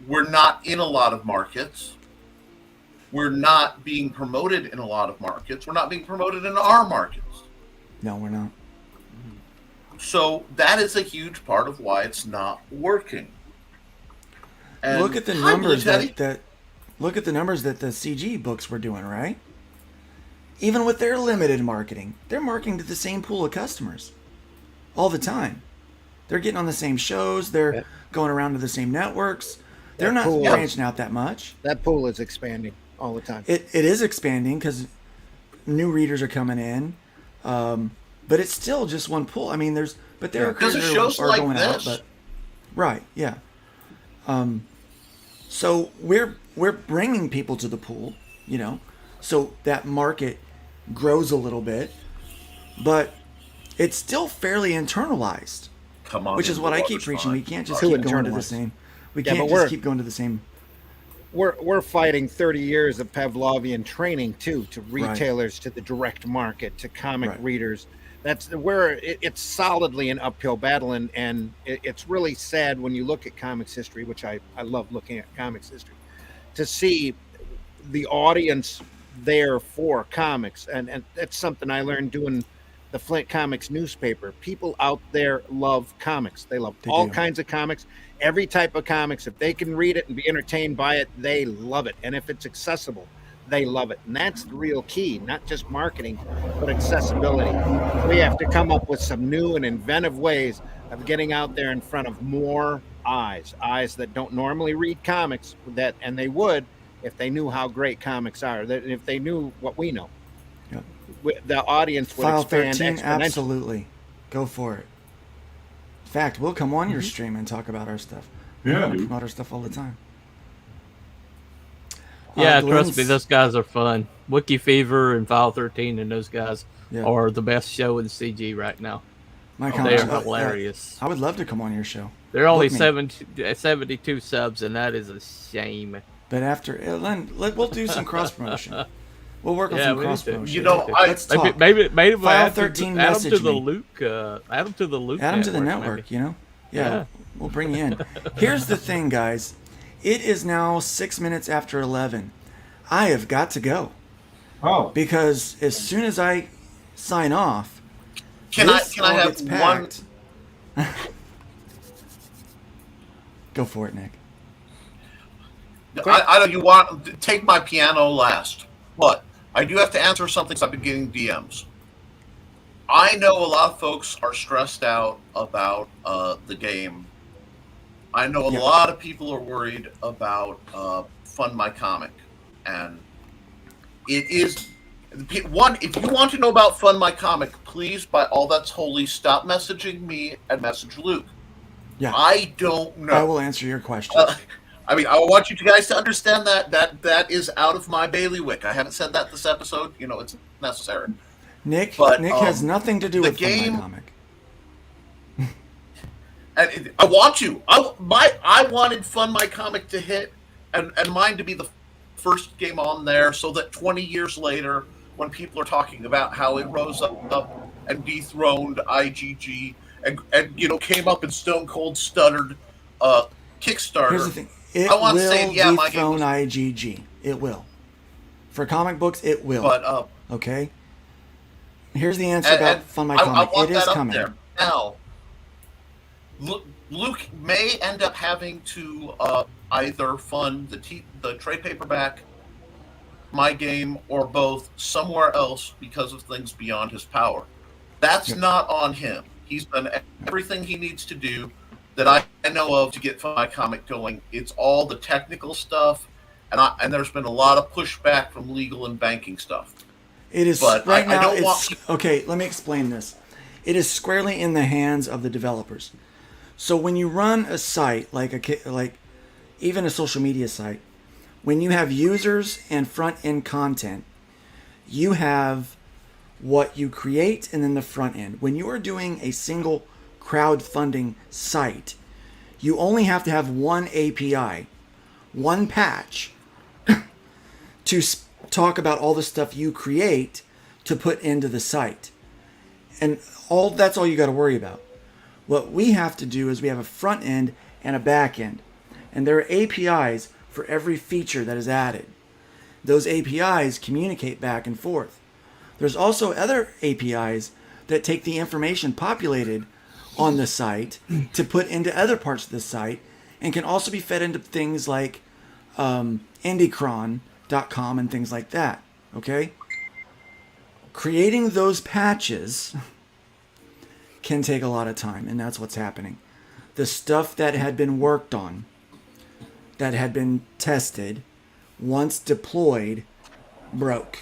we're not in a lot of markets. We're not being promoted in a lot of markets. We're not being promoted in our markets. No, we're not. So that is a huge part of why it's not working. And look at the numbers look at the numbers that the CG books were doing, right? Even with their limited marketing, they're marketing to the same pool of customers all the time. They're getting on the same shows. They're going around to the same networks. They're not branching out that much. That pool is expanding all the time. It is expanding because new readers are coming in. But it's still just one pool. I mean, there are creators that are going out, but right, yeah. So we're bringing people to the pool, so that market grows a little bit, but it's still fairly internalized. Come on, which is what I keep preaching. We can't just keep going to the same. We can't just keep going to the same. We're fighting 30 years of Pavlovian training too, to retailers, to the direct market, to comic readers. That's where it's solidly an uphill battle, and it's really sad when you look at comics history, which I love looking at comics history, to see the audience there for comics, and that's something I learned doing the Flint Comics newspaper. People out there love comics. They love all kinds of comics, every type of comics. If they can read it and be entertained by it, they love it. And if it's accessible, they love it. And that's the real key, not just marketing, but accessibility. We have to come up with some new and inventive ways of getting out there in front of more eyes that don't normally read comics, and they would if they knew how great comics are, if they knew what we know. The audience would File expand 13, exponentially. absolutely. Go for it. In fact, we'll come on your stream and talk about our stuff. Yeah, we promote our stuff all the time. Yeah, trust me, those guys are fun. Wiki Fever and File 13 and those guys are the best show in CG right now. They're hilarious. I would love to come on your show. They're only 72 subs, and that is a shame. But after, we'll do some cross promotion. We'll work on some cross promotion. Let's talk. Maybe File 13 message Add them to the Luke. Add them to the network. Yeah, we'll bring you in. Here's the thing, guys. It is now 6 minutes after 11. I have got to go. Oh. Because as soon as I sign off, can I have one? Go for it, Nick. I know you want to take my piano last, but I do have to answer something because I've been getting DMs. I know a lot of folks are stressed out about the game. I know a lot of people are worried about Fund My Comic, and it is one. If you want to know about Fund My Comic, please, by all that's holy, stop messaging me and message Luke. Yeah, I don't know. I will answer your question. I mean, I want you guys to understand that is out of my bailiwick. I haven't said that this episode. It's necessary. Nick But has nothing to do with game. Fund My Comic. And I want to. I wanted Fund My Comic to hit, and mine to be the first game on there, so that 20 years later, when people are talking about how it rose up and dethroned IGG, and came up and stone cold stuttered Kickstarter. Here's the thing. It I want will to say, yeah, my game dethrone IGG. It will. For comic books, it will. But okay. Here's the answer about Fund My Comic. I want it is that up coming. There. Now, Luke may end up having to either fund the trade paperback, my game, or both somewhere else because of things beyond his power. That's not on him. He's done everything he needs to do that I know of to get Fund My Comic going. It's all the technical stuff, and there's been a lot of pushback from legal and banking stuff. It is but right I now. don't want... Okay, let me explain this. It is squarely in the hands of the developers. So when you run a site like even a social media site, when you have users and front end content, you have what you create and then the front end. When you are doing a single crowdfunding site, you only have to have one API, one patch to talk about all the stuff you create to put into the site. And that's all you got to worry about. What we have to do is we have a front end and a back end. And there are APIs for every feature that is added. Those APIs communicate back and forth. There's also other APIs that take the information populated on the site to put into other parts of the site and can also be fed into things like Indycron.com and things like that. Okay? Creating those patches can take a lot of time, and that's what's happening. The stuff that had been worked on, that had been tested, once deployed, broke.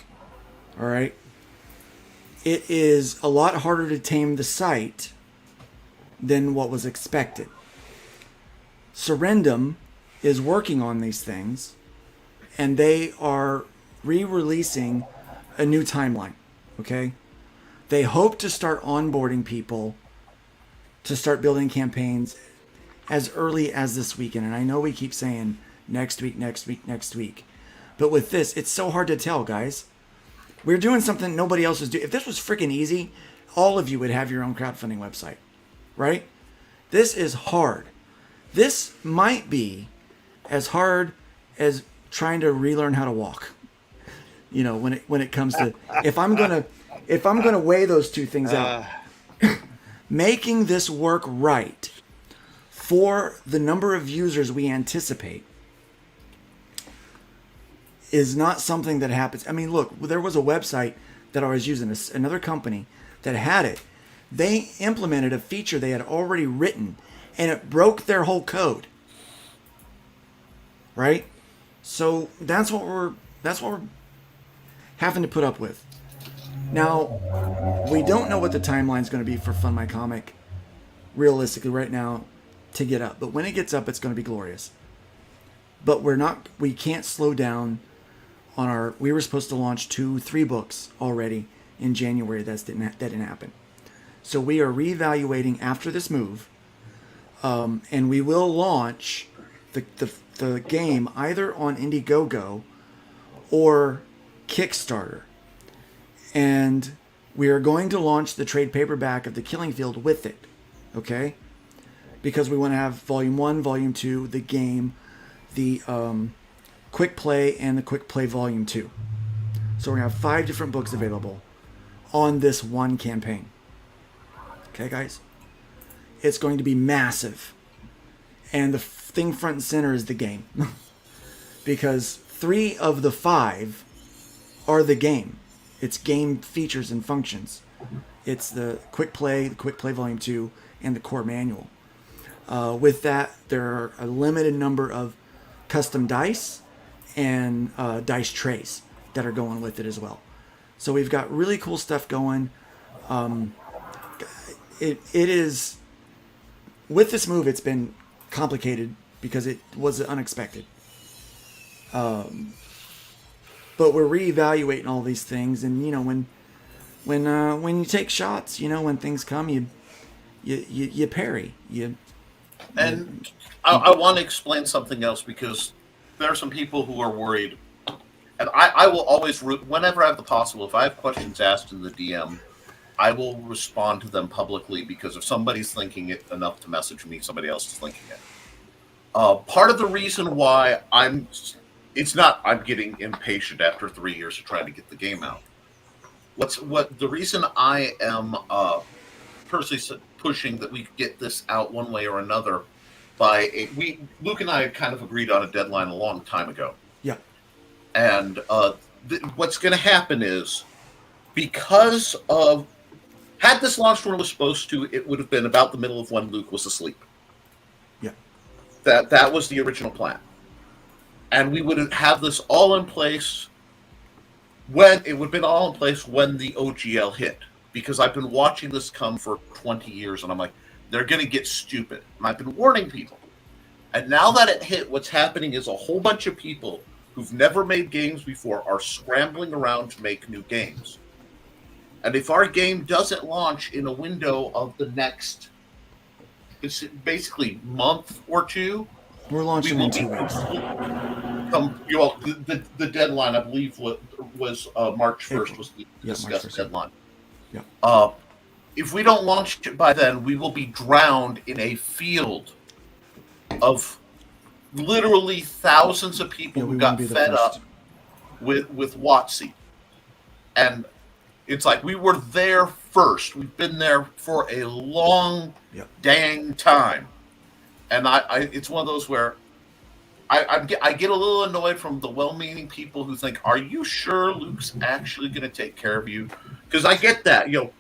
All right? It is a lot harder to tame the site than what was expected. Surrendum is working on these things, and they are re-releasing a new timeline. Okay? They hope to start onboarding people to start building campaigns as early as this weekend. And I know we keep saying next week. But with this, it's so hard to tell, guys. We're doing something nobody else is doing. If this was freaking easy, all of you would have your own crowdfunding website, right? This is hard. This might be as hard as trying to relearn how to walk. You know, when it comes to if I'm gonna weigh those two things out, making this work right for the number of users we anticipate is not something that happens. I mean, look, there was a website that I was using, another company that had it. They implemented a feature they had already written, and it broke their whole code. Right? So that's what we're having to put up with. Now, we don't know what the timeline is going to be for Fund My Comic, realistically, right now, to get up. But when it gets up, it's going to be glorious. But we can't slow down on we were supposed to launch 2-3 books already in January. That didn't happen. So we are reevaluating after this move, and we will launch the game either on Indiegogo or Kickstarter. And we are going to launch the trade paperback of The Killing Field with it, okay? Because we want to have Volume 1, Volume 2, the game, the Quick Play, and the Quick Play Volume 2. So we're going to have 5 different books available on this one campaign. Okay, guys? It's going to be massive. And the thing front and center is the game. Because 3 of the 5 are the game. It's game features and functions. It's the Quick Play Volume 2, and the core manual. With that, there are a limited number of custom dice and dice trays that are going with it as well. So we've got really cool stuff going. It is, with this move, it's been complicated because it was unexpected. But we're reevaluating all these things, and you know, when you take shots, you know, when things come, you parry. I want to explain something else, because there are some people who are worried, and I will always, whenever I have the possible, if I have questions asked in the DM, I will respond to them publicly, because if somebody's thinking it enough to message me, somebody else is thinking it. Part of the reason why I'm getting impatient after 3 years of trying to get the game out. The reason I am personally pushing that we get this out one way or another Luke and I had kind of agreed on a deadline a long time ago. Yeah. And what's going to happen is, because of, had this launched when it was supposed to, it would have been about the middle of when Luke was asleep. Yeah. That was the original plan. And we would have this all in place when it would have been all in place when the OGL hit. Because I've been watching this come for 20 years, and I'm like, they're going to get stupid. And I've been warning people. And now that it hit, what's happening is a whole bunch of people who've never made games before are scrambling around to make new games. And if our game doesn't launch in a window of the next, it's basically month or two, we're launching in 2 weeks. come. The deadline, I believe, was March 1st was the discussed deadline. Yeah. If we don't launch it by then, we will be drowned in a field of literally thousands of people who got fed up with WotC. And it's like we were there first. We've been there for a long dang time. And it's one of those where I get a little annoyed from the well-meaning people who think, "Are you sure Luke's actually going to take care of you?" Because I get that. You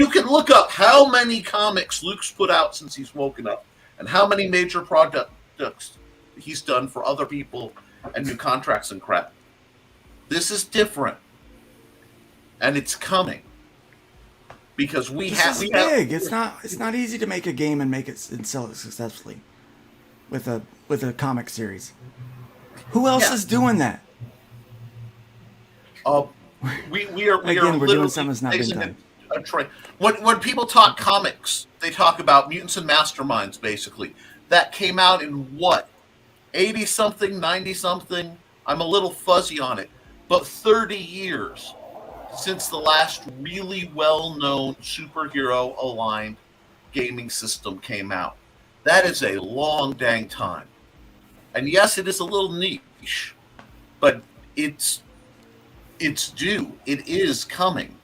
can look up how many comics Luke's put out since he's woken up, and how many major products he's done for other people, and new contracts and crap. This is different, and it's coming because This is big. It's not easy to make a game and make it and sell it successfully with a comic series. Who else is doing that? We are we're doing something that's not been done. When people talk comics, they talk about mutants and masterminds. Basically, that came out in what, 80 something, 90 something. I'm a little fuzzy on it, but 30 years since the last really well-known superhero-aligned gaming system came out. That is a long dang time. And yes, it is a little niche, but it's due. It is coming.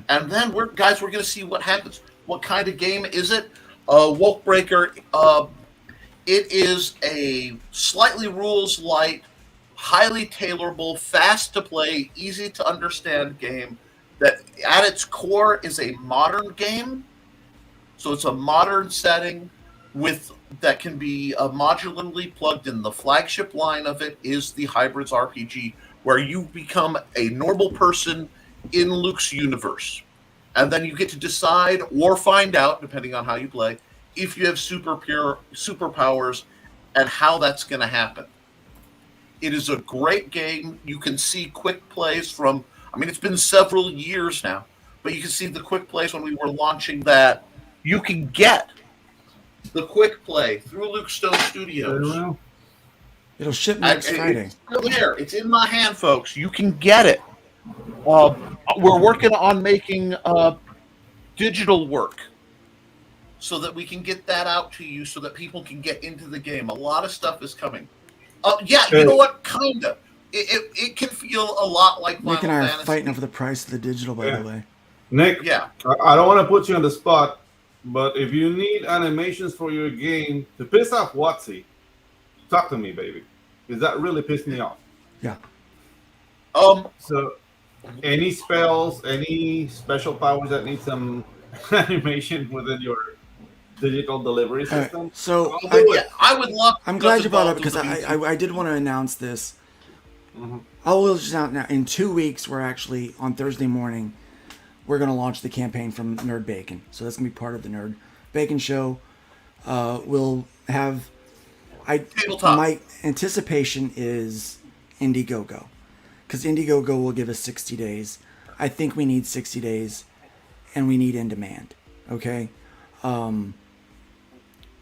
And then we're going to see what happens. What kind of game is it? Wolfbreaker. It is a slightly rules light, highly tailorable, fast to play, easy to understand game that at its core is a modern game. So it's a modern setting that can be modularly plugged in. The flagship line of it is the Hybrids RPG, where you become a normal person in Luke's universe. And then you get to decide or find out, depending on how you play, if you have superpowers and how that's going to happen. It is a great game. You can see quick plays from, it's been several years now, but you can see the quick plays when we were launching that. You can get the quick play through Luke Stone Studios. It'll ship next Friday. It's still there. It's in my hand, folks. You can get it. We're working on making digital work so that we can get that out to you so that people can get into the game. A lot of stuff is coming. You know what? Kind of. It can feel a lot like Nick and I are fighting over the price of the digital, by the way. Nick, I don't want to put you on the spot, but if you need animations for your game to piss off WotC, talk to me, baby. Because that really pissed me off. Yeah. So, any spells, any special powers that need some animation within your digital delivery system? Right. So I would love. I'm glad you brought it up because I did want to announce this. Mm-hmm. I will just out now. In 2 weeks, we're actually on Thursday morning. We're going to launch the campaign from Nerd Bacon. So that's going to be part of the Nerd Bacon show. We'll have. My anticipation is Indiegogo, because Indiegogo will give us 60 days. I think we need 60 days, and we need in demand. Okay.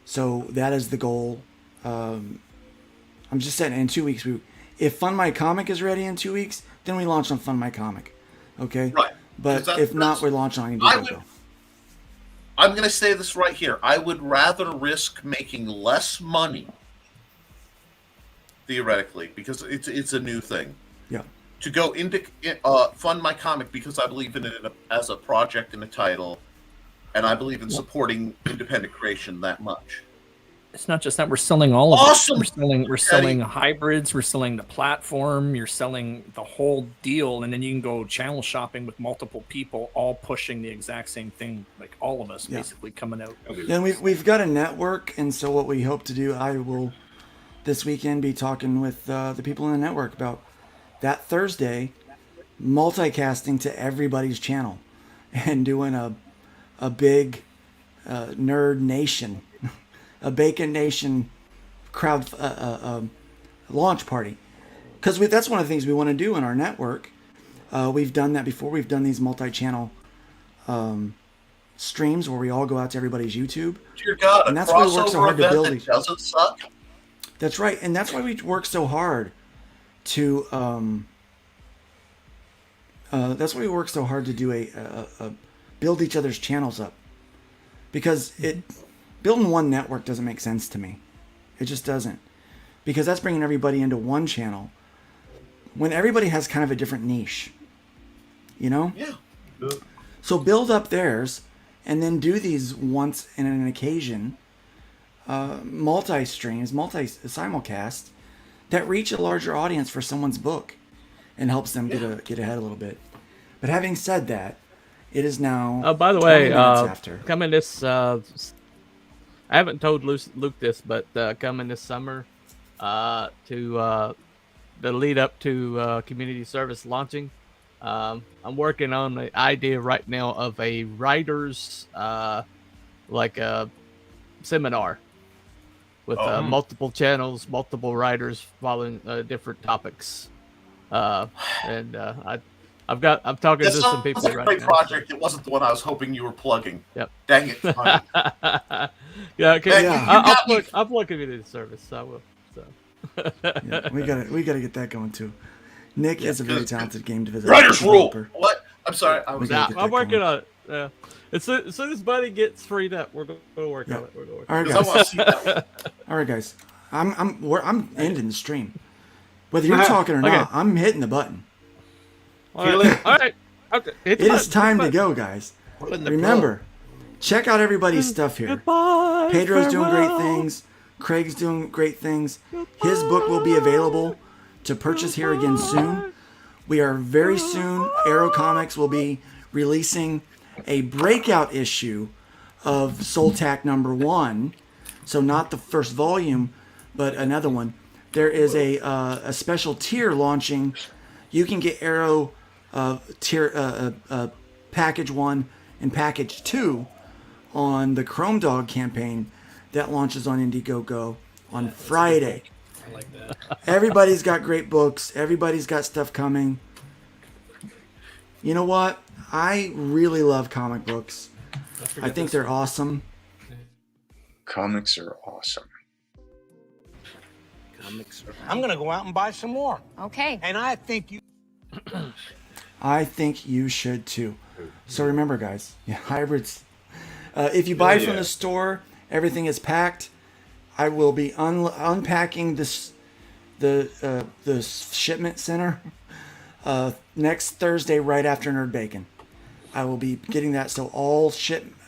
So that is the goal. I'm just saying, in 2 weeks, if Fund My Comic is ready in 2 weeks, then we launch on Fund My Comic. Okay? Right. But if not, we launch on Indiegogo. I'm going to say this right here. I would rather risk making less money, theoretically, because it's a new thing. Yeah. To go into Fund My Comic, because I believe in it as a project and a title, and I believe in supporting independent creation that much. It's not just that we're selling all of Awesome. it. We're selling hybrids. We're selling the platform. You're selling the whole deal, and then you can go channel shopping with multiple people, all pushing the exact same thing, like all of us basically coming out. And we've got a network, and so what we hope to do, I will this weekend be talking with the people in the network about that Thursday, multicasting to everybody's channel, and doing a big Nerd Nation. A Bacon Nation crowd launch party, because that's one of the things we want to do in our network. We've done that before. We've done these multi-channel streams where we all go out to everybody's YouTube. Dear God, and that's why we work so hard to build it. Doesn't suck. That's right, and that's why we work so hard to. That's why we work so hard to do a build each other's channels up, because building one network doesn't make sense to me. It just doesn't, because that's bringing everybody into one channel when everybody has kind of a different niche. You know? Yeah. So build up theirs, and then do these once in an occasion, multi-streams, simulcast that reach a larger audience for someone's book, and helps them get ahead a little bit. But having said that, it is now. Oh, by the way, after. coming this, I haven't told Luke this, but coming this summer, to the lead up to community service launching, I'm working on the idea right now of a writers like a seminar with multiple channels, multiple writers following different topics. I'm talking to some people right now. That's a great project. It wasn't the one I was hoping you were plugging. Yep. Dang it. I'll plug community service. So I will. So. Yeah, we gotta get that going too. Nick is a very talented game developer. Writers rule. What? I'm sorry. I'm working on it. Yeah. As soon as Buddy gets freed up, we're going to work on it. All right, guys. All right, guys. I'm ending the stream. Whether you're talking or not, I'm hitting the button. All right. Okay. It is time to go, guys. Remember, check out everybody's stuff here. Goodbye, Pedro's doing great things. Craig's doing great things. His book will be available to purchase here again soon. We are very soon. Arrow Comics will be releasing a breakout issue of Soltac #1. So not the first volume, but another one. There is a special tier launching. You can get Arrow tier package 1 and package 2 on the Chrome Dog campaign that launches on Indiegogo on Friday. I like that. Everybody's got great books. Everybody's got stuff coming. You know what? I really love comic books. I think they're awesome. Comics are awesome. I'm going to go out and buy some more. Okay. And I think you... I think you should too. So remember, guys, hybrids. If you buy from the store, everything is packed. I will be unpacking the shipment center next Thursday, right after Nerd Bacon. I will be getting that, so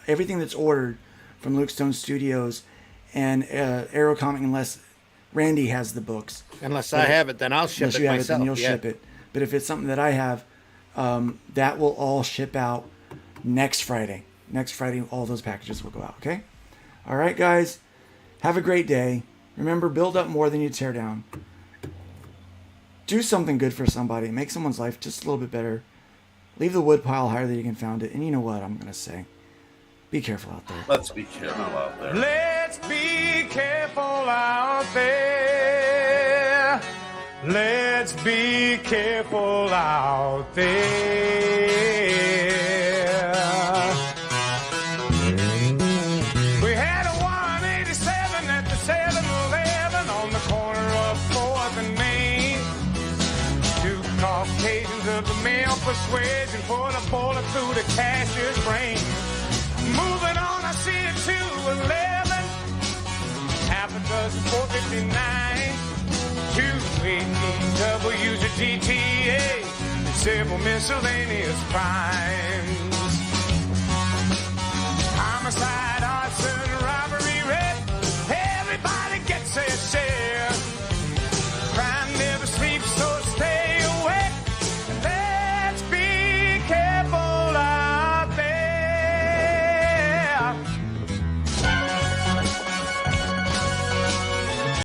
everything that's ordered from Luke Stone Studios and Arrow Comic, unless Randy has the books. Unless I have it, then I'll ship it myself. Unless you have it, then you'll ship it. But if it's something that I have, that will all ship out next Friday. Next Friday, all those packages will go out, okay? All right, guys. Have a great day. Remember, build up more than you tear down. Do something good for somebody. Make someone's life just a little bit better. Leave the wood pile higher than you can find it. And you know what I'm going to say. Be careful out there. Let's be careful out there. Let's be careful out there. Let's be careful out there. We had a 187 at the 7-Eleven on the corner of 4th and Main. 2 Caucasians of the male persuasion put a bullet through the cashier's brain. Moving on, I see a 211, half a dozen 459, 218 W's a GTA, several miscellaneous crimes.